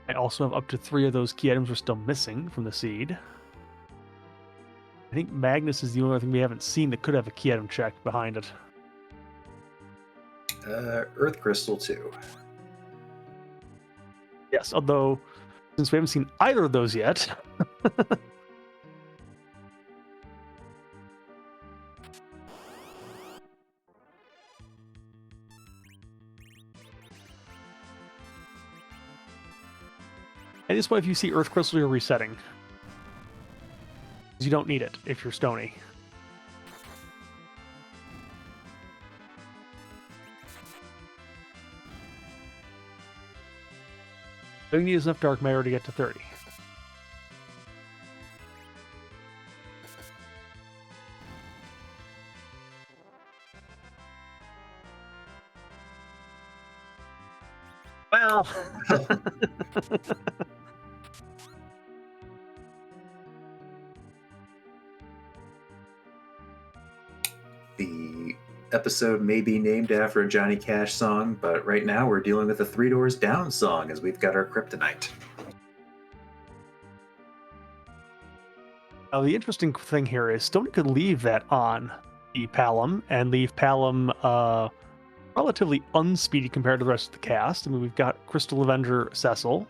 I also have up to 3 of those key items we're still missing from the seed. I think Magnus is the only thing we haven't seen that could have a key item check behind it. Earth Crystal 2. Yes, although since we haven't seen either of those yet. And this way, if you see Earth Crystal, you're resetting. You don't need it if you're Stony. All you need is enough dark matter to get to 30. Well... The episode may be named after a Johnny Cash song, but right now we're dealing with a Three Doors Down song as we've got our kryptonite. Now, the interesting thing here is Stony could leave that on the Palom and leave Palom relatively unspeedy compared to the rest of the cast. I mean, we've got Crystal Avenger Cecil.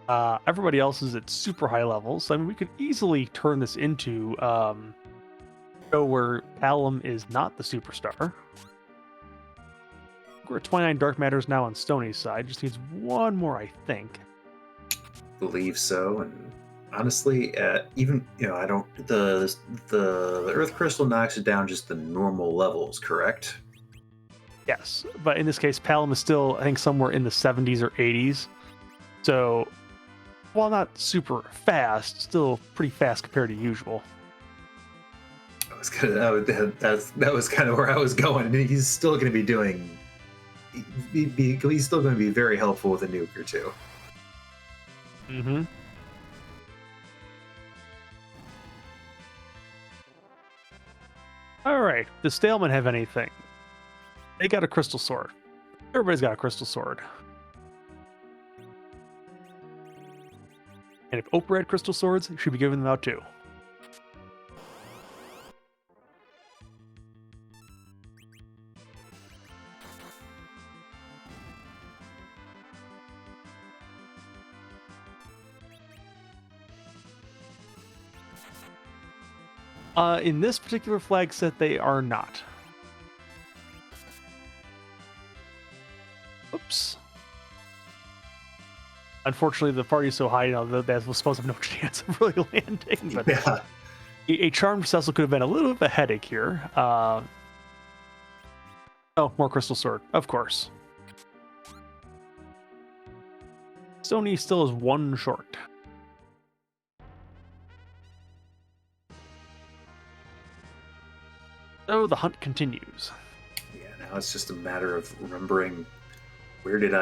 Everybody else is at super high levels. So, I mean, we could easily turn this into show where Palom is not the superstar. We're at 29 dark matters now on Stony's side. Just needs one more, I think. Believe so, and honestly, even I don't. The Earth Crystal knocks it down just the normal levels, correct? Yes, but in this case, Palom is still, I think, somewhere in the 70s or 80s. So, while not super fast, still pretty fast compared to usual. That was kind of where I was going. And he's still going to be doing. He's still going to be very helpful with a nuke or two. Mm-hmm. All right. Does Staleman have anything? They got a crystal sword. Everybody's got a crystal sword. And if Oprah had crystal swords, she should be giving them out too. In this particular flag set, they are not. Oops. Unfortunately, the party's so high now that was supposed to have no chance of really landing. But Yeah. a charmed Cecil could have been a little bit of a headache here. Oh, more crystal sword, of course. Stony still is one short. So the hunt continues. Yeah, now it's just a matter of remembering where did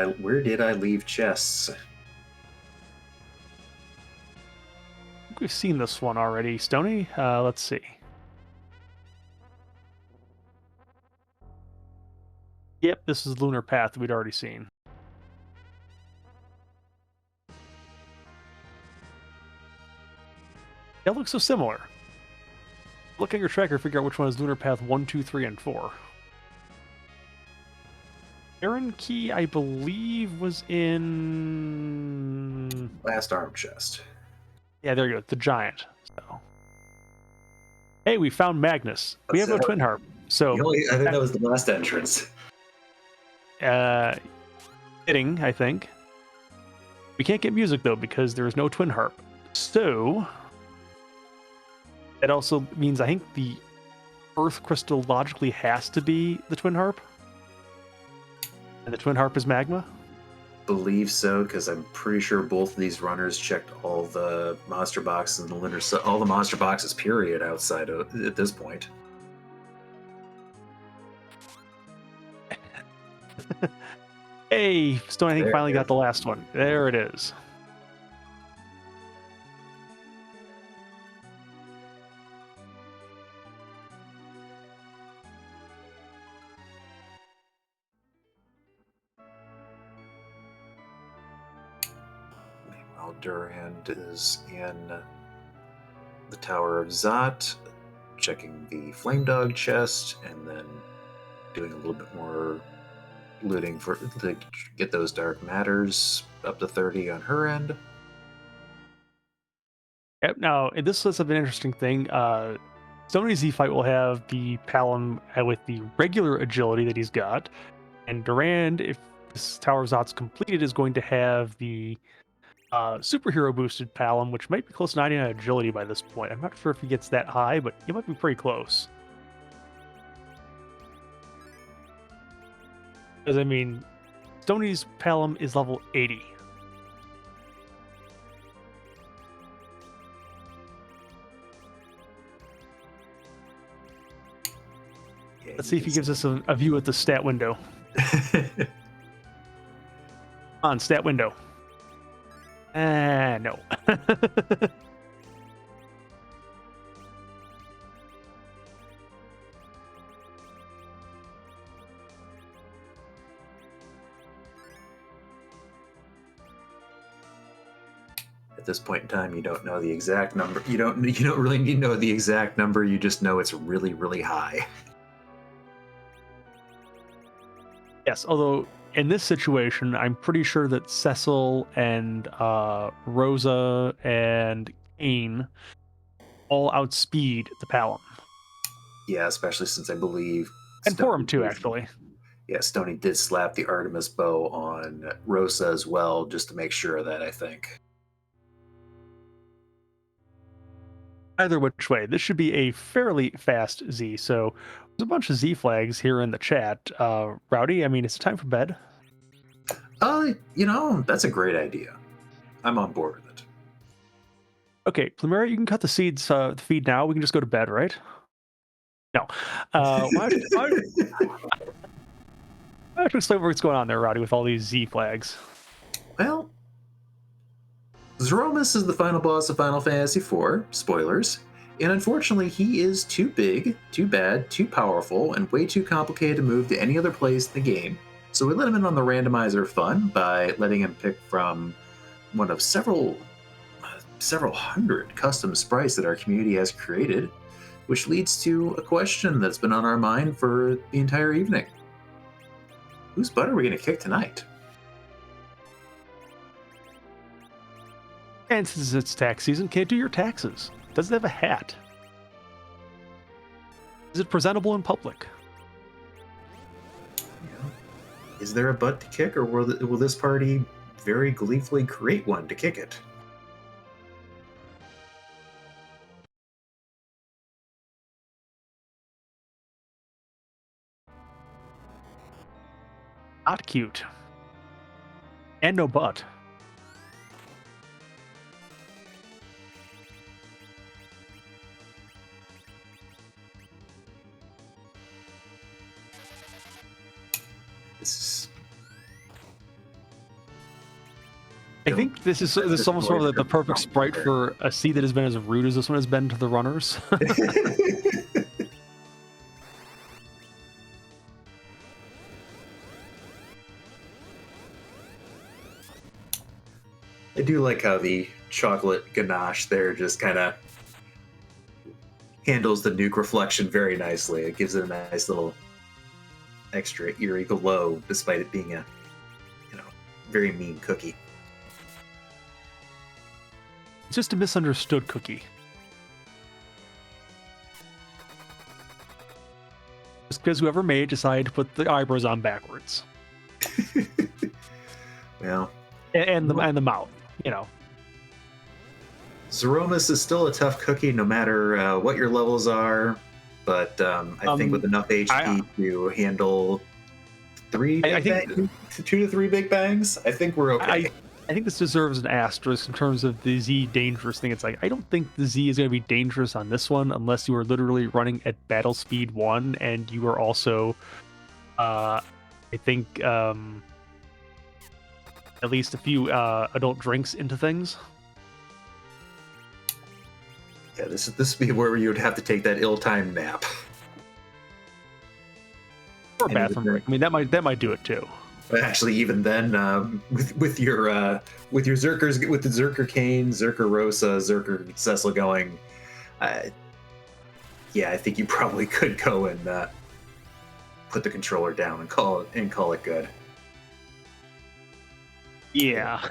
I leave chests? I think we've seen this one already, Stony. Let's see. Yep, this is Lunar Path we'd already seen. That looks so similar. Look at your tracker, figure out which one is Lunar Path 1, 2, 3, and 4. Aaron Key, I believe, was in... Last arm chest. Yeah, there you go. The giant. So. Hey, we found Magnus. We have no twin harp. So I think that was the last entrance. Fitting, I think. We can't get music, though, because there is no twin harp. So... It also means I think the Earth crystal logically has to be the twin harp. And the twin harp is magma? Believe so, because I'm pretty sure both of these runners checked all the monster boxes and all the monster boxes, period, outside of at this point. Hey, Stone, I think finally got the last one. There it is. Durand is in the Tower of Zot, checking the Flame Dog chest, and then doing a little bit more looting to get those Dark Matters up to 30 on her end. Yep. Now, this is an interesting thing. Stony Z Fight will have the Palom with the regular agility that he's got, and Durand, if this Tower of Zot's completed, is going to have the superhero boosted Palom, which might be close to 99 agility by this point. I'm not sure if he gets that high, but he might be pretty close. Because, I mean, Stoney's Palom is level 80. Yeah, let's see if he gives us a view at the stat window. On stat window. No. At this point in time, you don't know the exact number. You don't really need to know the exact number. You just know it's really, really high. Yes, although in this situation, I'm pretty sure that Cecil and Rosa and Kane all outspeed the Palom. Yeah, especially since I believe... And Porum too, actually. Yeah, Stony did slap the Artemis bow on Rosa as well, just to make sure of that, I think. Either which way, this should be a fairly fast Z. So there's a bunch of Z flags here in the chat. Rowdy, I mean, it's time for bed. That's a great idea. I'm on board with it. Okay, Plumeria, you can cut the feed now. We can just go to bed, right? No. Why don't you explain what's going on there, Rowdy, with all these Z flags? Well, Zeromus is the final boss of Final Fantasy IV, spoilers, and unfortunately he is too big, too bad, too powerful, and way too complicated to move to any other place in the game. So we let him in on the randomizer fun by letting him pick from one of several hundred custom sprites that our community has created, which leads to a question that's been on our mind for the entire evening. Whose butt are we going to kick tonight? And since it's tax season, can't do your taxes. Does it have a hat? Is it presentable in public? Yeah. Is there a butt to kick, or will this party very gleefully create one to kick it? Not cute. And no butt. I think this is almost sort of the perfect sprite for a sea that has been as rude as this one has been to the runners. I do like how the chocolate ganache there just kind of handles the nuke reflection very nicely. It gives it a nice little extra eerie glow, despite it being a very mean cookie. It's just a misunderstood cookie. Just because whoever made it decided to put the eyebrows on backwards. Well, and the mouth, Zeromus is still a tough cookie no matter what your levels are, but I think with enough HP to handle 2 to 3 big bangs, I think we're okay. I think this deserves an asterisk in terms of the Z dangerous thing. It's like, I don't think the Z is going to be dangerous on this one unless you are literally running at battle speed 1 and you are also, I think, at least a few adult drinks into things. Yeah, this would be where you would have to take that ill-timed nap. Or bathroom break. I mean, that might do it too. But actually, even then, with your Zerkers, with the Zerker Kane, Zerker Rosa, Zerker Cecil going, yeah, I think you probably could go and put the controller down and call it good. Yeah.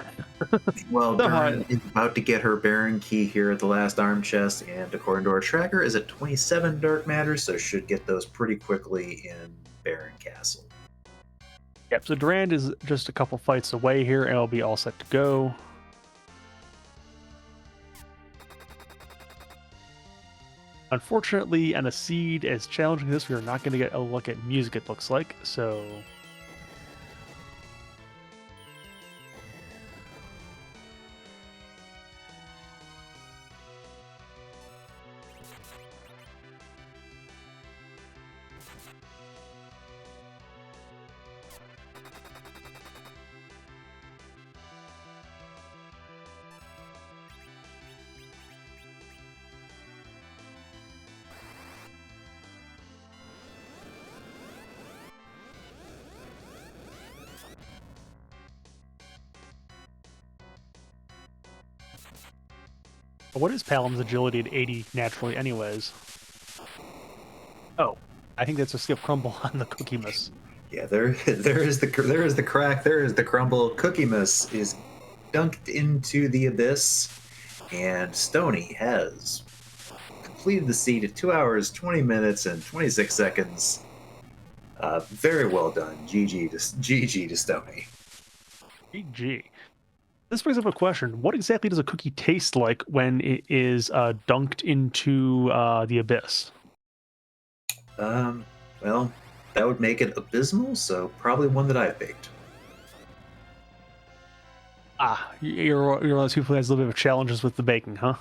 Well, Duran is about to get her Baron key here at the last arm chest, and according to our tracker, is at 27 dark matter, so should get those pretty quickly in Baron Castle. Yep, so Durand is just a couple fights away here, and it'll be all set to go. Unfortunately, on a seed as challenging as this, we are not going to get a look at music, it looks like, so... What is Palam's agility at 80 naturally anyways? Oh, I think that's a skip crumble on the Cookie Miss. Yeah, there is the crack, there is the crumble. Cookie Miss is dunked into the abyss, and Stony has completed the seed at 2 hours, 20 minutes, and 26 seconds. Very well done. GG to Stony. GG. This brings up a question. What exactly does a cookie taste like when it is dunked into the abyss? Well, that would make it abysmal, so probably one that I picked. You're one of those people who has a little bit of challenges with the baking, huh?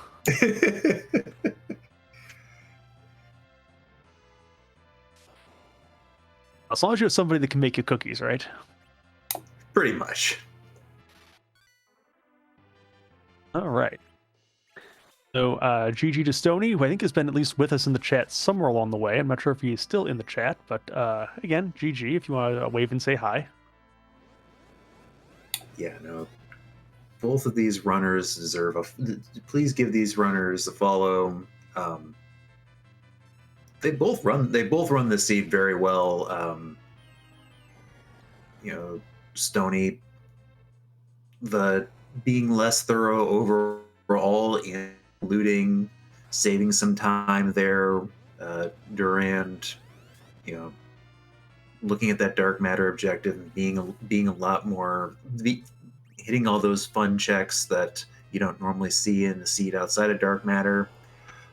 As long as you have somebody that can make you cookies, right? Pretty much. All right. So, GG to Stony, who I think has been at least with us in the chat somewhere along the way. I'm not sure if he is still in the chat, but again, GG, if you want to wave and say hi. Yeah, no. Both of these runners deserve please give these runners a follow. They both run the seed very well. Stony, the being less thorough overall in looting, saving some time there. Durand, looking at that dark matter objective and being a lot more hitting all those fun checks that you don't normally see in the seed outside of dark matter.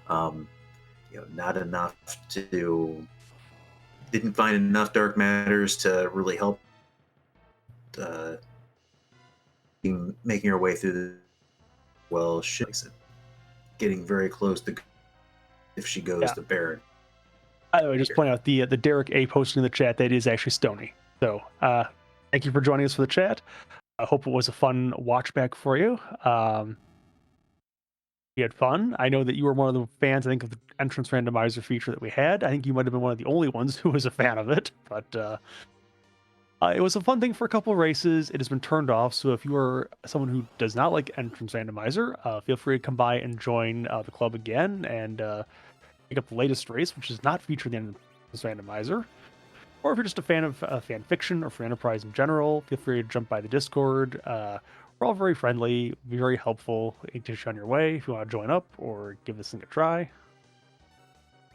Not enough didn't find enough dark matters to really help making her way through getting very close to if she goes to Baron. I would just point out the Derek A posting in the chat that is actually Stony. So thank you for joining us for the chat. I hope it was a fun watch back for you. We had fun. I know that you were one of the fans, I think, of the entrance randomizer feature that we had. I think you might have been one of the only ones who was a fan of it, but it was a fun thing for a couple of races. It has been turned off, so if you are someone who does not like entrance randomizer, feel free to come by and join the club again, and pick up the latest race, which is not featured in this randomizer. Or if you're just a fan of fan fiction or Free Enterprise in general, feel free to jump by the Discord. We're all very friendly, very helpful. It gets you on your way if you want to join up or give this thing a try.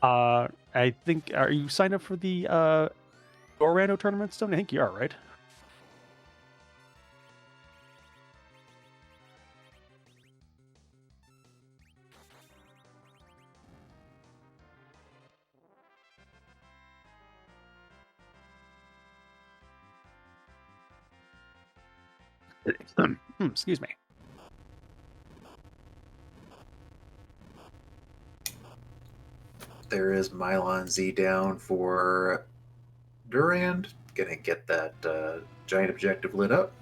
I think, are you signed up for the Orlando tournament, Stone? I think you are, right? Excuse me. There is Mylon Z down for Durand. Gonna get that giant objective lit up.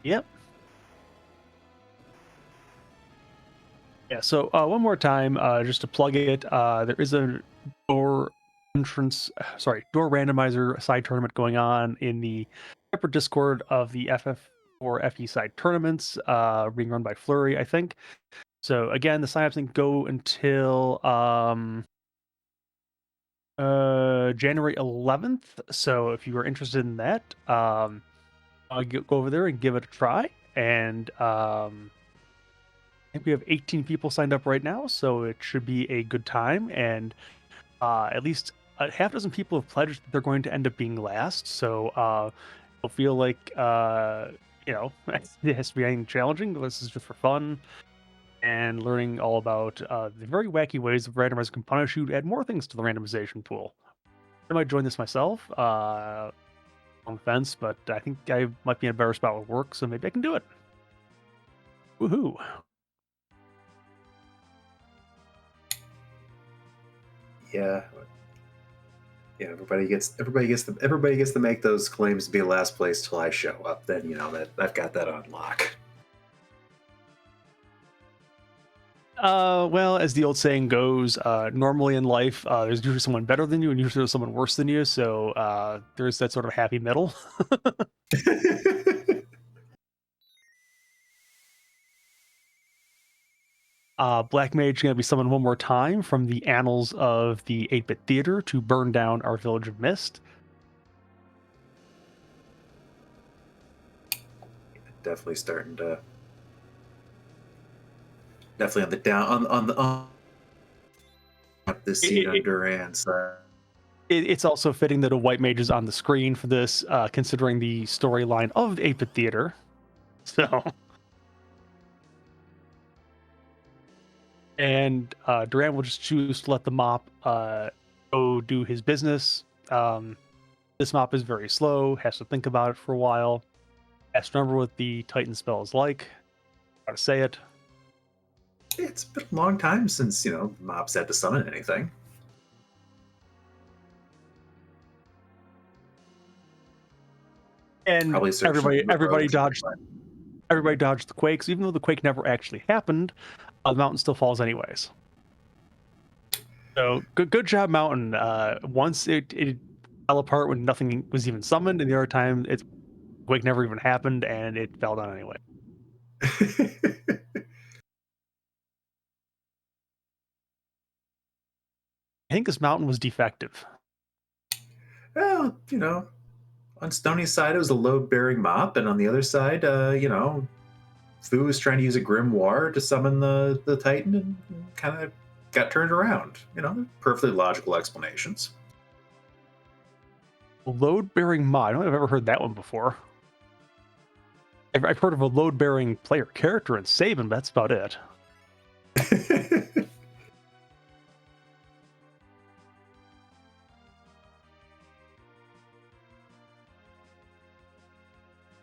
Yep. Yeah, so one more time, just to plug it, there is a door randomizer side tournament going on in the separate Discord of the FF4 FE side tournaments, being run by Flurry, I think. So again, the signups can go until January 11th. So if you are interested in that, go over there and give it a try. And I think we have 18 people signed up right now, so it should be a good time. And at least a half dozen people have pledged that they're going to end up being last. So I feel like it has to be anything challenging. This is just for fun and learning all about the very wacky ways of randomizer can punish you to add more things to the randomization pool. I might join this myself on the fence, but I think I might be in a better spot with work, so maybe I can do it. Woohoo! Yeah, everybody gets to make those claims to be last place till I show up. Then that I've got that on lock. Well, as the old saying goes, normally in life, there's usually someone better than you, and usually there's someone worse than you. So there's that sort of happy middle. Black Mage going to be summoned one more time from the annals of the 8-bit theater to burn down our village of Mist. Definitely starting to. Definitely on the down on the this scene on Durand's side. It's also fitting that a white mage is on the screen for this, considering the storyline of the 8-bit theater. So. And Durand will just choose to let the mop go do his business. This mop is very slow, has to think about it for a while, has to remember what the Titan spell is like, how to say it. It's been a long time since, the mop's had to summon anything. And everybody dodged the quakes, even though the quake never actually happened. The mountain still falls anyways. So good job, mountain. Once it fell apart when nothing was even summoned, and the other time quake never even happened and it fell down anyway. I think this mountain was defective. Well, on Stoney's side it was a load-bearing mop, and on the other side, Fu was trying to use a grimoire to summon the Titan and kind of got turned around. Perfectly logical explanations. Load-bearing mod. I don't think I've ever heard that one before. I've heard of a load-bearing player character in Sabin, but that's about it.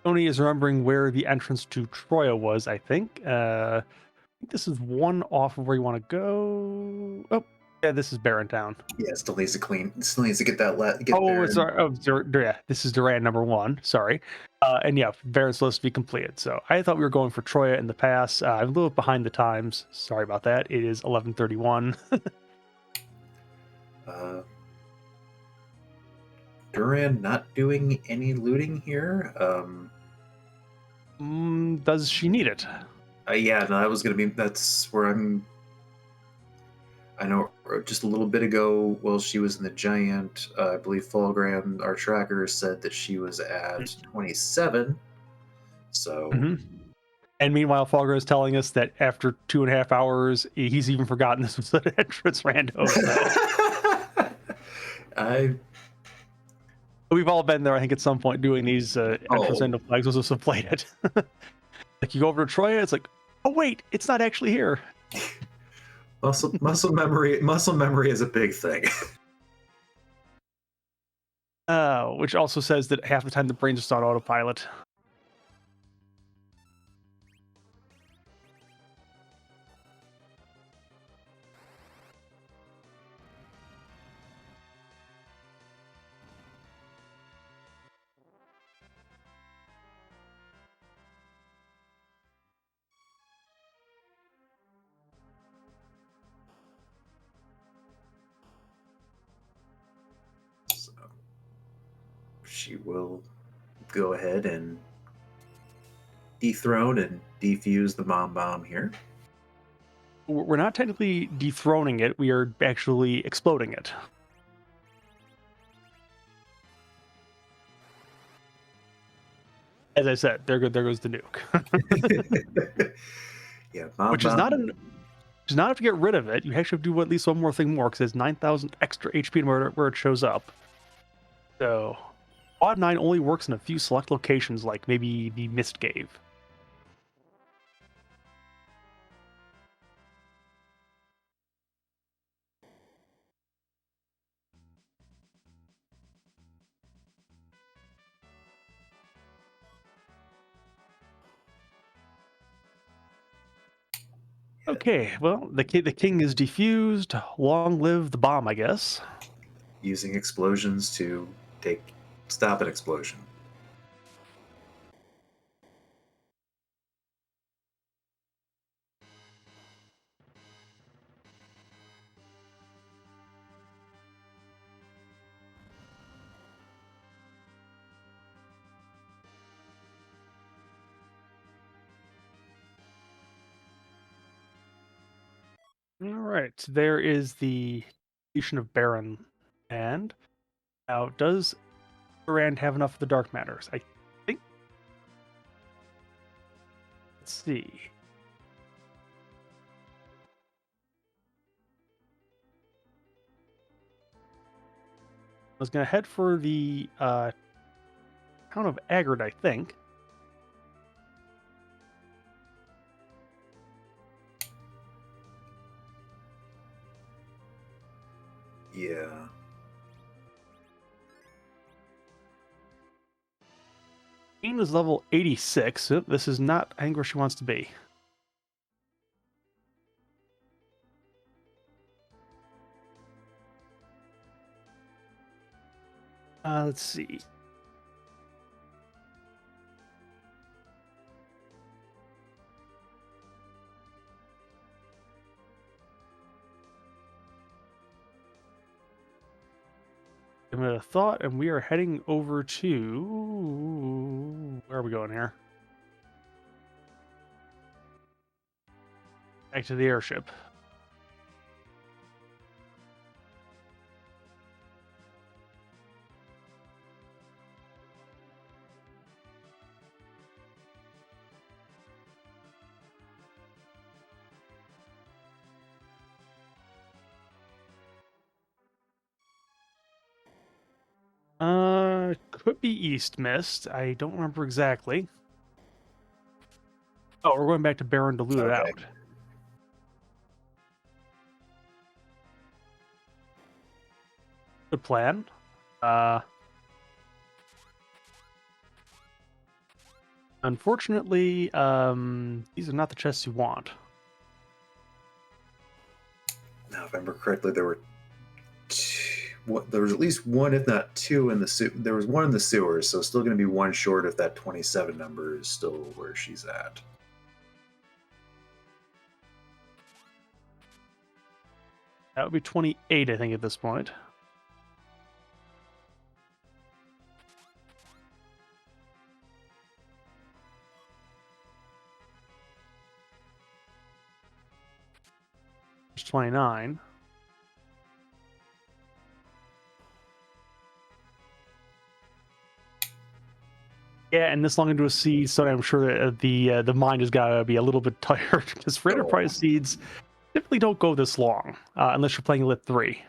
Tony is remembering where the entrance to Troya was, I think. I think this is one off of where you want to go. Oh, yeah, this is Barontown. Yeah, still needs to clean. Still needs to get that. Yeah, this is Durand number 1. Sorry. And yeah, Baron's supposed to be completed. So I thought we were going for Troya in the past. I'm a little bit behind the times. Sorry about that. It is 11:31. Durand not doing any looting here. Does she need it? Yeah, no, that was gonna be. That's where I'm. I know just a little bit ago, while she was in the giant, I believe Fulgram, our tracker, said that she was at 27. So, Mm-hmm. And meanwhile, Fogger is telling us that after 2.5 hours, he's even forgotten this was an entrance rando. So I we've all been there, I think, at some point doing these entrance rando flags. Those are so plated. Like you go over to Troya, it's like, oh wait, it's not actually here. muscle memory is a big thing. Which also says that half the time the brain's just on autopilot. So she will go ahead and dethrone and defuse the mom bomb here. We're not technically dethroning it, we are actually exploding it. As I said, there goes the nuke. Yeah, mom Which bomb. is not enough to get rid of it. You actually have to do at least one more thing more, because it's 9,000 extra HP where it shows up. So, Quad 9 only works in a few select locations, like maybe the Mist Cave. Okay, well, the king is defused. Long live the bomb, I guess. Using explosions to stop an explosion. All right, there is the station of Baron. And now, does Durand have enough of the dark matters? I think. Let's see. I was going to head for the town of Agard, I think. Yeah. Queen is level 86. Oop, this is not, I think, where she wants to be. Let's see. Give it a thought, and we are heading over to... Where are we going here? Back to the airship. Could be East Mist. I don't remember exactly. Oh, we're going back to Baron to loot it Okay. out. Good plan. Unfortunately, these are not the chests you want. Now, if I remember correctly, there was at least one, if not two, in the there was one in the sewers, so still going to be one short if that 27 number is still where she's at. That would be 28, I think, at this point. It's 29. Yeah, and this long into a siege, so I'm sure that the mind has got to be a little bit tired because for Oh. enterprise seeds, typically don't go this long unless you're playing lit 3. I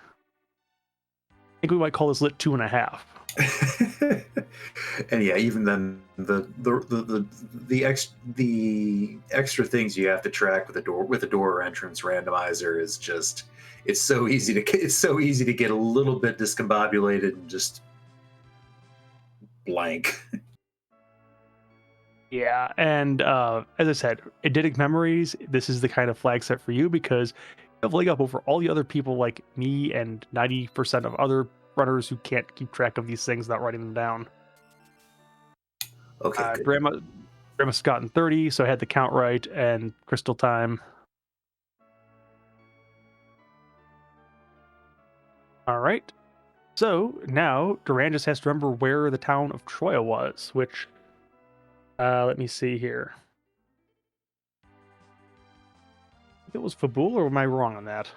think we might call this lit 2.5. And yeah, even then, the extra things you have to track with the door entrance randomizer is just it's so easy to get a little bit discombobulated and just blank. Yeah, and as I said, eidetic memories. This is the kind of flag set for you because you have leg up over all the other people like me and 90% of other runners who can't keep track of these things without writing them down. Okay, good. Grandma's gotten 30, so I had the count right and crystal time. All right. So now Duran just has to remember where the town of Troya was, which let me see here. I think it was Fabul, or am I wrong on that?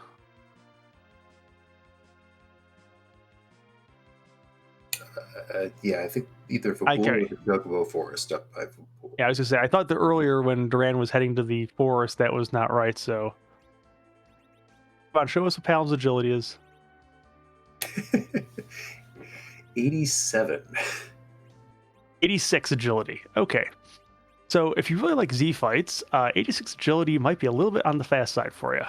Yeah, I think either Fabul or the Juggalo Forest up by Fabul. Yeah, I was gonna say I thought that earlier when Duran was heading to the forest that was not right. So come on, show us what Palom's agility is. 87. 86 agility. Okay. So if you really like Z fights, 86 agility might be a little bit on the fast side for you.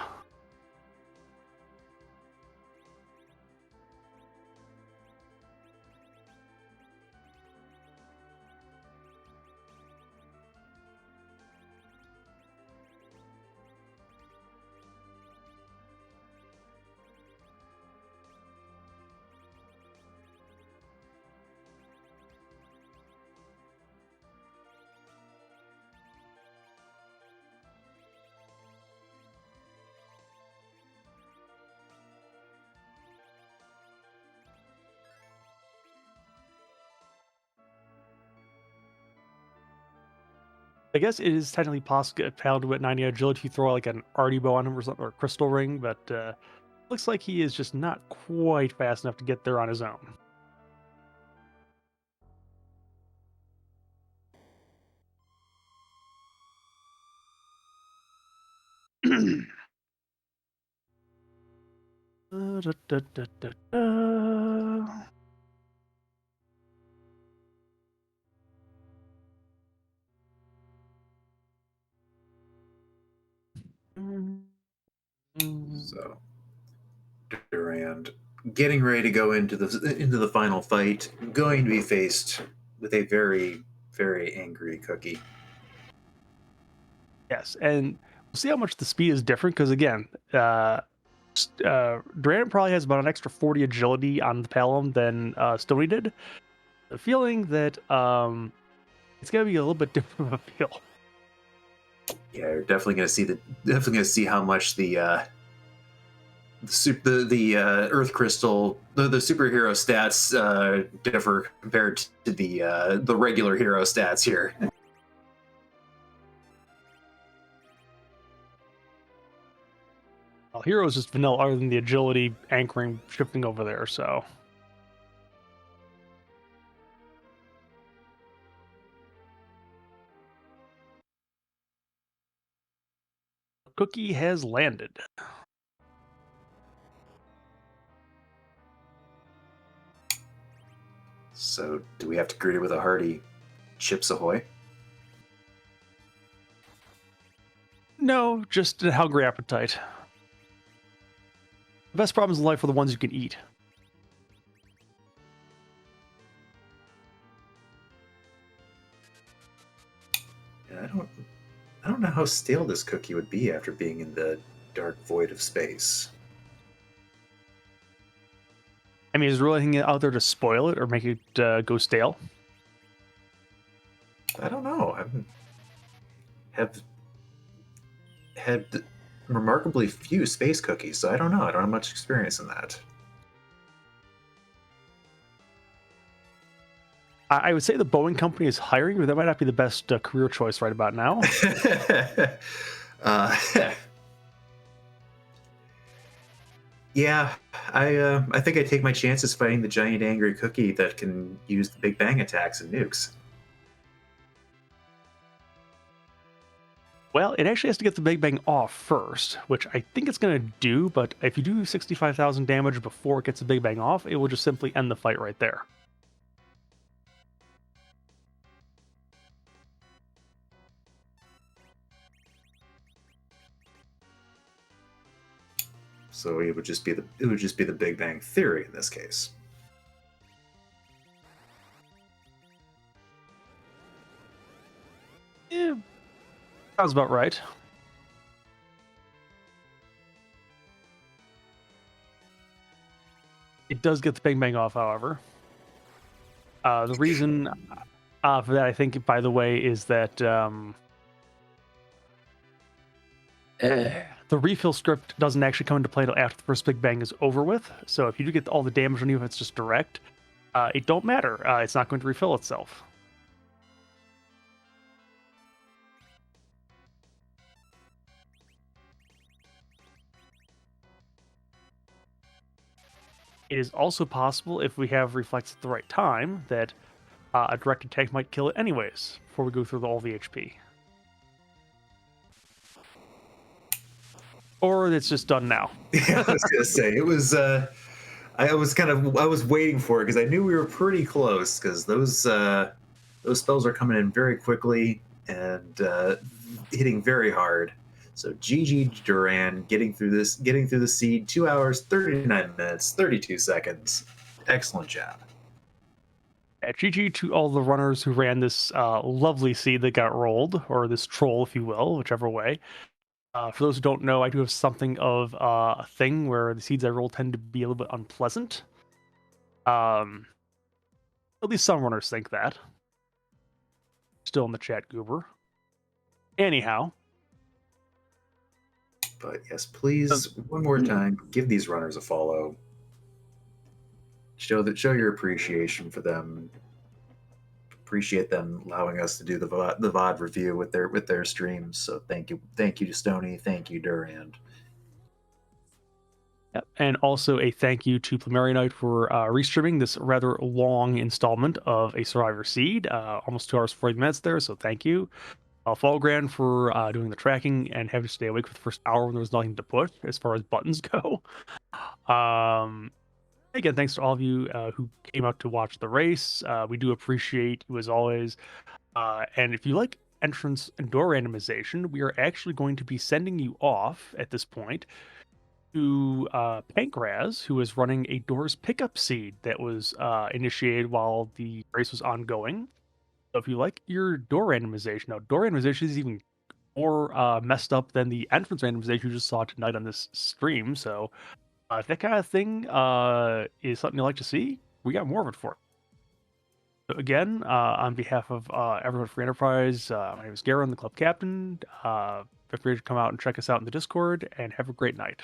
I guess it is technically possible to get Palom at 90 agility if you throw like an arty bow on him or something, or a crystal ring, but looks like he is just not quite fast enough to get there on his own. Da, da, da, da, da. So Durand getting ready to go into the final fight, going to be faced with a very, very angry Cookie. Yes, and we'll see how much the speed is different because again, Duran probably has about an extra 40 agility on the Palom than Stony did. The feeling that it's gonna be a little bit different of a feel. Yeah, you're definitely gonna see how much the Earth Crystal, the superhero stats differ compared to the regular hero stats here. Well, Hero is just vanilla, other than the agility anchoring shifting over there. So Cookie has landed. So, do we have to greet it with a hearty Chips Ahoy? No, just a hungry appetite. The best problems in life are the ones you can eat. Yeah, I don't know how stale this cookie would be after being in the dark void of space. I mean, is there really anything out there to spoil it or make it go stale? I don't know. Have had remarkably few space cookies, so I don't know. I don't have much experience in that. I would say the Boeing company is hiring, but that might not be the best career choice right about now. uh, yeah, I think I take my chances fighting the giant angry cookie that can use the Big Bang attacks and nukes. Well, it actually has to get the Big Bang off first, which I think it's going to do, but if you do 65,000 damage before it gets the Big Bang off, it will just simply end the fight right there. So it would just be the Big Bang Theory in this case. Yeah, sounds about right. It does get the Big Bang off, however. The reason for that, I think, by the way, is that the refill script doesn't actually come into play until after the first Big Bang is over with. So if you do get all the damage on you, if it's just direct, it don't matter. It's not going to refill itself. It is also possible, if we have reflex at the right time, that a direct attack might kill it anyways, before we go through all the HP. Or it's just done now. Yeah, I was gonna say it was. I was waiting for it because I knew we were pretty close because those spells are coming in very quickly and hitting very hard. So GG Duran getting through the seed 2 hours 39 minutes 32 seconds. Excellent job. GG to all the runners who ran this lovely seed that got rolled, or this troll, if you will, whichever way. For those who don't know, I do have something of a thing where the seeds I roll tend to be a little bit unpleasant. At least some runners think that. Still in the chat, Goober. Anyhow. But yes, please, one more time, give these runners a follow. Show your appreciation for them. Appreciate them allowing us to do the VOD review with their streams. So thank you to Stony, thank you Durand. Yep. And also a thank you to Plumeria for restreaming this rather long installment of a Survivor Seed, almost 2 hours 40 minutes there. So thank you. Fallgran for doing the tracking and having to stay awake for the first hour when there was nothing to push as far as buttons go. Again, thanks to all of you who came out to watch the race. We do appreciate you as always. And if you like entrance and door randomization, we are actually going to be sending you off at this point to Pankraz, who is running a doors pickup seed that was initiated while the race was ongoing. So if you like your door randomization, now door randomization is even more messed up than the entrance randomization you just saw tonight on this stream. So if that kind of thing is something you like to see, we got more of it for it. So again, on behalf of everyone at Free Enterprise, my name is Garen, the club captain. Feel free to come out and check us out in the Discord, and have a great night.